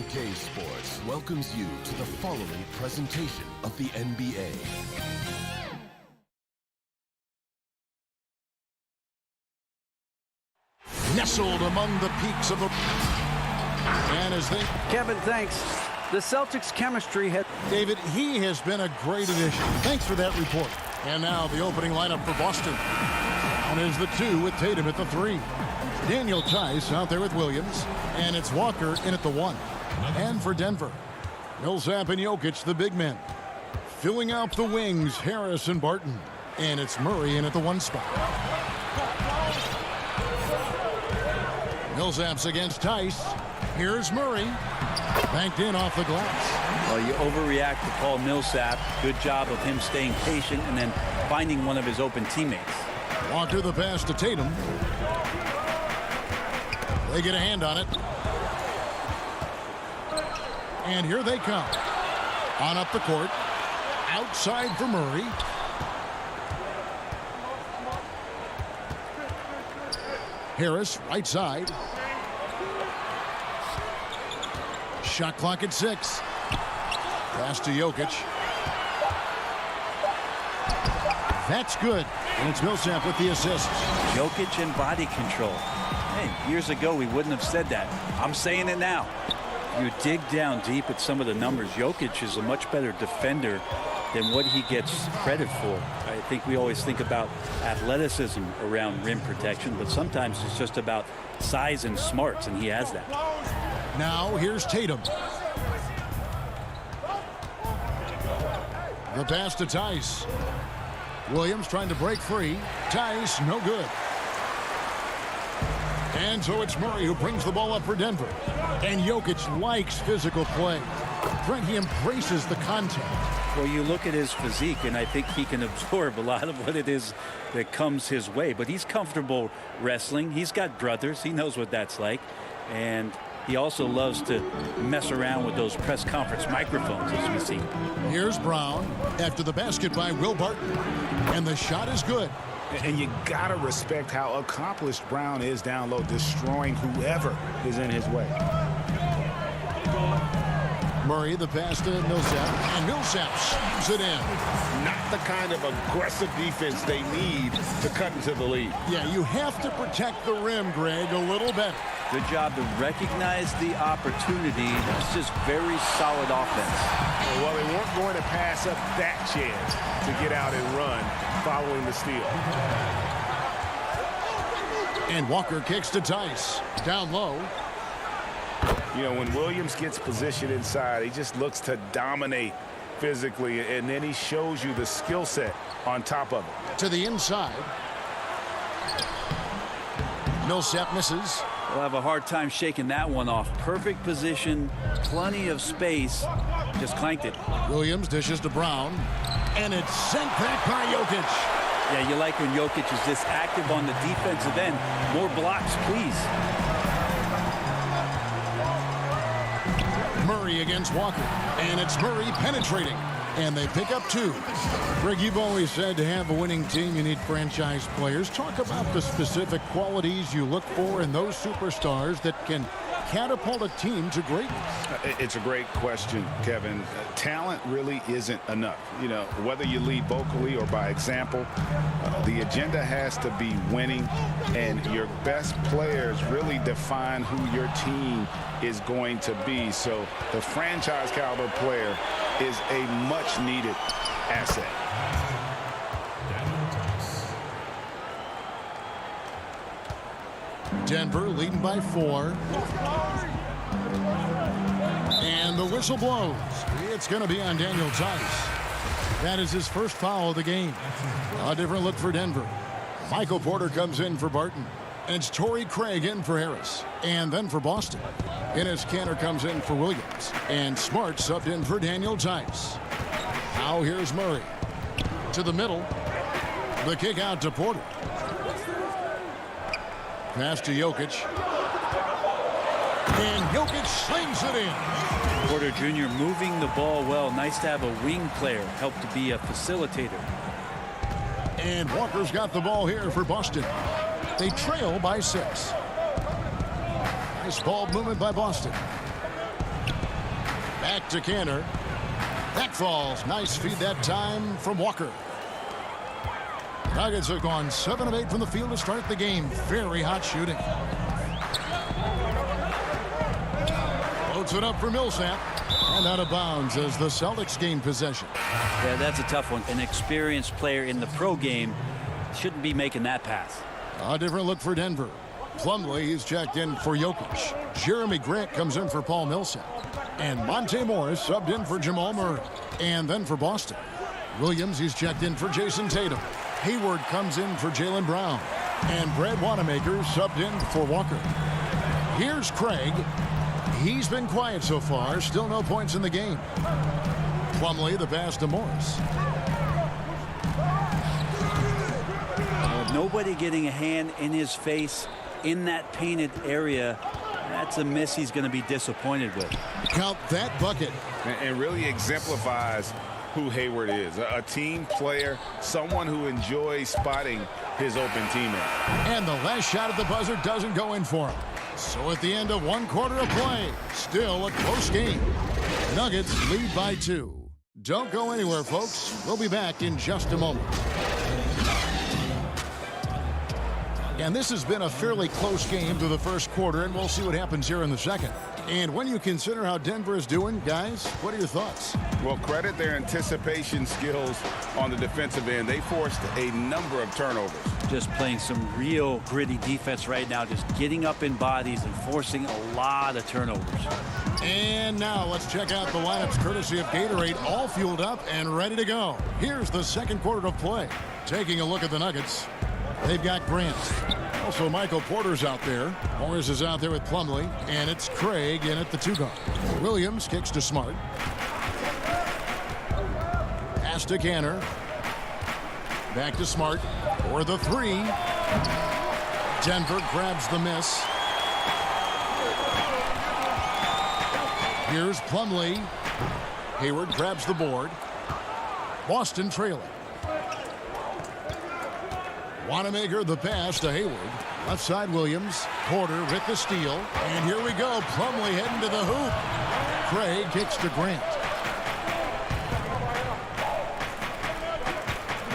2K Sports welcomes you to the following presentation of the NBA. Nestled among the peaks of the... And as they... Kevin, thanks. The Celtics chemistry had... David, he has been a great addition. Thanks for that report. And now the opening lineup for Boston. And is the 2 with Tatum at the 3. Daniel Tice out there with Williams. And it's Walker in at the 1. And for Denver, Millsap and Jokic, the big men. Filling out the wings, Harris and Barton. And it's Murray in at the 1 spot. Millsap's against Tice. Here's Murray. Banked in off the glass. Well, you overreact to Paul Millsap. Good job of him staying patient and then finding one of his open teammates. Walker the pass to Tatum. They get a hand on it. And here they come. On up the court. Outside for Murray. Harris, right side. Shot clock at 6. Pass to Jokic. That's good. And it's Millsap with the assist. Jokic and body control. Hey, years ago we wouldn't have said that. I'm saying it now. You dig down deep at some of the numbers. Jokic is a much better defender than what he gets credit for. I think we always think about athleticism around rim protection, but sometimes it's just about size and smarts, and he has that. Now here's Tatum. The pass to Tice. Williams trying to break free. Tice, no good. And so it's Murray who brings the ball up for Denver. And Jokic likes physical play. Brent, he embraces the contact. Well, you look at his physique, and I think he can absorb a lot of what it is that comes his way. But he's comfortable wrestling. He's got brothers. He knows what that's like. And he also loves to mess around with those press conference microphones, as we see. Here's Brown after the basket by Will Barton. And the shot is good. And you got to respect how accomplished Brown is down low, destroying whoever is in his way. Murray, the pass to Millsap, and Millsap slams it in. Not the kind of aggressive defense they need to cut into the lead. Yeah, you have to protect the rim, Greg, a little better. Good job to recognize the opportunity. That's just very solid offense. Well, they weren't going to pass up that chance to get out and run following the steal. And Walker kicks to Tice. Down low. You know, when Williams gets positioned inside, he just looks to dominate physically, and then he shows you the skill set on top of it. To the inside. Millsap misses. We'll have a hard time shaking that one off. Perfect position, plenty of space. Just clanked it. Williams dishes to Brown. And it's sent back by Jokic. Yeah, you like when Jokic is this active on the defensive end. More blocks, please. Murray against Walker. And it's Murray penetrating. And they pick up 2. Greg, you've always said to have a winning team, you need franchise players. Talk about the specific qualities you look for in those superstars that can catapult a team to greatness. It's a great question, Kevin. Talent really isn't enough. You know, whether you lead vocally or by example, the agenda has to be winning, and your best players really define who your team is going to be. So the franchise caliber player is a much needed asset. Denver leading by 4. And the whistle blows. It's going to be on Daniel Tice. That is his first foul of the game. A different look for Denver. Michael Porter comes in for Barton. And it's Torrey Craig in for Harris. And then for Boston, Enes Kanter comes in for Williams. And Smart subbed in for Daniel Tice. Now here's Murray. To the middle. The kick out to Porter. Pass to Jokic. And Jokic slings it in. Porter Jr. moving the ball well. Nice to have a wing player help to be a facilitator. And Walker's got the ball here for Boston. They trail by 6. Nice ball movement by Boston. Back to Canner. That falls. Nice feed that time from Walker. Nuggets have gone 7 of 8 from the field to start the game. Very hot shooting. Floats it up for Millsap. And out of bounds as the Celtics gain possession. Yeah, that's a tough one. An experienced player in the pro game shouldn't be making that pass. A different look for Denver. Plumlee, he's checked in for Jokic. Jeremy Grant comes in for Paul Millsap. And Monte Morris subbed in for Jamal Murray. And then for Boston, Williams, he's checked in for Jason Tatum. Hayward comes in for Jaylen Brown. And Brad Wanamaker subbed in for Walker. Here's Craig. He's been quiet so far. Still no points in the game. Plumlee, the pass to Morris. Nobody getting a hand in his face in that painted area. That's a miss he's going to be disappointed with. Count that bucket. And really exemplifies who Hayward is. A team player, someone who enjoys spotting his open teammate. And the last shot at the buzzer doesn't go in for him. So at the end of 1 quarter of play, still a close game. Nuggets lead by 2. Don't go anywhere, folks. We'll be back in just a moment. And this has been a fairly close game through the first quarter, and we'll see what happens here in the second. And when you consider how Denver is doing, guys, what are your thoughts? Well, credit their anticipation skills on the defensive end. They forced a number of turnovers. Just playing some real gritty defense right now, just getting up in bodies and forcing a lot of turnovers. And now let's check out the lineups courtesy of Gatorade, all fueled up and ready to go. Here's the second quarter of play. Taking a look at the Nuggets. They've got Grant. Also, Michael Porter's out there. Morris is out there with Plumlee. And it's Craig in at the 2 guard. Williams kicks to Smart. Pass to Canner. Back to Smart for the 3. Denver grabs the miss. Here's Plumlee. Hayward grabs the board. Boston trailing. Wanamaker the pass to Hayward. Left side Williams. Porter with the steal. And here we go. Plumlee heading to the hoop. Craig kicks to Grant.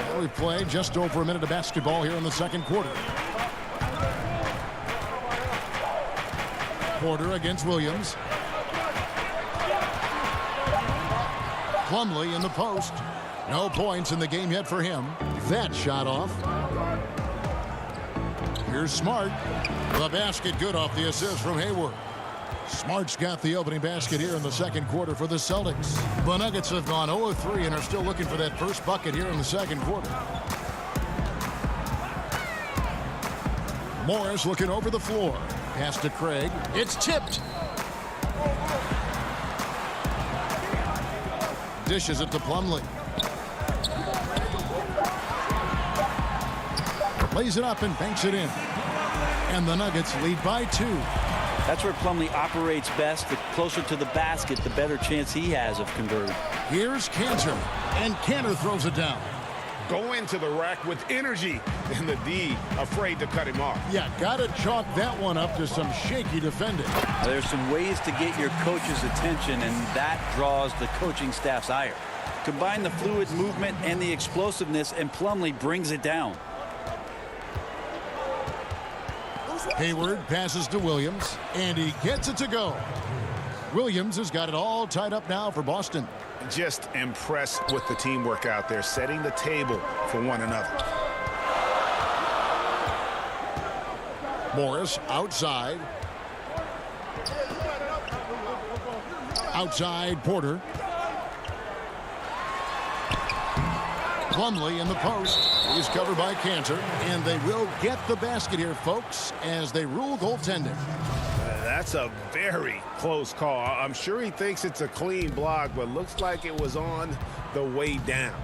Well, we've played just over a minute of basketball here in the second quarter. Porter against Williams. Plumlee in the post. No points in the game yet for him. That shot off. Here's Smart. The basket good off the assist from Hayward. Smart's got the opening basket here in the second quarter for the Celtics. The Nuggets have gone 0-3 and are still looking for that first bucket here in the second quarter. Morris looking over the floor. Pass to Craig. It's tipped. Dishes it to Plumlee. Lays it up and banks it in. And the Nuggets lead by 2. That's where Plumlee operates best. The closer to the basket, the better chance he has of converting. Here's Cantor. And Cantor throws it down. Go into the rack with energy. And the D afraid to cut him off. Yeah, got to chalk that one up to some shaky defending. There's some ways to get your coach's attention, and that draws the coaching staff's ire. Combine the fluid movement and the explosiveness, and Plumlee brings it down. Hayward passes to Williams, and he gets it to go. Williams has got it all tied up now for Boston. Just impressed with the teamwork out there, setting the table for one another. Morris outside. Outside Porter. Plumlee in the post. He's covered by Cantor, and they will get the basket here, folks, as they rule goaltending. That's a very close call. I'm sure he thinks it's a clean block, but looks like it was on the way down.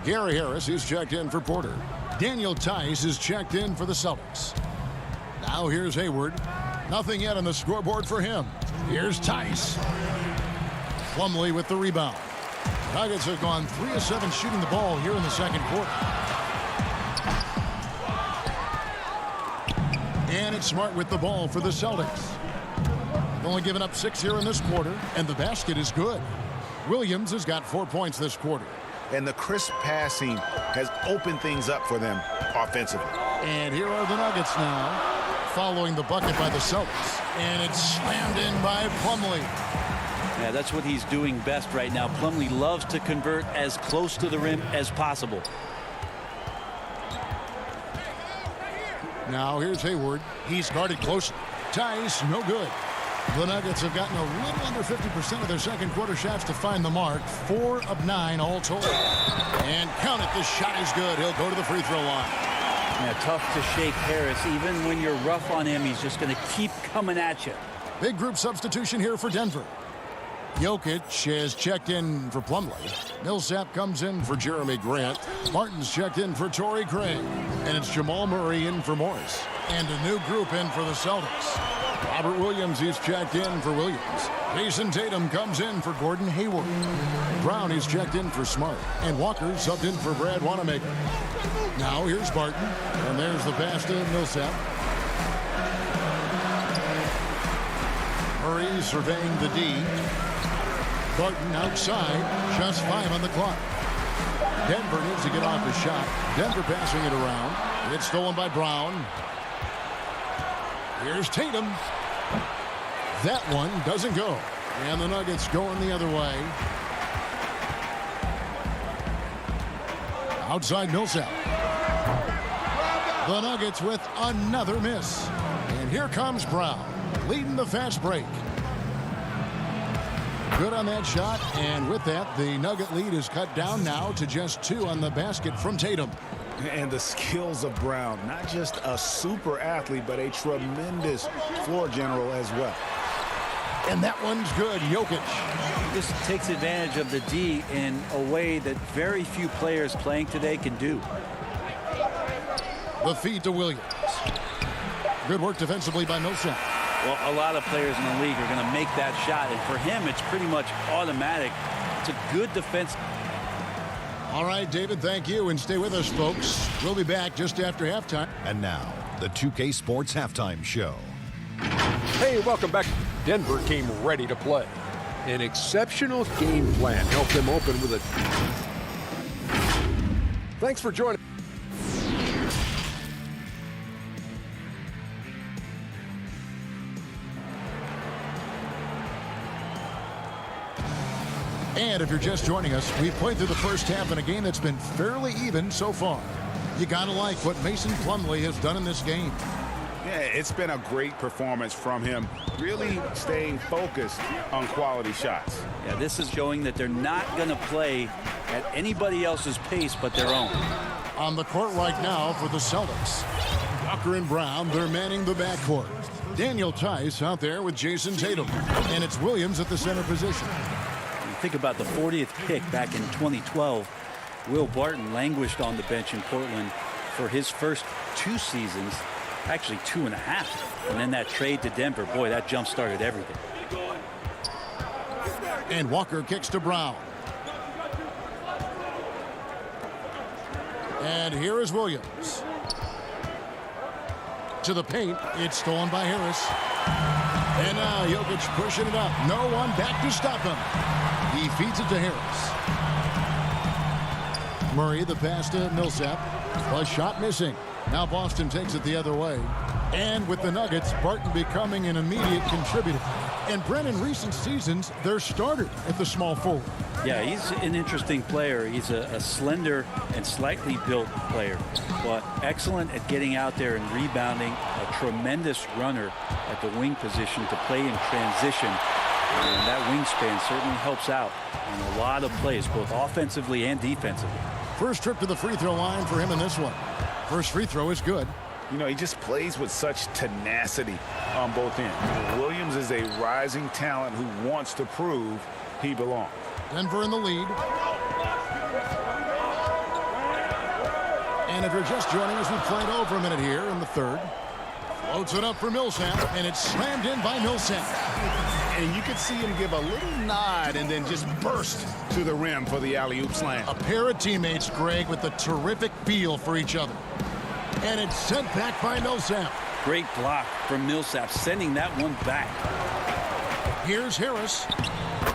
Gary Harris is checked in for Porter. Daniel Tice is checked in for the Celtics. Now here's Hayward. Nothing yet on the scoreboard for him. Here's Tice. Plumlee with the rebound. Nuggets have gone 3 of 7 shooting the ball here in the second quarter. And it's Smart with the ball for the Celtics. They've only given up 6 here in this quarter, and the basket is good. Williams has got 4 points this quarter. And the crisp passing has opened things up for them offensively. And here are the Nuggets now, following the bucket by the Celtics. And it's slammed in by Plumlee. Yeah, that's what he's doing best right now. Plumlee loves to convert as close to the rim as possible. Now here's Hayward. He's guarded closely. Tice, no good. The Nuggets have gotten a little under 50% of their second quarter shots to find the mark. 4 of 9 all told. And count it, the shot is good. He'll go to the free throw line. Yeah, tough to shake Harris. Even when you're rough on him, he's just going to keep coming at you. Big group substitution here for Denver. Jokic has checked in for Plumlee. Millsap comes in for Jeremy Grant. Martin's checked in for Torrey Craig. And it's Jamal Murray in for Morris. And a new group in for the Celtics. Robert Williams, he's checked in for Williams. Jason Tatum comes in for Gordon Hayward. Brown, he's checked in for Smart. And Walker subbed in for Brad Wanamaker. Now here's Barton. And there's the pass to Millsap. Murray surveying the D. Barton outside. Just 5 on the clock. Denver needs to get off the shot. Denver passing it around. It's stolen by Brown. Here's Tatum. That one doesn't go. And the Nuggets going the other way. Outside Millsap. The Nuggets with another miss. And here comes Brown, leading the fast break. Good on that shot, and with that, the Nugget lead is cut down now to just 2 on the basket from Tatum. And the skills of Brown, not just a super athlete, but a tremendous floor general as well. And that one's good. Jokic. This takes advantage of the D in a way that very few players playing today can do. The feed to Williams. Good work defensively by Millsap. Well, a lot of players in the league are going to make that shot, and for him, it's pretty much automatic. It's a good defense. All right, David, thank you, and stay with us, folks. We'll be back just after halftime. And now, the 2K Sports Halftime Show. Hey, welcome back. Denver came ready to play. An exceptional game plan helped them open with a... Thanks for joining. And if you're just joining us, we've played through the first half in a game that's been fairly even so far. You gotta like what Mason Plumlee has done in this game. Yeah, it's been a great performance from him, really staying focused on quality shots. Yeah, this is showing that they're not going to play at anybody else's pace but their own. On the court right now for the Celtics. Walker and Brown, they're manning the backcourt. Daniel Tice out there with Jason Tatum. And it's Williams at the center position. Think about the 40th pick back in 2012. Will Barton languished on the bench in Portland for his first 2 seasons, actually 2.5. And then that trade to Denver, boy, that jump-started everything. And Walker kicks to Brown. And here is Williams. To the paint, it's stolen by Harris. And now Jokic pushing it up. No one back to stop him. He feeds it to Harris. Murray, the pass to Millsap. A shot missing. Now Boston takes it the other way. And with the Nuggets, Barton becoming an immediate contributor. And Brent, in recent seasons, their starter at the small forward. Yeah, he's an interesting player. He's a slender and slightly built player, but excellent at getting out there and rebounding. A tremendous runner at the wing position to play in transition. And that wingspan certainly helps out on a lot of plays, both offensively and defensively. First trip to the free throw line for him in this one. First free throw is good. You know, he just plays with such tenacity on both ends. Williams is a rising talent who wants to prove he belongs. Denver in the lead. And if you're just joining us, we've played over a minute here in the third. Floats it up for Millsap, and it's slammed in by Millsap. And you could see him give a little nod and then just burst to the rim for the alley-oop slam. A pair of teammates, Greg, with a terrific feel for each other. And it's sent back by Millsap. Great block from Millsap, sending that one back. Here's Harris.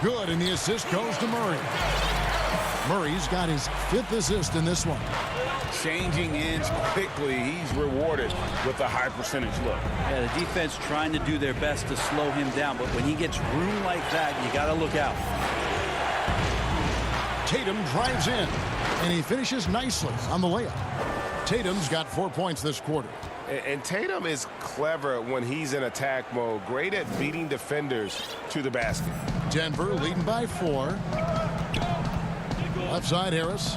Good, and the assist goes to Murray. Murray's got his 5th assist in this one. Changing ends quickly. He's rewarded with a high percentage look. Yeah, the defense trying to do their best to slow him down, but when he gets room like that, you got to look out. Tatum drives in, and he finishes nicely on the layup. Tatum's got 4 points this quarter. And Tatum is clever when he's in attack mode. Great at beating defenders to the basket. Denver leading by 4. Left side, Harris.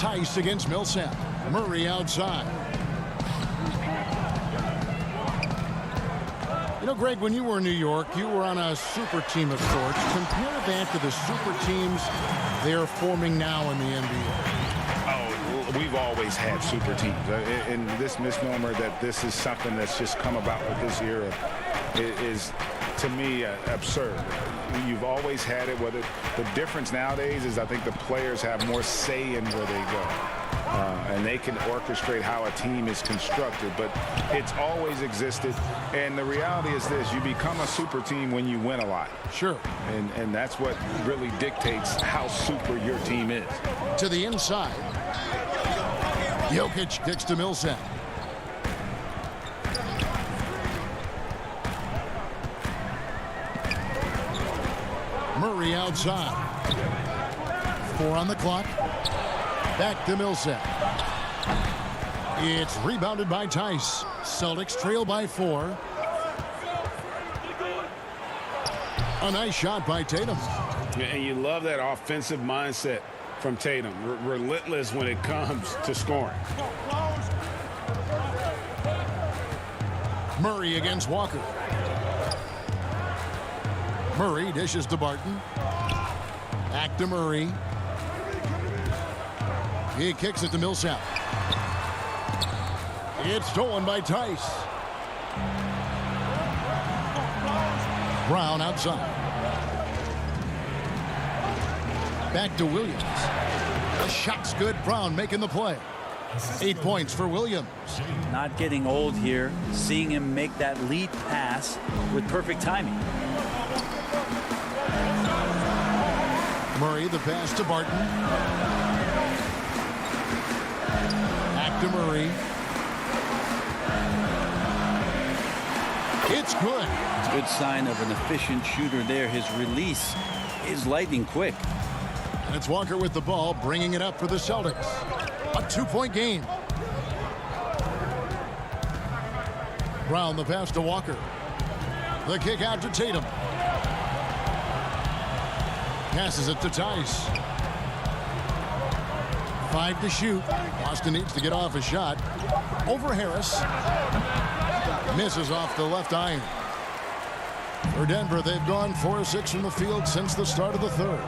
Tice against Millsap. Murray outside. You know, Greg, when you were in New York, you were on a super team of sorts. Compare that to the super teams they're forming now in the NBA. We've always had super teams. And this misnomer that this is something that's just come about with this era is, to me, absurd. You've always had it. Whether the difference nowadays is I think the players have more say in where they go. And they can orchestrate how a team is constructed. But it's always existed. And the reality is this. You become a super team when you win a lot. Sure. And that's what really dictates how super your team is. To the inside. Jokic kicks to Millsap. Murray outside. 4 on the clock. Back to Millsap. It's rebounded by Tice. Celtics trail by 4. A nice shot by Tatum. And you love that offensive mindset from Tatum. Relentless when it comes to scoring. Murray against Walker. Murray dishes to Barton. Back to Murray. He kicks it to Millsap. It's stolen by Tice. Brown outside. Back to Williams. The shot's good. Brown making the play. 8 points for Williams. Not getting old here. Seeing him make that lead pass with perfect timing. Murray, the pass to Barton. Back to Murray. It's good. It's a good sign of an efficient shooter there. His release is lightning quick. And it's Walker with the ball, bringing it up for the Celtics. A 2-point game. Brown, the pass to Walker. The kick out to Tatum. Passes it to Tice. 5 to shoot. Boston needs to get off a shot. Over Harris. Misses off the left iron. For Denver, they've gone 4 of 6 from the field since the start of the third.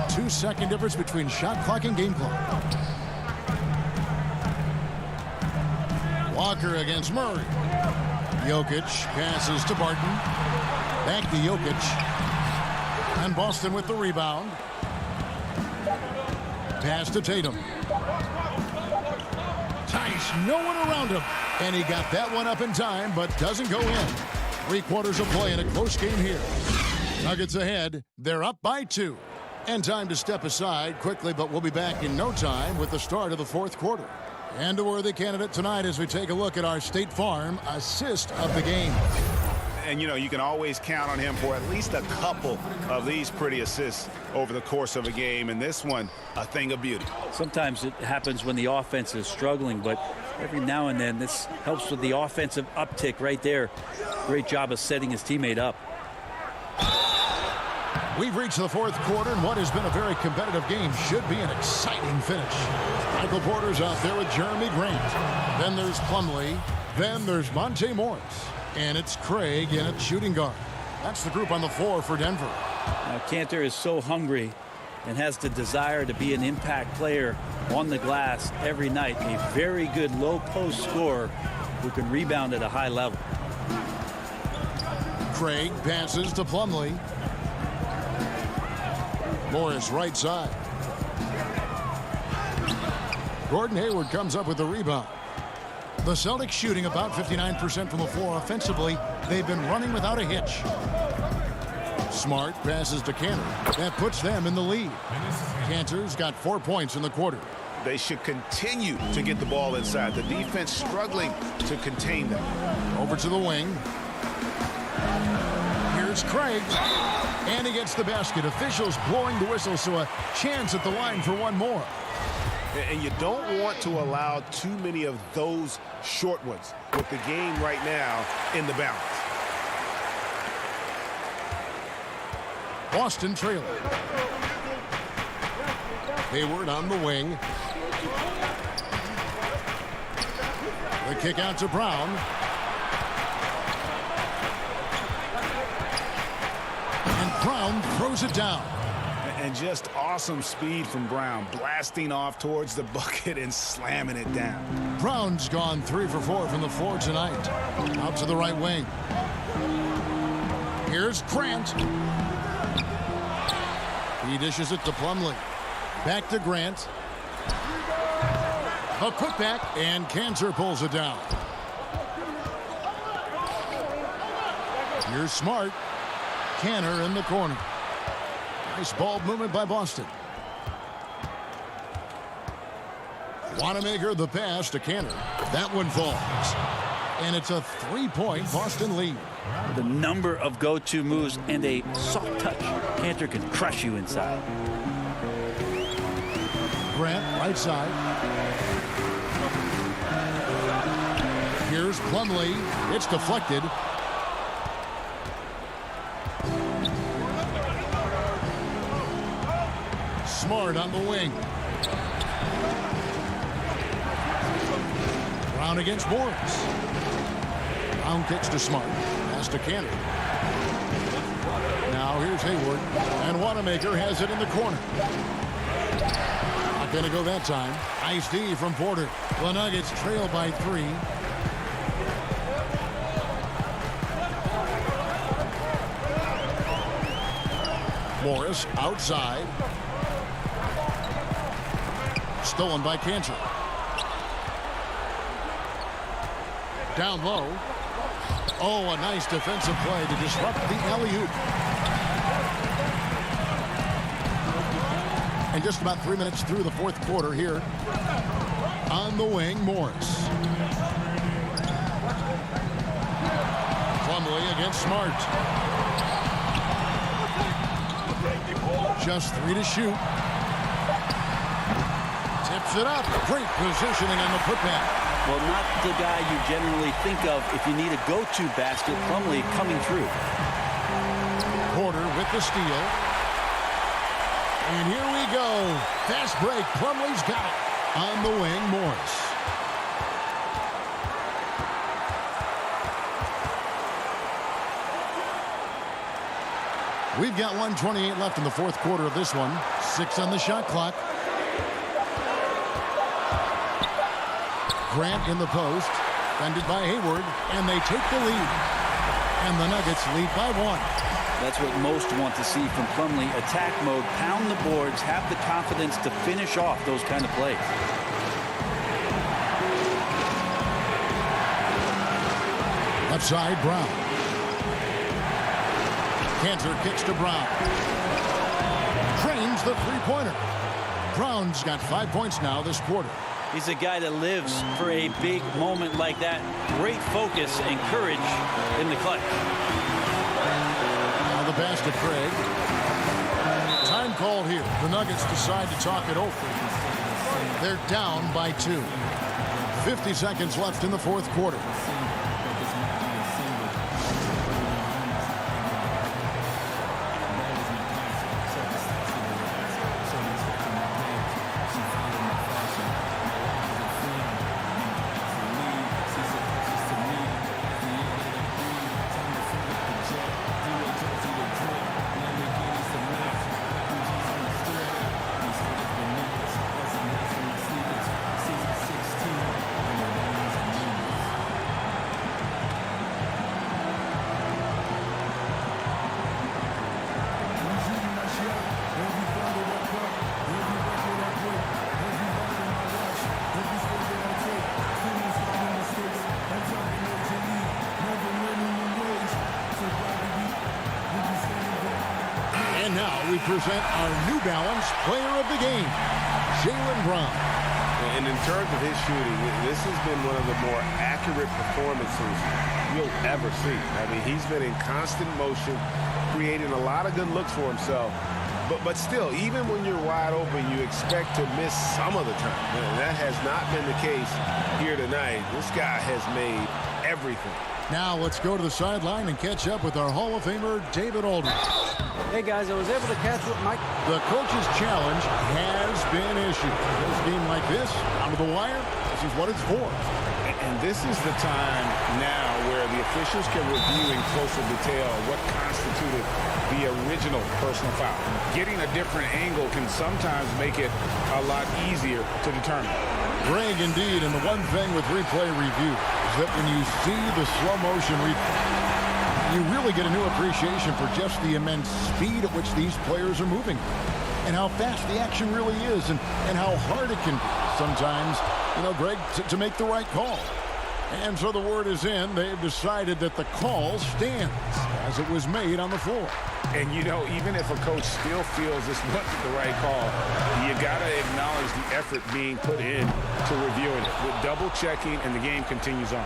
2-second difference between shot clock and game clock. Walker against Murray. Jokic passes to Barton. Back to Jokic. And Boston with the rebound. Pass to Tatum. Tice, no one around him. And he got that one up in time, but doesn't go in. 3 quarters of play in a close game here. Nuggets ahead. They're up by 2. And time to step aside quickly, but we'll be back in no time with the start of the 4th quarter. And a worthy candidate tonight as we take a look at our State Farm assist of the game. And, you know, you can always count on him for at least a couple of these pretty assists over the course of a game. And this one, a thing of beauty. Sometimes it happens when the offense is struggling, but every now and then this helps with the offensive uptick right there. Great job of setting his teammate up. We've reached the 4th quarter, and what has been a very competitive game should be an exciting finish. Michael Porter's out there with Jeremy Grant. Then there's Plumlee. Then there's Monte Morris. And it's Craig in at shooting guard. That's the group on the floor for Denver. Now, Cantor is so hungry and has the desire to be an impact player on the glass every night. A very good low-post scorer who can rebound at a high level. Craig passes to Plumlee. Morris right side. Gordon Hayward comes up with the rebound. The Celtics shooting about 59% from the floor offensively. They've been running without a hitch. Smart passes to Cantor. That puts them in the lead. Cantor's got 4 points in the quarter. They should continue to get the ball inside. The defense struggling to contain them. Over to the wing. Here's Craig. And he gets the basket. Officials blowing the whistle, so a chance at the line for one more. And you don't want to allow too many of those short ones with the game right now in the balance. Boston trailing. Hayward on the wing. The kick out to Brown. And Brown throws it down. And just awesome speed from Brown, blasting off towards the bucket and slamming it down. Brown's gone 3 for 4 from the floor tonight. Out to the right wing. Here's Grant. He dishes it to Plumlee. Back to Grant. A putback, and Cantor pulls it down. Here's Smart. Cantor in the corner. Nice ball movement by Boston. Wanamaker the pass to Cantor. That one falls. And it's a 3-point Boston lead. The number of go-to moves and a soft touch. Cantor can crush you inside. Grant, right side. Here's Plumlee. It's deflected. Smart on the wing. Brown against Morris. Brown kicks to Smart. Pass to Cantor. Now here's Hayward. And Wanamaker has it in the corner. Not going to go that time. Nice D from Porter. The Nuggets trail by 3. Morris outside. Stolen by Cantor. Down low. Oh, a nice defensive play to disrupt the alley-oop. And just about 3 minutes through the fourth quarter here. On the wing, Morris. Plumlee against Smart. Just 3 to shoot. Tips it up. Great positioning on the putback. Well, not the guy you generally think of if you need a go-to basket. Plumlee coming through. Porter with the steal. And here we go. Fast break. Plumlee's got it. On the wing, Morris. We've got 1:28 left in the fourth quarter of this one. 6 on the shot clock. Grant in the post. Defended by Hayward. And they take the lead. And the Nuggets lead by 1. That's what most want to see from Plumlee. Attack mode, pound the boards, have the confidence to finish off those kind of plays. Left side, Brown. Cantor kicks to Brown. Drains the three-pointer. Brown's got 5 points now this quarter. He's a guy that lives for a big moment like that. Great focus and courage in the clutch. Now the pass to Craig. Time called here. The Nuggets decide to talk it over. They're down by 2. 50 seconds left in the fourth quarter. we present our New Balance Player of the Game, Jaylen Brown. And in terms of his shooting, this has been one of the more accurate performances you'll ever see. I mean, he's been in constant motion, creating a lot of good looks for himself. But still, even when you're wide open, you expect to miss some of the time. And that has not been the case here tonight. This guy has made everything. Now let's go to the sideline and catch up with our Hall of Famer, David Aldridge. Hey, guys, I was able to catch what Mike... The coach's challenge has been issued. This game like this, down to the wire, this is what it's for. And this is the time now where the officials can review in closer detail what constituted the original personal foul. Getting a different angle can sometimes make it a lot easier to determine. Greg, indeed, and the one thing with replay review is that when you see the slow motion replay, you really get a new appreciation for just the immense speed at which these players are moving and how fast the action really is and how hard it can be sometimes, you know, Greg, to make the right call. And so the word is in. They've decided that the call stands as it was made on the floor. And, you know, even if a coach still feels this wasn't the right call, you got to acknowledge the effort being put in to reviewing it with double checking, and the game continues on.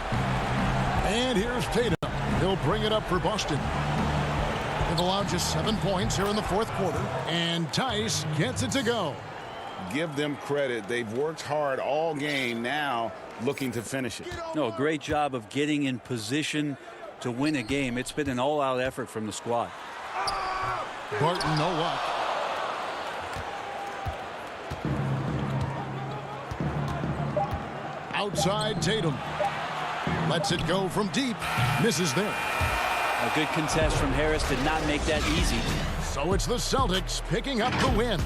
And here's Tatum. He'll bring it up for Boston. They've allowed just 7 points here in the fourth quarter, and Tice gets it to go. Give them credit. They've worked hard all game, now looking to finish it. No, great job of getting in position to win a game. It's been an all-out effort from the squad. Barton, no luck. Outside Tatum. Lets it go from deep. Misses there. A good contest from Harris did not make that easy. So it's the Celtics picking up the win.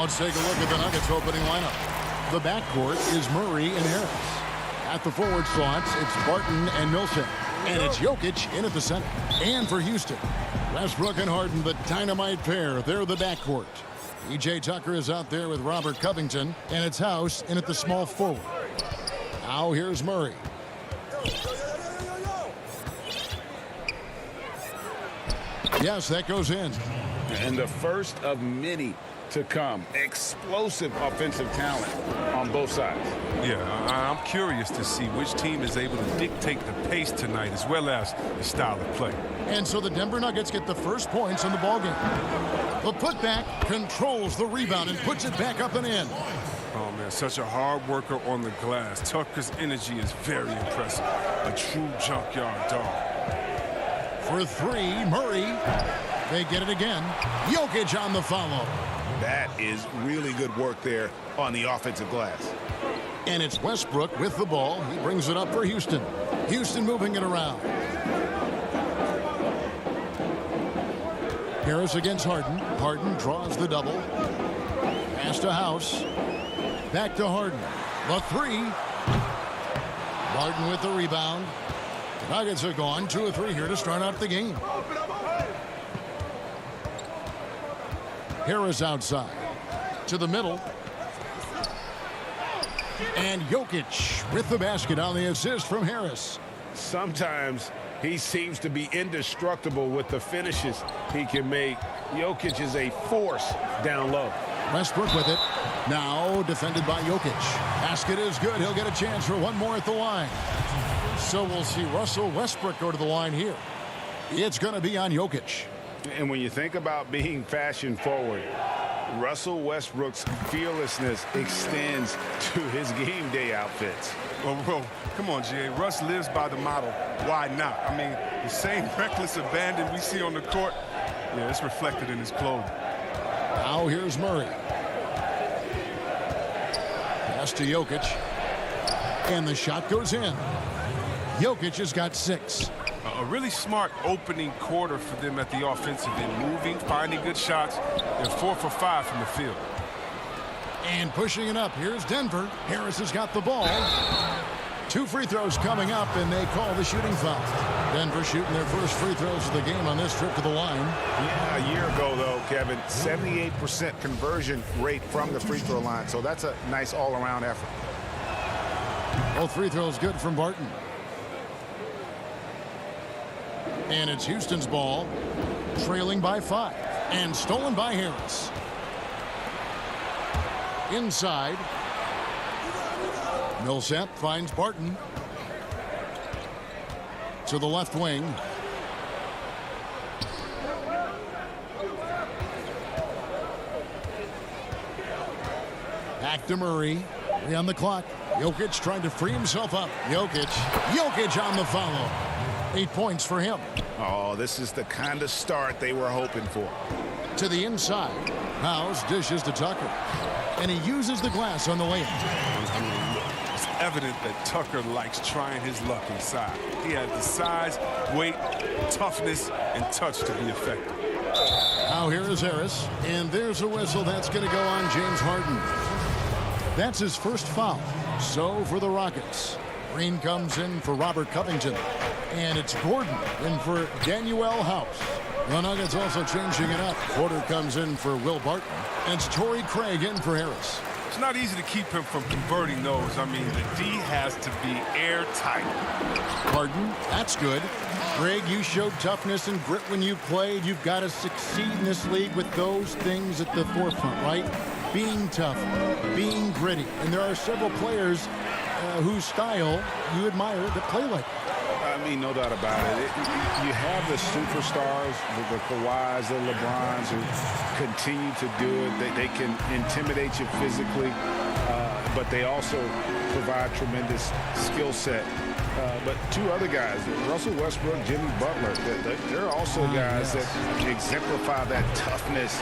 let's take a look at the Nuggets opening lineup. The backcourt is Murray and Harris. At the forward slots, it's Barton and Millsap. And it's Jokic in at the center. And for Houston, Westbrook and Harden, the dynamite pair. They're the backcourt. E.J. Tucker is out there with Robert Covington. And it's House in at the small forward. Now here's Murray. Yes, that goes in. And the first of many to come. Explosive offensive talent on both sides. Yeah, I'm curious to see which team is able to dictate the pace tonight as well as the style of play. And so the Denver Nuggets get the first points in the ballgame. The putback controls the rebound and puts it back up and in. Oh, man, such a hard worker on the glass. Tucker's energy is very impressive. A true junkyard dog. For three, Murray. They get it again. Jokic on the follow. That is really good work there on the offensive glass. And it's Westbrook with the ball. He brings it up for Houston. Houston moving it around. Harris against Harden. Harden draws the double. Pass to House. Back to Harden. The three. Harden with the rebound. The Nuggets are gone 2 of 3 here to start out the game. Harris outside. To the middle. And Jokic with the basket on the assist from Harris. Sometimes he seems to be indestructible with the finishes he can make. Jokic is a force down low. Westbrook with it. Now defended by Jokic. Basket is good. He'll get a chance for one more at the line. So we'll see Russell Westbrook go to the line here. It's going to be on Jokic. And when you think about being fashion forward, Russell Westbrook's fearlessness extends to his game day outfits. Well, bro, come on, Jay. Russ lives by the motto, why not? I mean, the same reckless abandon we see on the court, yeah, it's reflected in his clothing. Now here's Murray. Pass to Jokic. And the shot goes in. Jokic has got 6. A really smart opening quarter for them at the offensive end. Moving, finding good shots. They're 4 for 5 from the field. And pushing it up. Here's Denver. Harris has got the ball. 2 free throws coming up, and they call the shooting foul. Denver shooting their first free throws of the game on this trip to the line. Yeah, a year ago, though, Kevin, 78% conversion rate from the free throw line. So that's a nice all-around effort. Both free throws good from Barton. And it's Houston's ball, trailing by 5, and stolen by Harris. Inside. Millsap finds Barton. To the left wing. Back to Murray. 3 on the clock. Jokic trying to free himself up. Jokic on the follow. 8 points for him. Oh, this is the kind of start they were hoping for. To the inside. House dishes to Tucker. And he uses the glass on the layup. It's evident that Tucker likes trying his luck inside. He has the size, weight, toughness, and touch to be effective. Now here is Harris. And there's a whistle that's going to go on James Harden. That's his first foul. So for the Rockets. Green comes in for Robert Covington. And it's Gordon in for Danuel House. The Nuggets also changing it up. Porter comes in for Will Barton. And it's Torrey Craig in for Harris. It's not easy to keep him from converting those. I mean, the D has to be airtight. Barton, that's good. Craig, you showed toughness and grit when you played. You've got to succeed in this league with those things at the forefront, right? Being tough, being gritty. And there are several players whose style you admire that play like that. I mean, no doubt about it. You have the superstars, the Kawhis, the LeBrons, who continue to do it. They can intimidate you physically, but they also provide tremendous skill set. But 2 other guys, Russell Westbrook, Jimmy Butler, they're also guys that exemplify that toughness.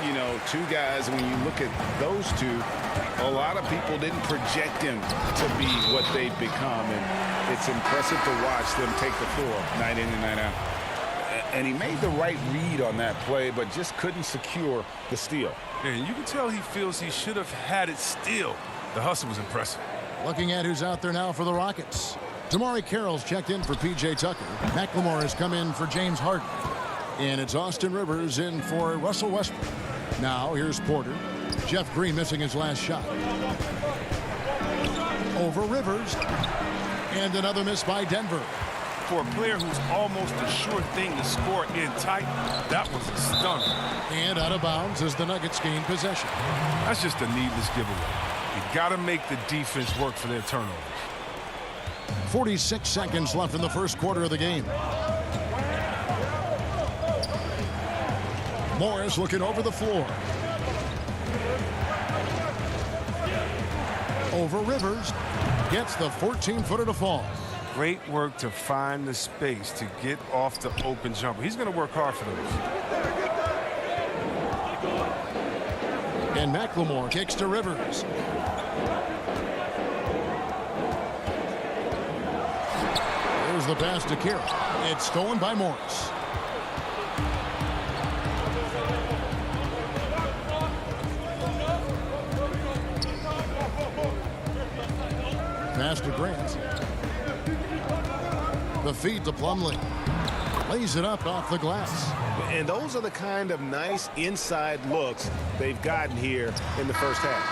You know, 2 guys, when you look at those 2, a lot of people didn't project them to be what they've become. And it's impressive to watch them take the floor night in and night out. And he made the right read on that play, but just couldn't secure the steal. And you can tell he feels he should have had it still. The hustle was impressive. Looking at who's out there now for the Rockets. Damari Carroll's checked in for P.J. Tucker. McLemore has come in for James Harden. And it's Austin Rivers in for Russell Westbrook. Now here's Porter. Jeff Green missing his last shot. Over Rivers. And another miss by Denver. For a player who's almost a sure thing to score in tight, that was a stunner. And out of bounds as the Nuggets gain possession. That's just a needless giveaway. You got to make the defense work for their turnovers. 46 seconds left in the first quarter of the game. Morris looking over the floor. Over Rivers. Gets the 14-footer to fall. Great work to find the space to get off the open jumper. He's going to work hard for those. And McLemore kicks to Rivers. There's the pass to Carroll. It's stolen by Morris. Pass to Grant. The feed to Plumlee. Lays it up off the glass. And those are the kind of nice inside looks they've gotten here in the first half.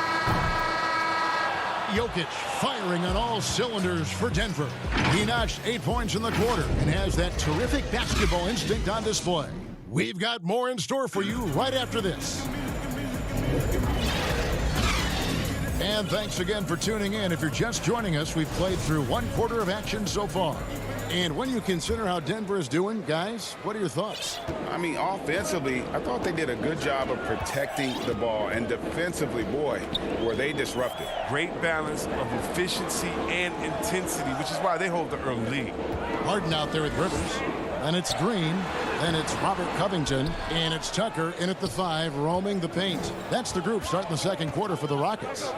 Jokic firing on all cylinders for Denver. He notched 8 points in the quarter and has that terrific basketball instinct on display. We've got more in store for you right after this. And thanks again for tuning in. If you're just joining us, we've played through one quarter of action so far. And when you consider how Denver is doing, guys, what are your thoughts? I mean, offensively, I thought they did a good job of protecting the ball. And defensively, boy, were they disruptive. Great balance of efficiency and intensity, which is why they hold the early lead. Harden out there with Rivers. Then it's Green. Then it's Robert Covington. And it's Tucker in at the 5, roaming the paint. That's the group starting the second quarter for the Rockets.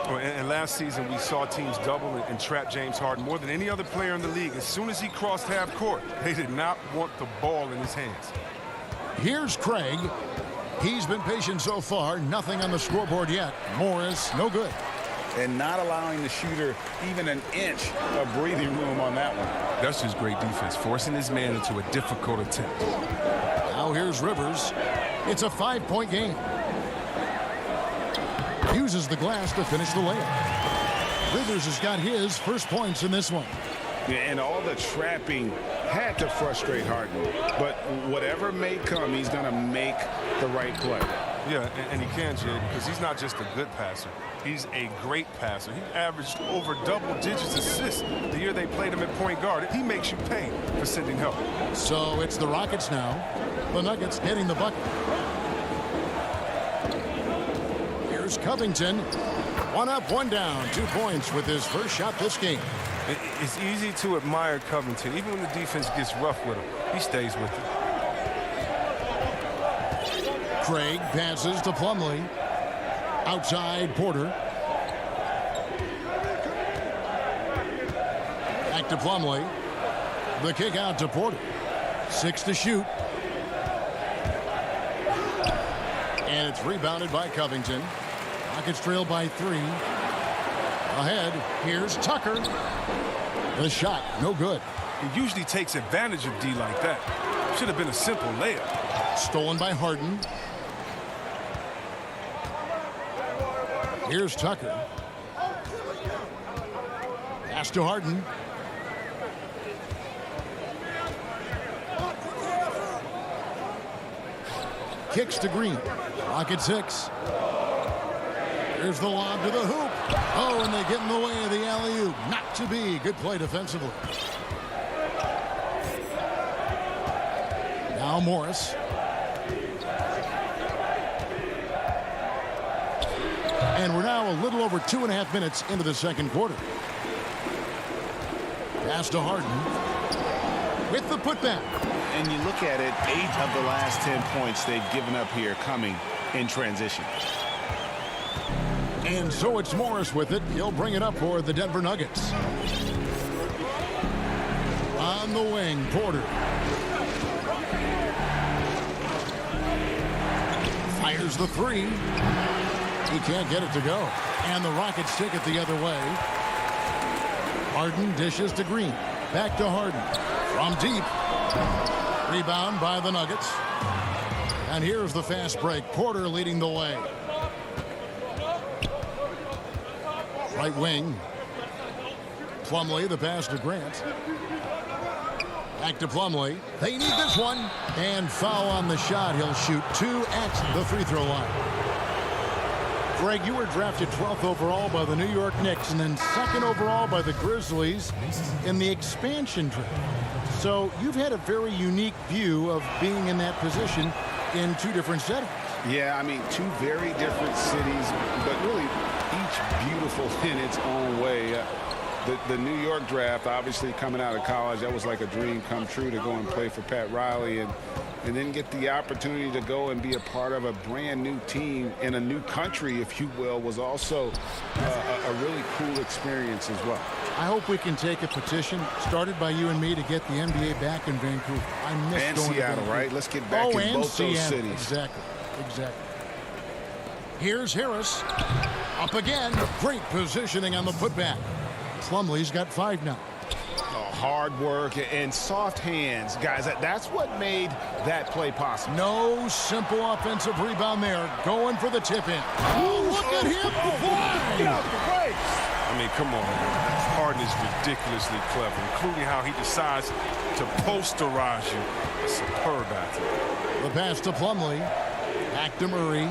And last season, we saw teams double and trap James Harden more than any other player in the league. As soon as he crossed half court, they did not want the ball in his hands. Here's Craig. He's been patient so far. Nothing on the scoreboard yet. Morris, no good. And not allowing the shooter even an inch of breathing room on that one. That's just great defense, forcing his man into a difficult attempt. Now here's Rivers. It's a 5-point game. Uses the glass to finish the layup. Rivers has got his first points in this one. Yeah, and all the trapping had to frustrate Harden. But whatever may come, he's going to make the right play. Yeah, and he can, Jay, because he's not just a good passer. He's a great passer. He averaged over double-digit assists the year they played him at point guard. He makes you pay for sending help. So it's the Rockets now. The Nuggets getting the bucket. Here's Covington. 1 up, 1 down. 2 points with his first shot this game. It's easy to admire Covington. Even when the defense gets rough with him, he stays with it. Craig passes to Plumlee. Outside Porter. Back to Plumlee. The kick out to Porter. 6 to shoot. And it's rebounded by Covington. Rockets trail by 3. Ahead, here's Tucker. The shot, no good. He usually takes advantage of D like that. Should have been a simple layup. Stolen by Harden. Here's Tucker. Pass to Harden. Kicks to Green. Rocket 6. Here's the lob to the hoop. Oh, and they get in the way of the alley-oop. Not to be. Good play defensively. Now Morris. And we're now a little over 2.5 minutes into the second quarter. Pass to Harden. With the putback. And you look at it, 8 of the last 10 points they've given up here coming in transition. And so it's Morris with it. He'll bring it up for the Denver Nuggets. On the wing, Porter. Fires the three. He can't get it to go. And the Rockets take it the other way. Harden dishes to Green. Back to Harden. From deep. Rebound by the Nuggets. And here's the fast break. Porter leading the way. Right wing. Plumlee, the pass to Grant. Back to Plumlee. They need this one. And foul on the shot. He'll shoot 2 at the free throw line. Greg, you were drafted 12th overall by the New York Knicks and then 2nd overall by the Grizzlies in the expansion draft. So you've had a very unique view of being in that position in 2 different settings. Yeah, I mean, 2 very different cities, but really each beautiful in its own way. The New York draft, obviously coming out of college, that was like a dream come true to go and play for Pat Riley and then get the opportunity to go and be a part of a brand new team in a new country, if you will, was also a really cool experience as well. I hope we can take a petition started by you and me to get the NBA back in Vancouver. I miss and going Seattle, to Vancouver. right? Let's get back in both those cities. Exactly. Here's Harris. Up again. Great positioning on the putback. Plumlee's got 5 now. Hard work and soft hands, guys. That's what made that play possible. No simple offensive rebound there. Going for the tip-in. Oh, look at him fly! Get out the brakes! I mean, come on. Harden is ridiculously clever, including how he decides to posterize you. A superb athlete. The pass to Plumlee. Back to Murray.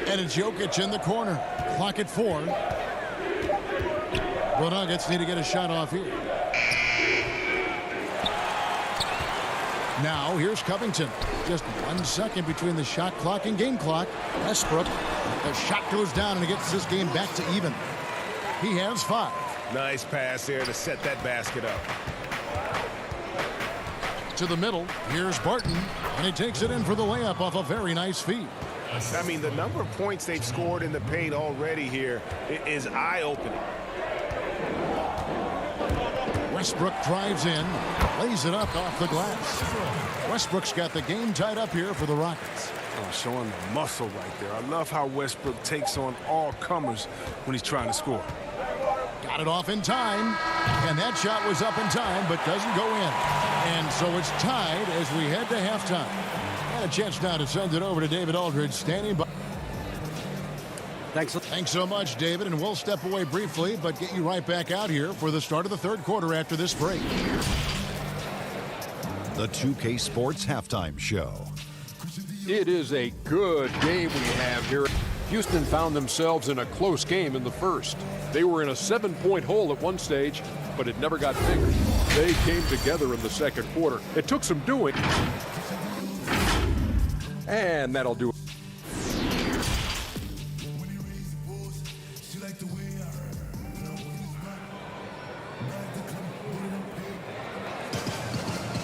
And it's Jokic in the corner. Clock at 4. The Nuggets need to get a shot off here. Now here's Covington. Just 1 second between the shot clock and game clock. Westbrook. The shot goes down and it gets this game back to even. He has 5. Nice pass there to set that basket up. To the middle. Here's Barton. And he takes it in for the layup off a very nice feed. I mean, the number of points they've scored in the paint already here is eye-opening. Westbrook drives in, lays it up off the glass. Westbrook's got the game tied up here for the Rockets. Oh, showing the muscle right there. I love how Westbrook takes on all comers when he's trying to score. Got it off in time, and that shot was up in time, but doesn't go in. And so it's tied as we head to halftime. A chance now to send it over to David Aldridge, standing by. Thanks so much, David, and we'll step away briefly, but get you right back out here for the start of the 3rd quarter after this break. The 2K Sports Halftime Show. It is a good game we have here. Houston found themselves in a close game in the first. They were in a 7-point hole at one stage, but it never got bigger. They came together in the 2nd quarter. It took some doing. And that'll do it.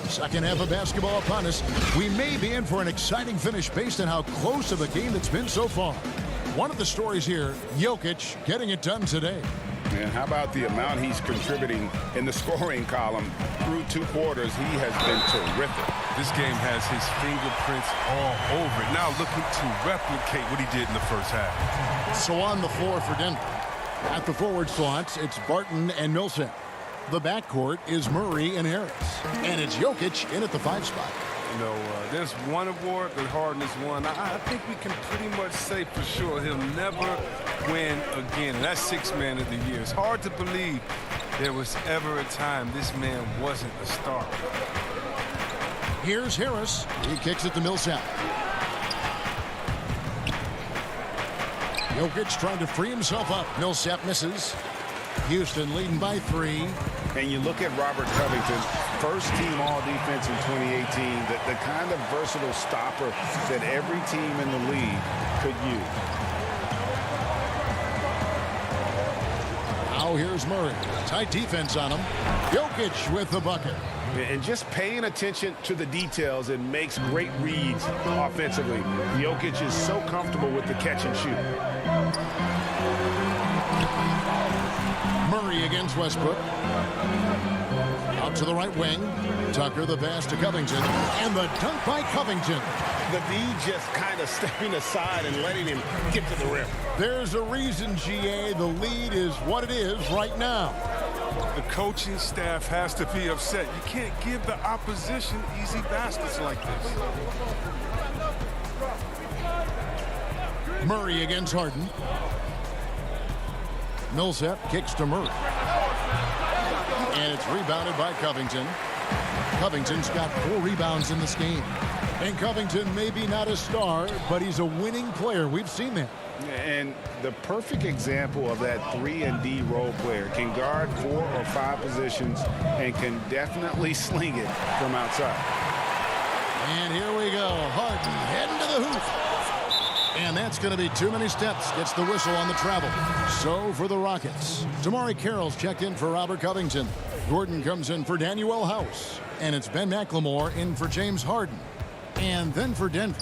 Second half of basketball upon us. We may be in for an exciting finish based on how close of a game it's been so far. One of the stories here, Jokic getting it done today. And how about the amount he's contributing in the scoring column through 2 quarters? He has been terrific. This game has his fingerprints all over it. Now looking to replicate what he did in the first half. So on the floor for Denver. At the forward slots, it's Barton and Millsap. The backcourt is Murray and Harris. And it's Jokic in at the 5 spot. You know, there's one award that Harden has won. I think we can pretty much say for sure he'll never win again. And that's 6th man of the year. It's hard to believe there was ever a time this man wasn't a star. Here's Harris. He kicks it to Millsap. Jokic trying to free himself up. Millsap misses. Houston leading by 3. And you look at Robert Covington, first team all-defense in 2018, the kind of versatile stopper that every team in the league could use. Now here's Murray. Tight defense on him. Jokic with the bucket. And just paying attention to the details and makes great reads offensively. Jokic is so comfortable with the catch and shoot. Murray against Westbrook. Out to the right wing. Tucker the pass to Covington. And the dunk by Covington. The D just kind of stepping aside and letting him get to the rim. There's a reason, GA. The lead is what it is right now. The coaching staff has to be upset. You can't give the opposition easy baskets like this. Murray against Harden. Millsap kicks to Murray. And it's rebounded by Covington. Covington's got 4 rebounds in this game. And Covington may be not a star, but he's a winning player. We've seen that. And the perfect example of that 3 and D role player can guard 4 or 5 positions and can definitely sling it from outside. And here we go. Harden heading to the hoop. And that's going to be too many steps. Gets the whistle on the travel. So for the Rockets, Tamari Carroll's checked in for Robert Covington. Gordon comes in for Danuel House. And it's Ben McLemore in for James Harden. And then for Denver,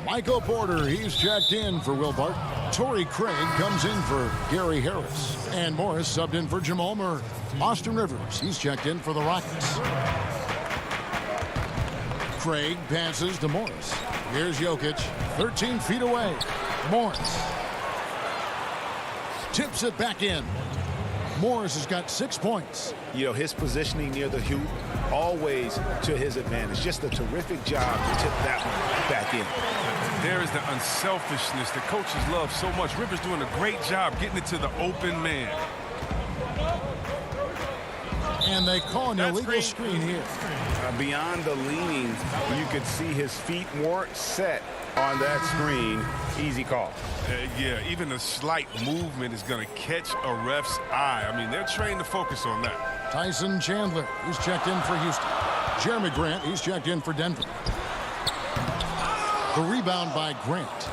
Michael Porter, he's checked in for Will Barton. Torrey Craig comes in for Gary Harris. And Morris subbed in for Jamal Murray. Austin Rivers, he's checked in for the Rockets. Craig passes to Morris. Here's Jokic, 13 feet away. Morris tips it back in. Morris has got 6 points. You know, his positioning near the hoop, always to his advantage. Just a terrific job to tip that one back in. There is the unselfishness that coaches love so much. Rivers doing a great job getting it to the open man. And they call an illegal screen here. Beyond the leaning, you could see his feet weren't set on that screen. Easy call. Yeah, even a slight movement is going to catch a ref's eye. I mean, they're trained to focus on that. Tyson Chandler, he's checked in for Houston. Jeremy Grant, he's checked in for Denver. The rebound by Grant.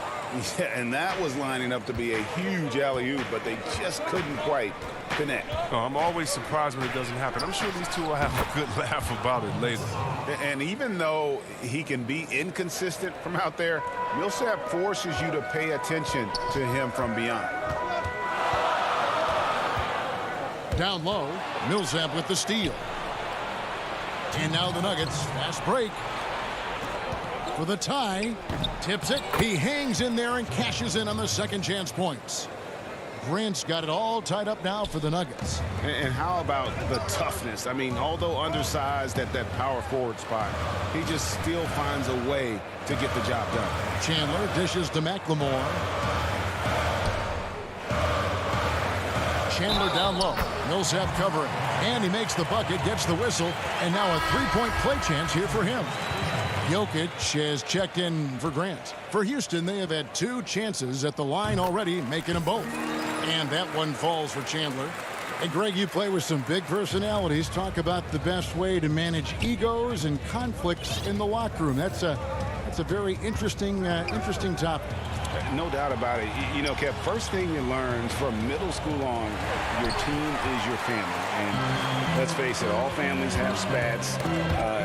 Yeah, and that was lining up to be a huge alley-oop, but they just couldn't quite connect. Oh, I'm always surprised when it doesn't happen. I'm sure these two will have a good laugh about it later. And even though he can be inconsistent from out there, Millsap forces you to pay attention to him from beyond. Down low, Millsap with the steal. And now the Nuggets, fast break. For the tie, tips it. He hangs in there and cashes in on the second chance points. Grant's got it all tied up now for the Nuggets. And how about the toughness? I mean, although undersized at that power forward spot, he just still finds a way to get the job done. Chandler dishes to McLemore. Chandler down low. Millsap covering. And he makes the bucket, gets the whistle, and now a three-point play chance here for him. Jokic has checked in for Grant. For Houston, they have had 2 chances at the line already, making them both. And that one falls for Chandler. Hey, Greg, you play with some big personalities. Talk about the best way to manage egos and conflicts in the locker room. That's a very interesting topic. No doubt about it. You know, Kev, first thing you learn from middle school on, your team is your family. And let's face it, all families have spats,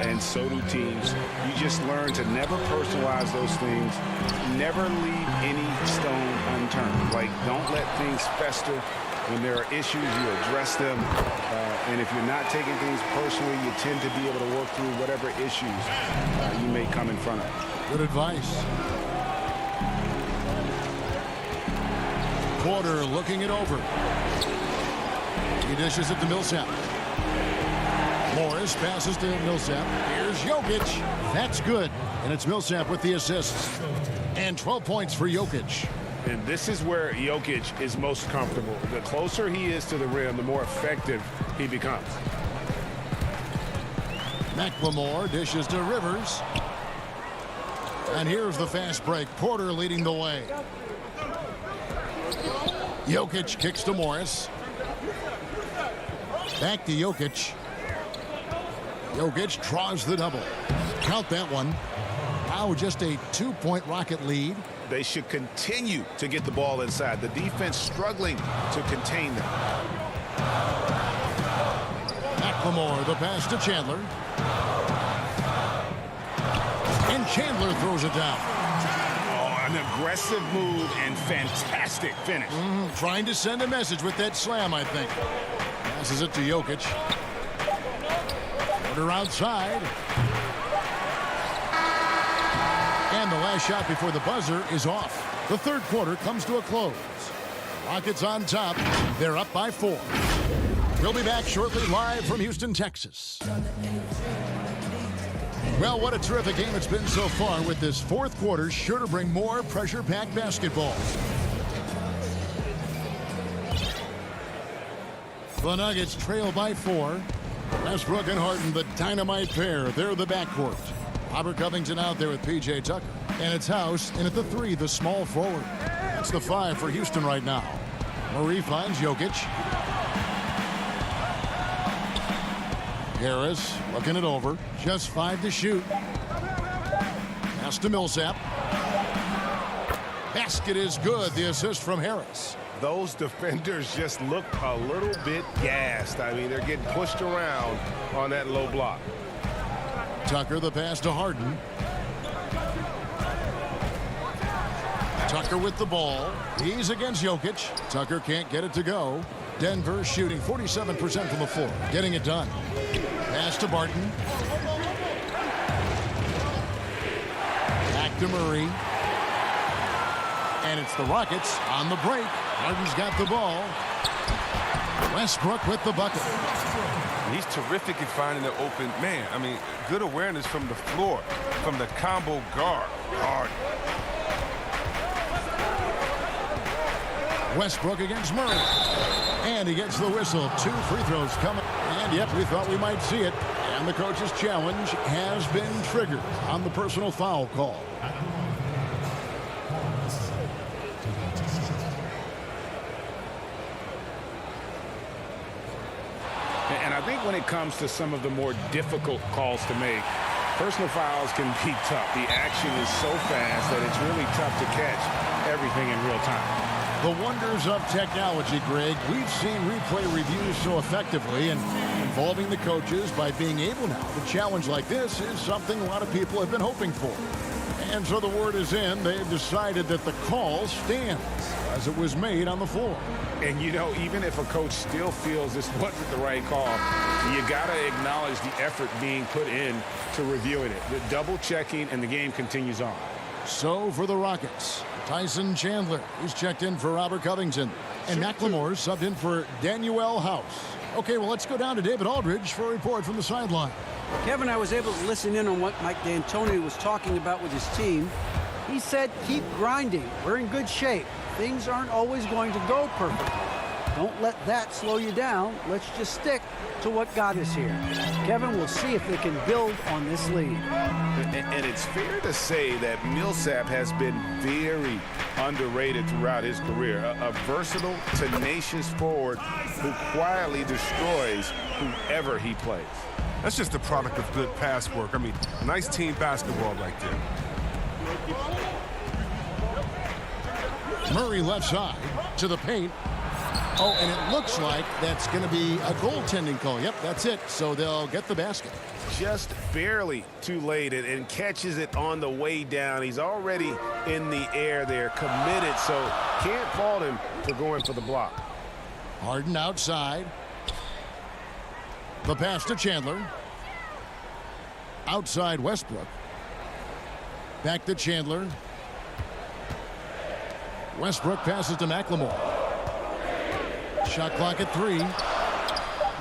and so do teams. You just learn to never personalize those things. Never leave any stone unturned. Like, don't let things fester. When there are issues, you address them. And if you're not taking things personally, you tend to be able to work through whatever issues you may come in front of. Good advice. Porter looking it over. He dishes it to Millsap. Morris passes to Millsap. Here's Jokic. That's good. And it's Millsap with the assists. And 12 points for Jokic. And this is where Jokic is most comfortable. The closer he is to the rim, the more effective he becomes. McLemore dishes to Rivers. And here's the fast break. Porter leading the way. Jokic kicks to Morris. Back to Jokic. Jokic draws the double. Count that one. Now just a 2-point Rocket lead. They should continue to get the ball inside. The defense struggling to contain them. McLemore, the pass to Chandler. And Chandler throws it down. An aggressive move and fantastic finish. Trying to send a message with that slam, I think. Passes it to Jokic. Order outside. And the last shot before the buzzer is off. The third quarter comes to a close. Rockets on top. They're up by 4. We'll be back shortly live from Houston, Texas. Well, what a terrific game it's been so far, with this fourth quarter sure to bring more pressure-packed basketball. The Nuggets trail by 4. Westbrook and Harden, the dynamite pair. They're the backcourt. Robert Covington out there with P.J. Tucker. And it's House in at the 3, the small forward. That's the 5 for Houston right now. Murray finds Jokic. Harris looking it over. Just 5 to shoot. Pass to Millsap. Basket is good. The assist from Harris. Those defenders just look a little bit gassed. I mean, they're getting pushed around on that low block. Tucker, the pass to Harden. Tucker with the ball. He's against Jokic. Tucker can't get it to go. Denver shooting 47% from the floor. Getting it done. Pass to Barton. Back to Murray. And it's the Rockets on the break. Harden's got the ball. Westbrook with the bucket. He's terrific at finding the open man. I mean, good awareness from the floor, from the combo guard. Harden. Westbrook against Murray. And he gets the whistle. 2 free throws coming. And yep, we thought we might see it. And the coach's challenge has been triggered on the personal foul call. And I think when it comes to some of the more difficult calls to make, personal fouls can be tough. The action is so fast that it's really tough to catch everything in real time. The wonders of technology, Greg. We've seen replay reviews so effectively, and involving the coaches by being able now to challenge like this is something a lot of people have been hoping for. And so the word is in. They've decided that the call stands as it was made on the floor. And, you know, even if a coach still feels this wasn't the right call, you got to acknowledge the effort being put in to reviewing it. The double checking, and the game continues on. So for the Rockets, Tyson Chandler is checked in for Robert Covington. And McLemore's subbed in for Daniel House. Okay, well, let's go down to David Aldridge for a report from the sideline. Kevin, I was able to listen in on what Mike D'Antoni was talking about with his team. He said, keep grinding. We're in good shape. Things aren't always going to go perfectly. Don't let that slow you down. Let's just stick to what got us here. Kevin, we'll see if they can build on this lead. And it's fair to say that Millsap has been very underrated throughout his career. A versatile, tenacious forward who quietly destroys whoever he plays. That's just a product of good pass work. I mean, nice team basketball right there. Murray left side to the paint. Oh, and it looks like that's going to be a goaltending call. Yep, that's it. So they'll get the basket. Just barely too late, and catches it on the way down. He's already in the air there, committed, so can't fault him for going for the block. Harden outside. The pass to Chandler. Outside Westbrook. Back to Chandler. Westbrook passes to McLemore. Shot clock at 3.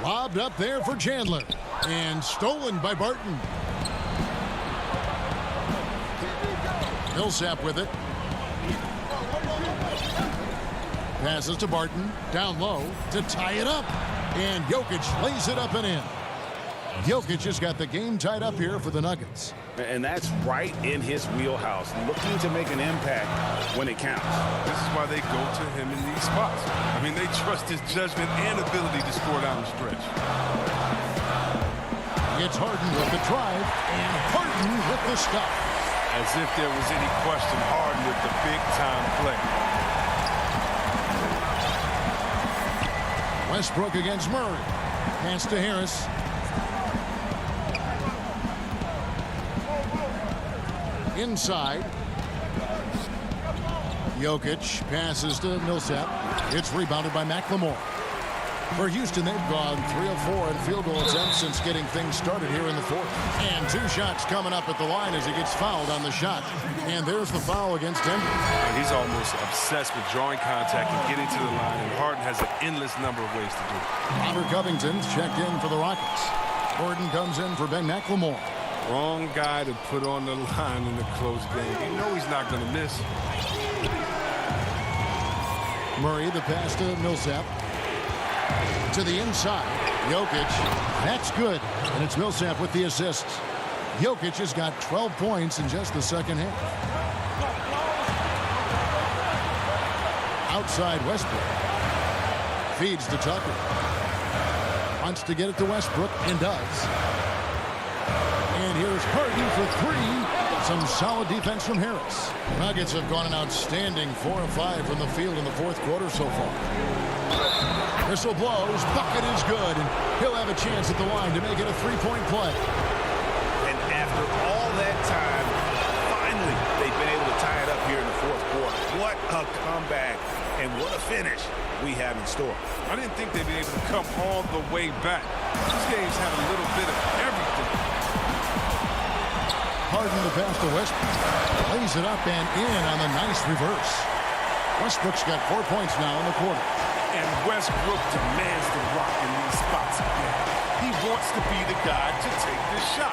Lobbed up there for Chandler. And stolen by Barton. Millsap with it. Passes to Barton. Down low to tie it up. And Jokic lays it up and in. Jokic has got the game tied up here for the Nuggets. And that's right in his wheelhouse, looking to make an impact when it counts. This is why they go to him in these spots. I mean, they trust his judgment and ability to score down the stretch. It's Harden with the drive, and Harden with the stop. As if there was any question, Harden with the big-time play. Westbrook against Murray. Pass to Harris. Inside. Jokic passes to Millsap. It's rebounded by McLemore. For Houston, they've gone 3 of 4 in field goal attempts since getting things started here in the fourth. And 2 shots coming up at the line as he gets fouled on the shot. And there's the foul against Denver. And he's almost obsessed with drawing contact and getting to the line, and Harden has an endless number of ways to do it. Robert Covington's checked in for the Rockets. Gordon comes in for Ben McLemore. Wrong guy to put on the line in the close game. You know he's not going to miss. Murray, the pass to Millsap. To the inside. Jokic. That's good. And it's Millsap with the assists. Jokic has got 12 points in just the second half. Outside Westbrook. Feeds to Tucker. Wants to get it to Westbrook and does. And here's Harden for 3. Some solid defense from Harris. Nuggets have gone an outstanding 4 of 5 from the field in the fourth quarter so far. Whistle blows. Bucket is good. And he'll have a chance at the line to make it a 3-point play. And after all that time, finally, they've been able to tie it up here in the fourth quarter. What a comeback and what a finish we have in store. I didn't think they'd be able to come all the way back. These games had a little bit of everything. Harden the pass to Westbrook. Lays it up and in on the nice reverse. Westbrook's got 4 points now in the quarter. And Westbrook demands the rock in these spots again. He wants to be the guy to take this shot.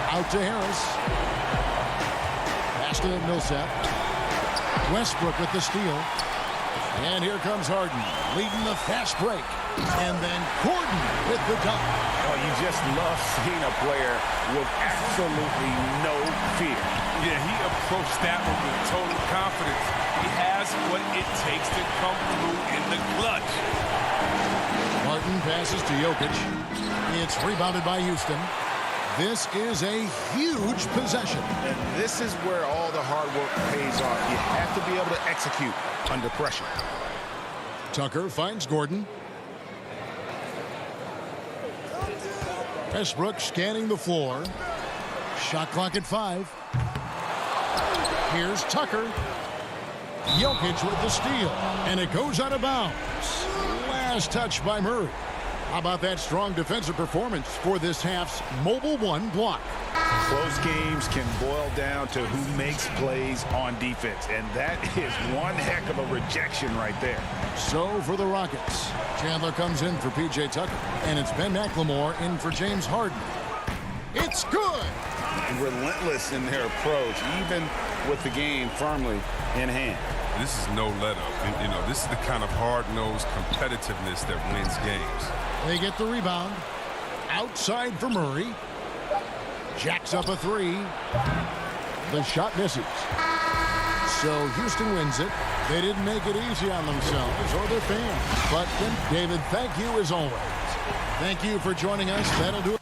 Out to Harris. Pass to Millsap. Westbrook with the steal. And here comes Harden, leading the fast break. And then Gordon with the dunk. Oh, you just love seeing a player with absolutely no fear. Yeah, he approached that one with total confidence. He has what it takes to come through in the clutch. Martin passes to Jokic. It's rebounded by Houston. This is a huge possession. And this is where all the hard work pays off. You have to be able to execute under pressure. Tucker finds Gordon. Westbrook scanning the floor. Shot clock at 5. Here's Tucker. Jokic with the steal. And it goes out of bounds. Last touch by Murray. How about that strong defensive performance for this half's Mobile One block? Close games can boil down to who makes plays on defense, and that is one heck of a rejection right there. So for the Rockets, Chandler comes in for P.J. Tucker, and it's Ben McLemore in for James Harden. It's good! Relentless in their approach, even with the game firmly in hand. This is no let-up. And, you know, this is the kind of hard-nosed competitiveness that wins games. They get the rebound. Outside for Murray. Jacks up a 3. The shot misses. So Houston wins it. They didn't make it easy on themselves or their fans. But David, thank you as always. Thank you for joining us. That'll do it.